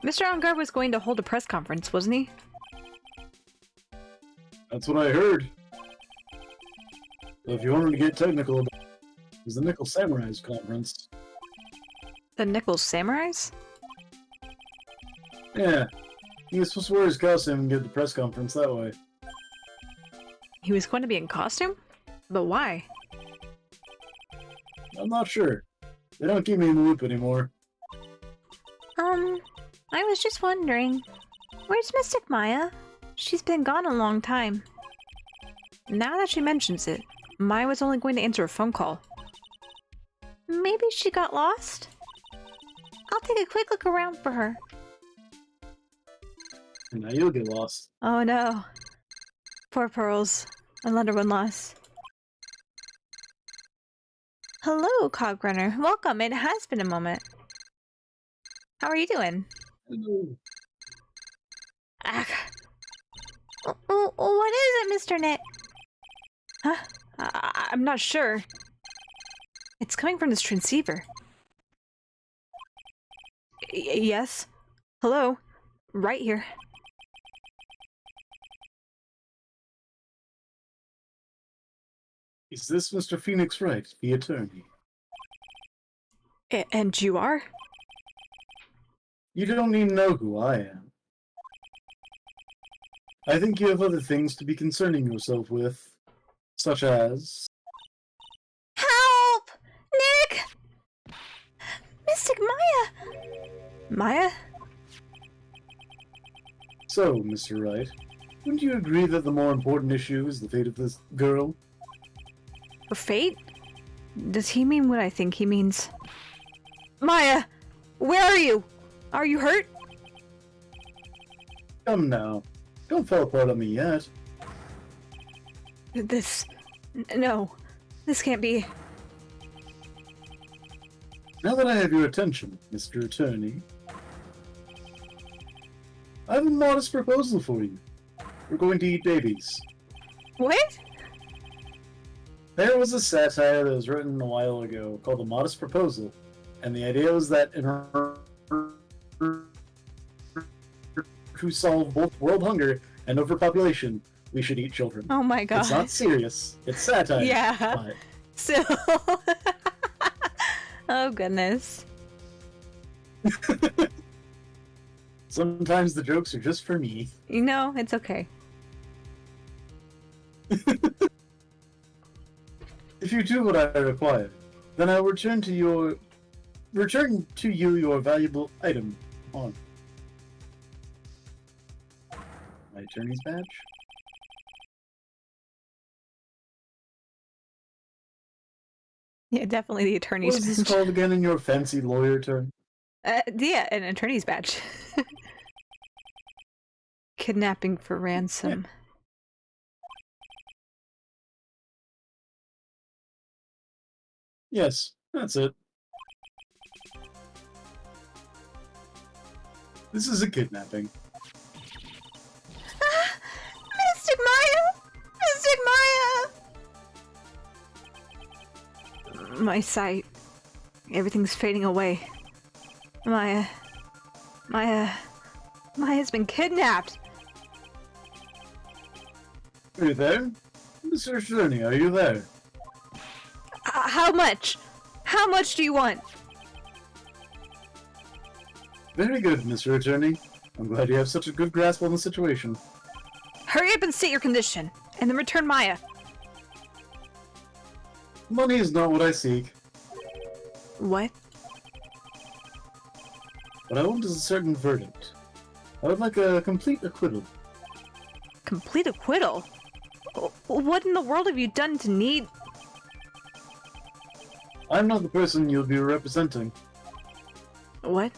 Mr. Ongar was going to hold a press conference, wasn't he? That's what I heard. So if you wanted to get technical about it, it was the Nickel Samurai's conference. The Nickel Samurais? Yeah. He was supposed to wear his costume and get the press conference that way. He was going to be in costume? But why? I'm not sure. They don't keep me in the loop anymore. I was just wondering, where's Mystic Maya? She's been gone a long time. Now that she mentions it, Maya was only going to answer a phone call. Maybe she got lost? I'll take a quick look around for her. And now you'll get lost. Oh no. Poor Pearls. Another one lost. Hello, Cogrunner. Welcome. It has been a moment. How are you doing? Hello. Ah. What is it, Mr. Nick? Huh? I'm not sure. It's coming from this transceiver. Yes? Hello? Right here. Is this Mr. Phoenix Wright, the attorney? And you are? You don't even know who I am. I think you have other things to be concerning yourself with, such as... Help! Nick! Mystic Maya! Maya? So, Mr. Wright, wouldn't you agree that the more important issue is the fate of this girl? Her fate? Does he mean what I think he means? Maya! Where are you? Are you hurt? Come now. Don't fall apart on me yet. No. This can't be. Now that I have your attention, Mr. Attorney, I have a modest proposal for you. We're going to eat babies. What? There was a satire that was written a while ago called The Modest Proposal, and the idea was that in order to solve both world hunger and overpopulation, we should eat children. Oh my god. It's not serious. It's satire. Yeah. But... Still. Oh goodness. Sometimes the jokes are just for me. You know, it's okay. If you do what I require, then I will return to you your valuable item on my attorney's badge. Yeah, definitely the attorney's What is this badge. called again in your fancy lawyer term? Yeah, an attorney's badge. Kidnapping for ransom. Yes, that's it. This is a kidnapping. Mystic Maya! Mystic Maya! My sight. Everything's fading away. Maya's been kidnapped! Are you there? Mr. Attorney, are you there? How much? How much do you want? Very good, Mr. Attorney. I'm glad you have such a good grasp on the situation. Hurry up and state your condition, and then return Maya. Money is not what I seek. What? What I want is a certain verdict. I would like a complete acquittal. Complete acquittal? What in the world have you done to need... I'm not the person you'll be representing. What?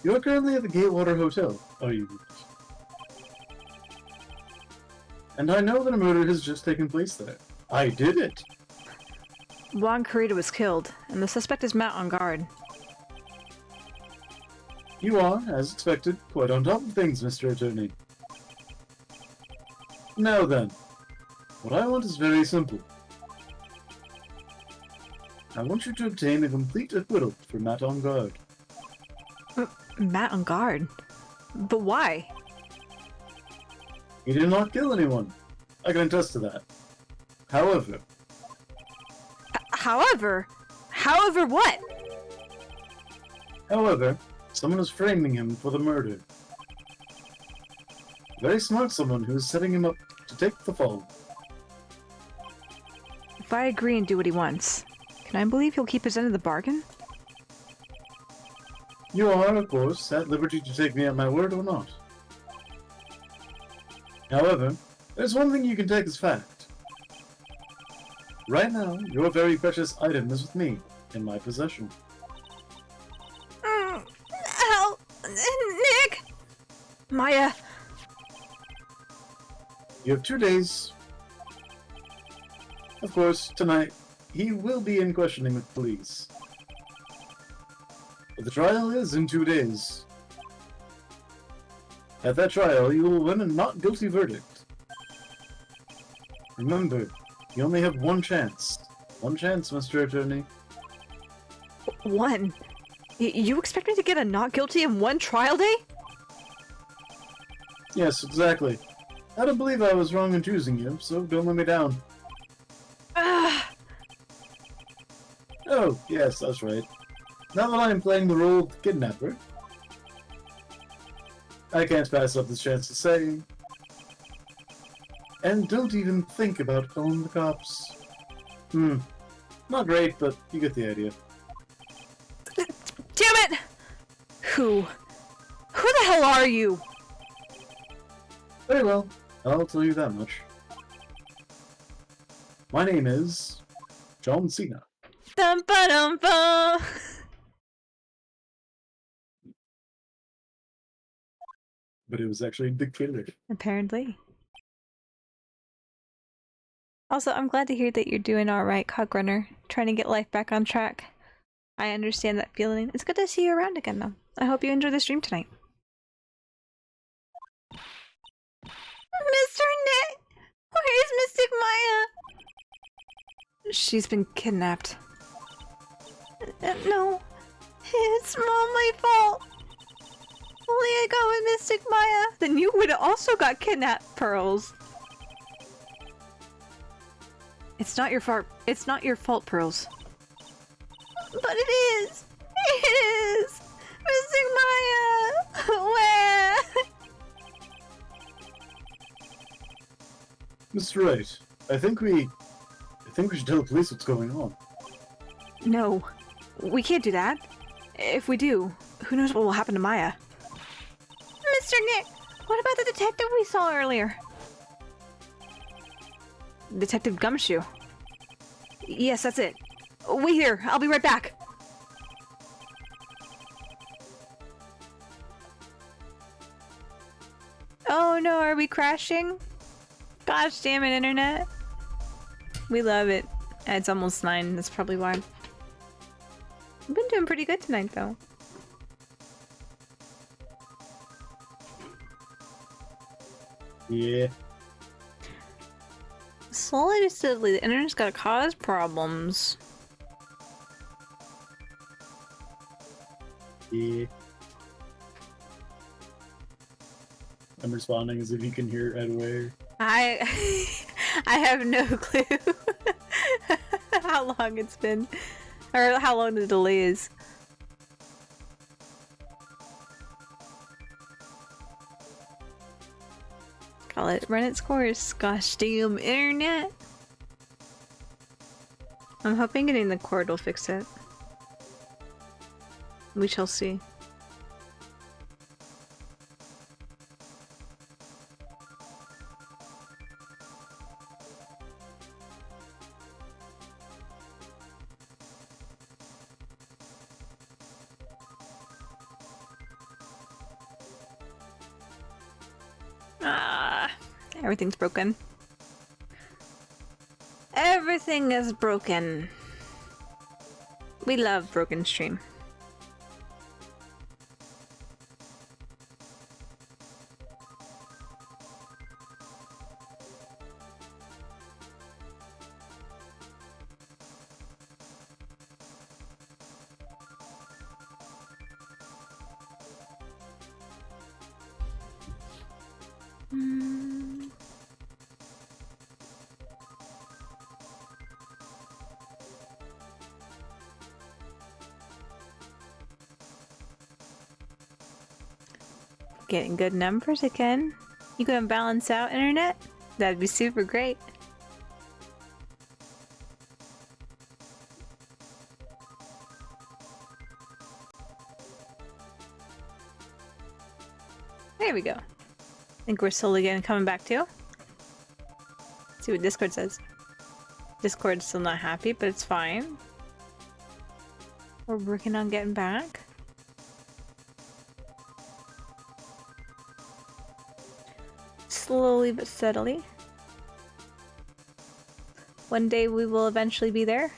You're currently at the Gatewater Hotel, are you? And I know that a murder has just taken place there. I did it! Juan Carita was killed, and the suspect is Matt on guard. You are, as expected, quite on top of things, Mr. Attorney. Now then, what I want is very simple. I want you to obtain a complete acquittal for Matt on guard. Matt on guard? But why? He did not kill anyone. I can attest to that. However... However what? However, someone is framing him for the murder. Very smart someone who is setting him up to take the fall. If I agree and do what he wants, can I believe he'll keep his end of the bargain? You are, of course, at liberty to take me at my word or not. However, there's one thing you can take as fact. Right now, your very precious item is with me, in my possession. Help! Nick! Maya! You have 2 days. Of course, tonight, he will be in questioning with police. But the trial is in 2 days. At that trial, you will win a not guilty verdict. Remember, you only have one chance. One chance, Mr. Attorney. One? You expect me to get a not guilty in one trial day? Yes, exactly. I don't believe I was wrong in choosing you, so don't let me down. Oh, yes, that's right. Now that I'm playing the role of the kidnapper, I can't pass up this chance to say... And don't even think about calling the cops. Not great, but you get the idea. Damn it! Who the hell are you? Very well, I'll tell you that much. My name is... John Cena. Dum ba dum ba. But it was actually the killer. Apparently. Also, I'm glad to hear that you're doing alright, Cogrunner. Trying to get life back on track. I understand that feeling. It's good to see you around again, though. I hope you enjoy the stream tonight. Mr. Nick! Where is Mystic Maya? She's been kidnapped. No. It's all my fault. Only I got with Mystic Maya. Then you would have also got kidnapped, Pearls. It's not your fault. It's not your fault, Pearls. But it is. It is. Mystic Maya. Where? Mr. Wright, I think we should tell the police what's going on. No. We can't do that. If we do, who knows what will happen to Maya? Mr. Nick, what about the detective we saw earlier? Detective Gumshoe. Yes, that's it. Wait here, I'll be right back. Oh no, are we crashing? Gosh damn it, internet. We love it. It's almost 9, that's probably why. We've been doing pretty good tonight, though. Yeah. Slowly but steadily, the internet's gotta cause problems. Yeah. I'm responding as if you can hear Ed Way. I have no clue how long it's been, or how long the delay is. Call it run its course. Gosh damn internet. I'm hoping getting the cord will fix it. We shall see. Ah, everything's broken. Everything is broken. We love broken stream. Getting good numbers again. You gonna balance out internet? That'd be super great. There we go. I think we're slowly getting coming back too. See what Discord says. Discord's still not happy, but it's fine. We're working on getting back. Slowly but steadily. One day we will eventually be there.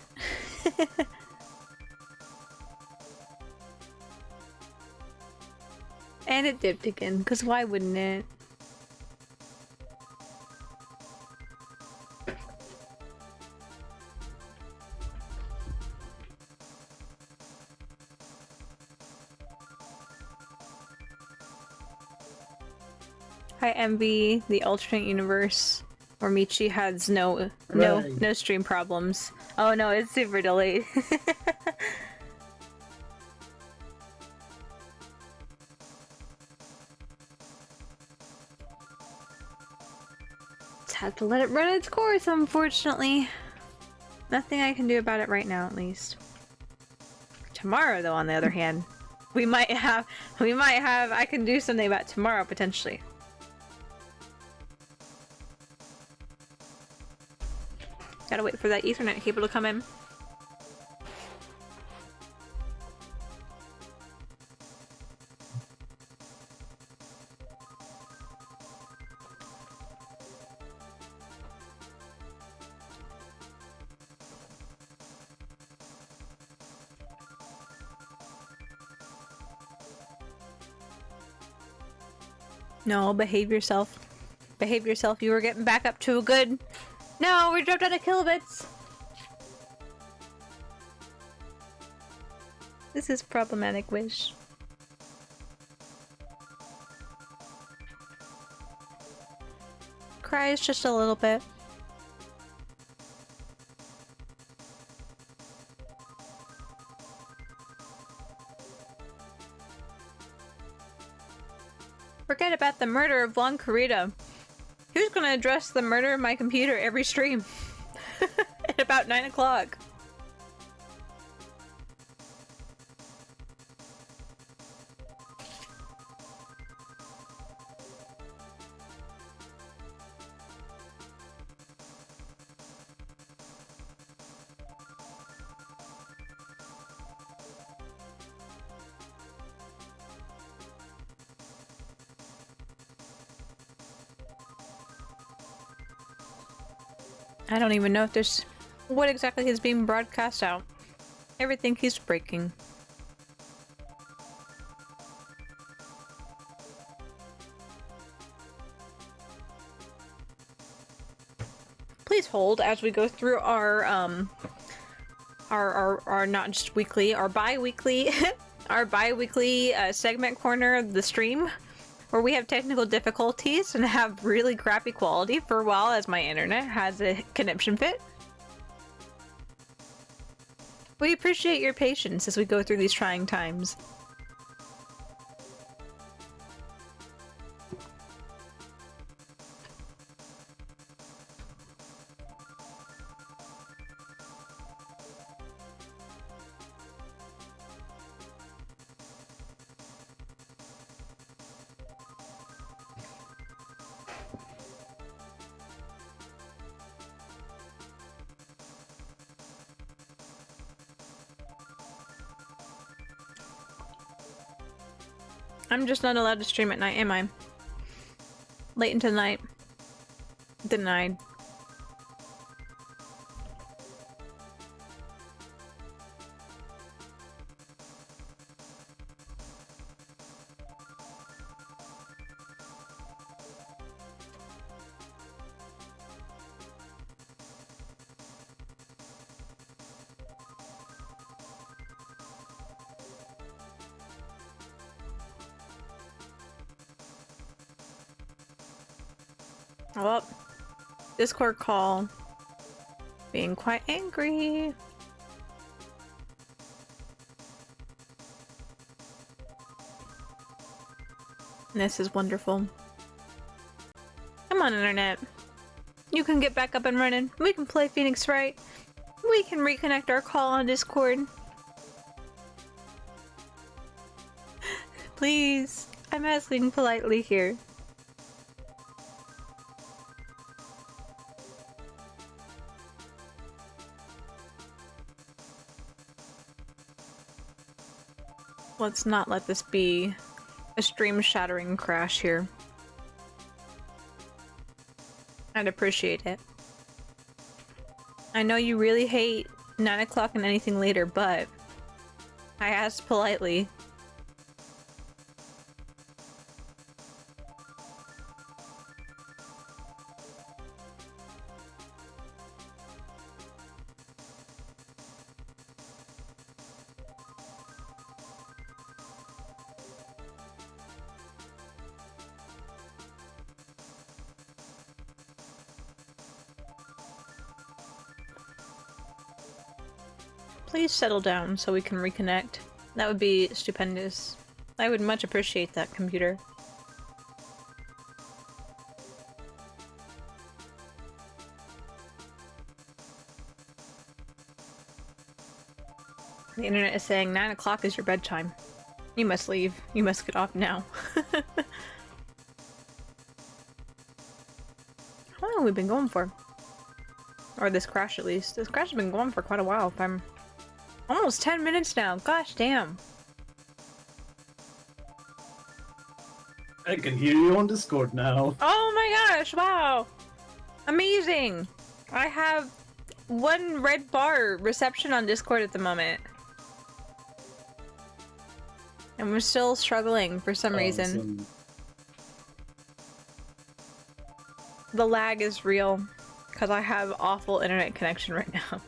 And it dipped again, because why wouldn't it? Hi Envy, the alternate universe where Michi has no stream problems. Oh no, it's super delayed. Just have to let it run its course, unfortunately. Nothing I can do about it right now, at least. Tomorrow, though, on the other hand, we might have, I can do something about tomorrow, potentially. Gotta wait for that Ethernet cable to come in. No, behave yourself. Behave yourself. You were getting back up to a good... No, we dropped out of kilobits! This is problematic, Wish. Cries just a little bit. Forget about the murder of Juan Carita. Who's gonna address the murder of my computer every stream? At about 9 o'clock. I don't even know if there's... what exactly is being broadcast out. Everything keeps breaking. Please hold as we go through our not just weekly, our bi-weekly, our bi-weekly segment corner of the stream, where we have technical difficulties and have really crappy quality for a while as my internet has a conniption fit. We appreciate your patience as we go through these trying times. I'm just not allowed to stream at night, am I? Late into the night. Denied. Oh, Discord call. Being quite angry. This is wonderful. Come on, internet. You can get back up and running. We can play Phoenix Wright. We can reconnect our call on Discord. Please. I'm asking politely here. Let's not let this be a stream-shattering crash here. I'd appreciate it. I know you really hate 9 o'clock and anything later, but I asked politely. Please settle down so we can reconnect. That would be stupendous. I would much appreciate that, computer. The internet is saying 9 o'clock is your bedtime. You must leave. You must get off now. How long have we been going for? Or this crash, at least. This crash has been going for quite a while, if I'm... Almost 10 minutes now. Gosh damn. I can hear you on Discord now. Oh my gosh, wow. Amazing. I have 1 red bar reception on Discord at the moment. And we're still struggling for some reason. The lag is real. Because I have awful internet connection right now.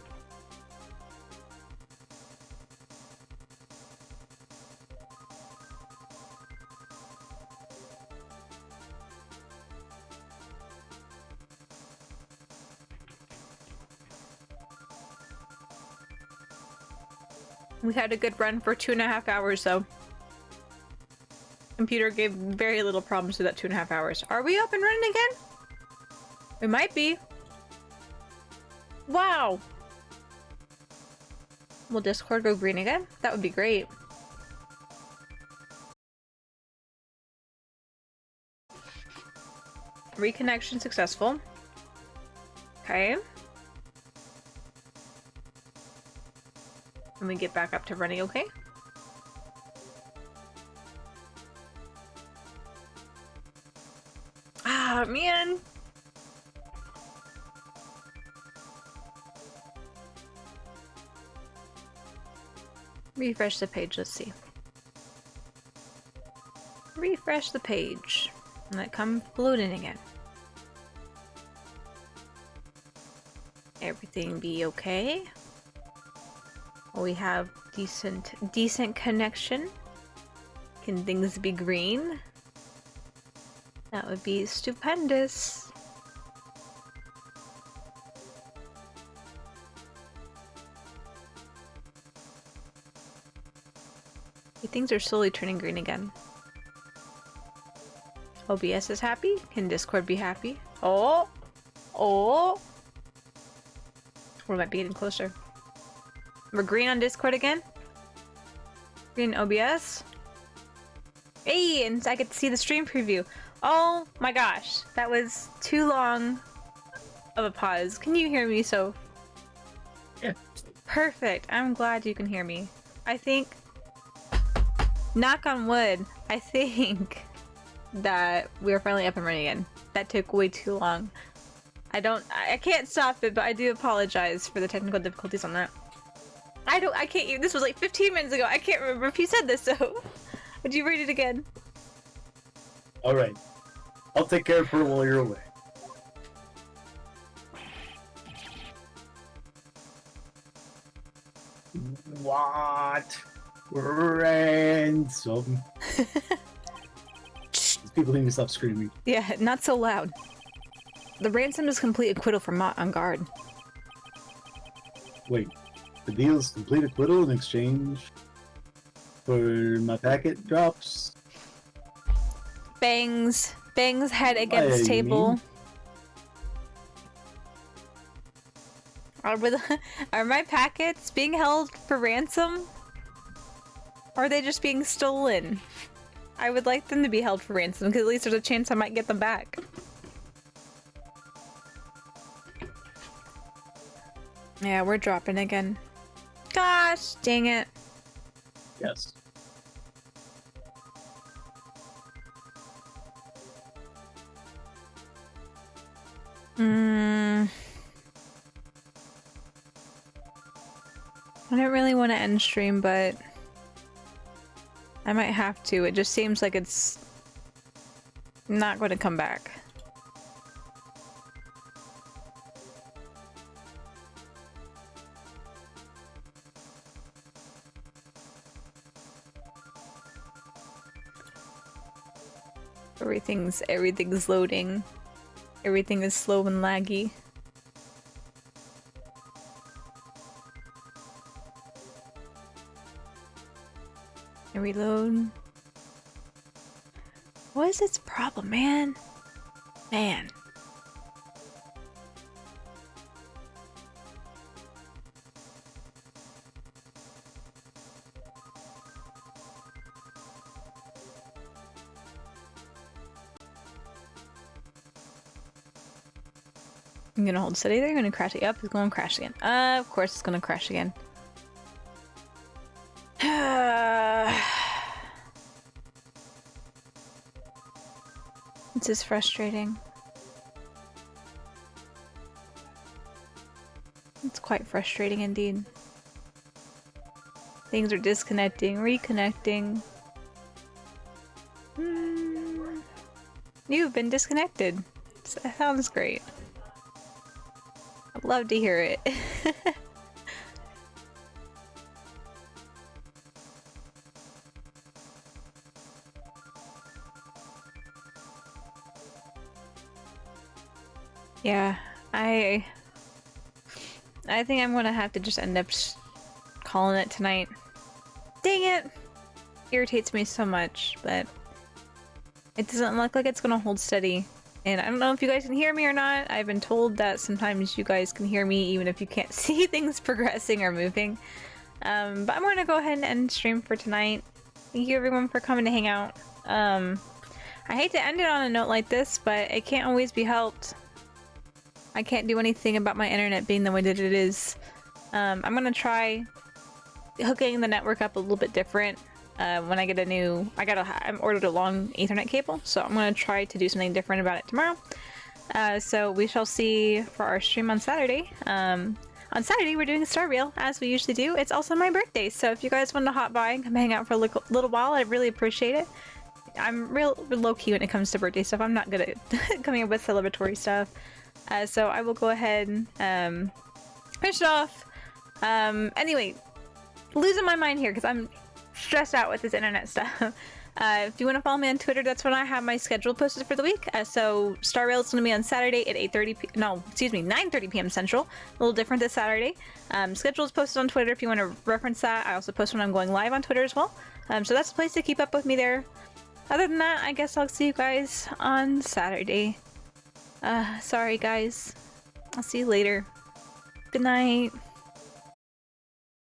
We had a good run for 2.5 hours, though. Computer gave very little problems with that 2.5 hours. Are we up and running again? We might be. Wow! Will Discord go green again? That would be great. Reconnection successful. Okay. And we get back up to running okay? Ah, man! Refresh the page, let's see. Refresh the page. And it comes loading again. Everything be okay? We have decent connection. Can things be green? That would be stupendous. Things are slowly turning green again. OBS is happy? Can Discord be happy? Oh! Oh! We might be getting closer. We're green on Discord again? Green OBS? Hey! And I get to see the stream preview. Oh my gosh. That was too long of a pause. Can you hear me, Soph? Yeah. Perfect. I'm glad you can hear me. I think... Knock on wood, I think that we're finally up and running again. that took way too long. I can't stop it, but I do apologize for the technical difficulties on that. I can't even, this was like 15 minutes ago. I can't remember if you said this, so would you read it again? Alright. I'll take care of her while you're away. What? Ransom. These people need to stop screaming. Yeah, not so loud. The ransom is complete acquittal for Mott on guard. Wait, the deal is complete acquittal in exchange for my packet drops? Bangs head against table. Are my packets being held for ransom? Or are they just being stolen? I would like them to be held for ransom, because at least there's a chance I might get them back. Yeah, we're dropping again. Gosh, dang it. Yes. I don't really want to end stream, but I might have to. It just seems like it's not going to come back. Everything's loading. Everything is slow and laggy. Reload. What is its problem, man? Man. I'm gonna hold steady there, gonna crash it. Yep, it's gonna crash again. Of course it's gonna crash again. This is frustrating. It's quite frustrating indeed. Things are disconnecting, reconnecting. You've been disconnected. That sounds great. I'd love to hear it. Yeah, I think I'm gonna have to just end up calling it tonight. Dang it! Irritates me so much, but it doesn't look like it's gonna hold steady. And I don't know if you guys can hear me or not. I've been told that sometimes you guys can hear me even if you can't see things progressing or moving. But I'm gonna go ahead and end stream for tonight. Thank you everyone for coming to hang out. I hate to end it on a note like this, but it can't always be helped. I can't do anything about my internet being the way that it is. I'm gonna try hooking the network up a little bit different when I get a new... I ordered a long Ethernet cable, so I'm gonna try to do something different about it tomorrow. So we shall see for our stream on Saturday. On Saturday we're doing a Star Reel, as we usually do. It's also my birthday, so if you guys want to hop by and come hang out for a little while, I'd really appreciate it. I'm real low-key when it comes to birthday stuff. I'm not good at coming up with celebratory stuff. So I will go ahead and finish it off. Anyway, losing my mind here because I'm stressed out with this internet stuff. If you want to follow me on Twitter, that's when I have my schedule posted for the week. So Star Rail is going to be on Saturday at 9:30 p.m. Central. A little different this Saturday. Schedule is posted on Twitter if you want to reference that. I also post when I'm going live on Twitter as well. So that's a place to keep up with me there. Other than that, I guess I'll see you guys on Saturday. Sorry guys. I'll see you later. Good night.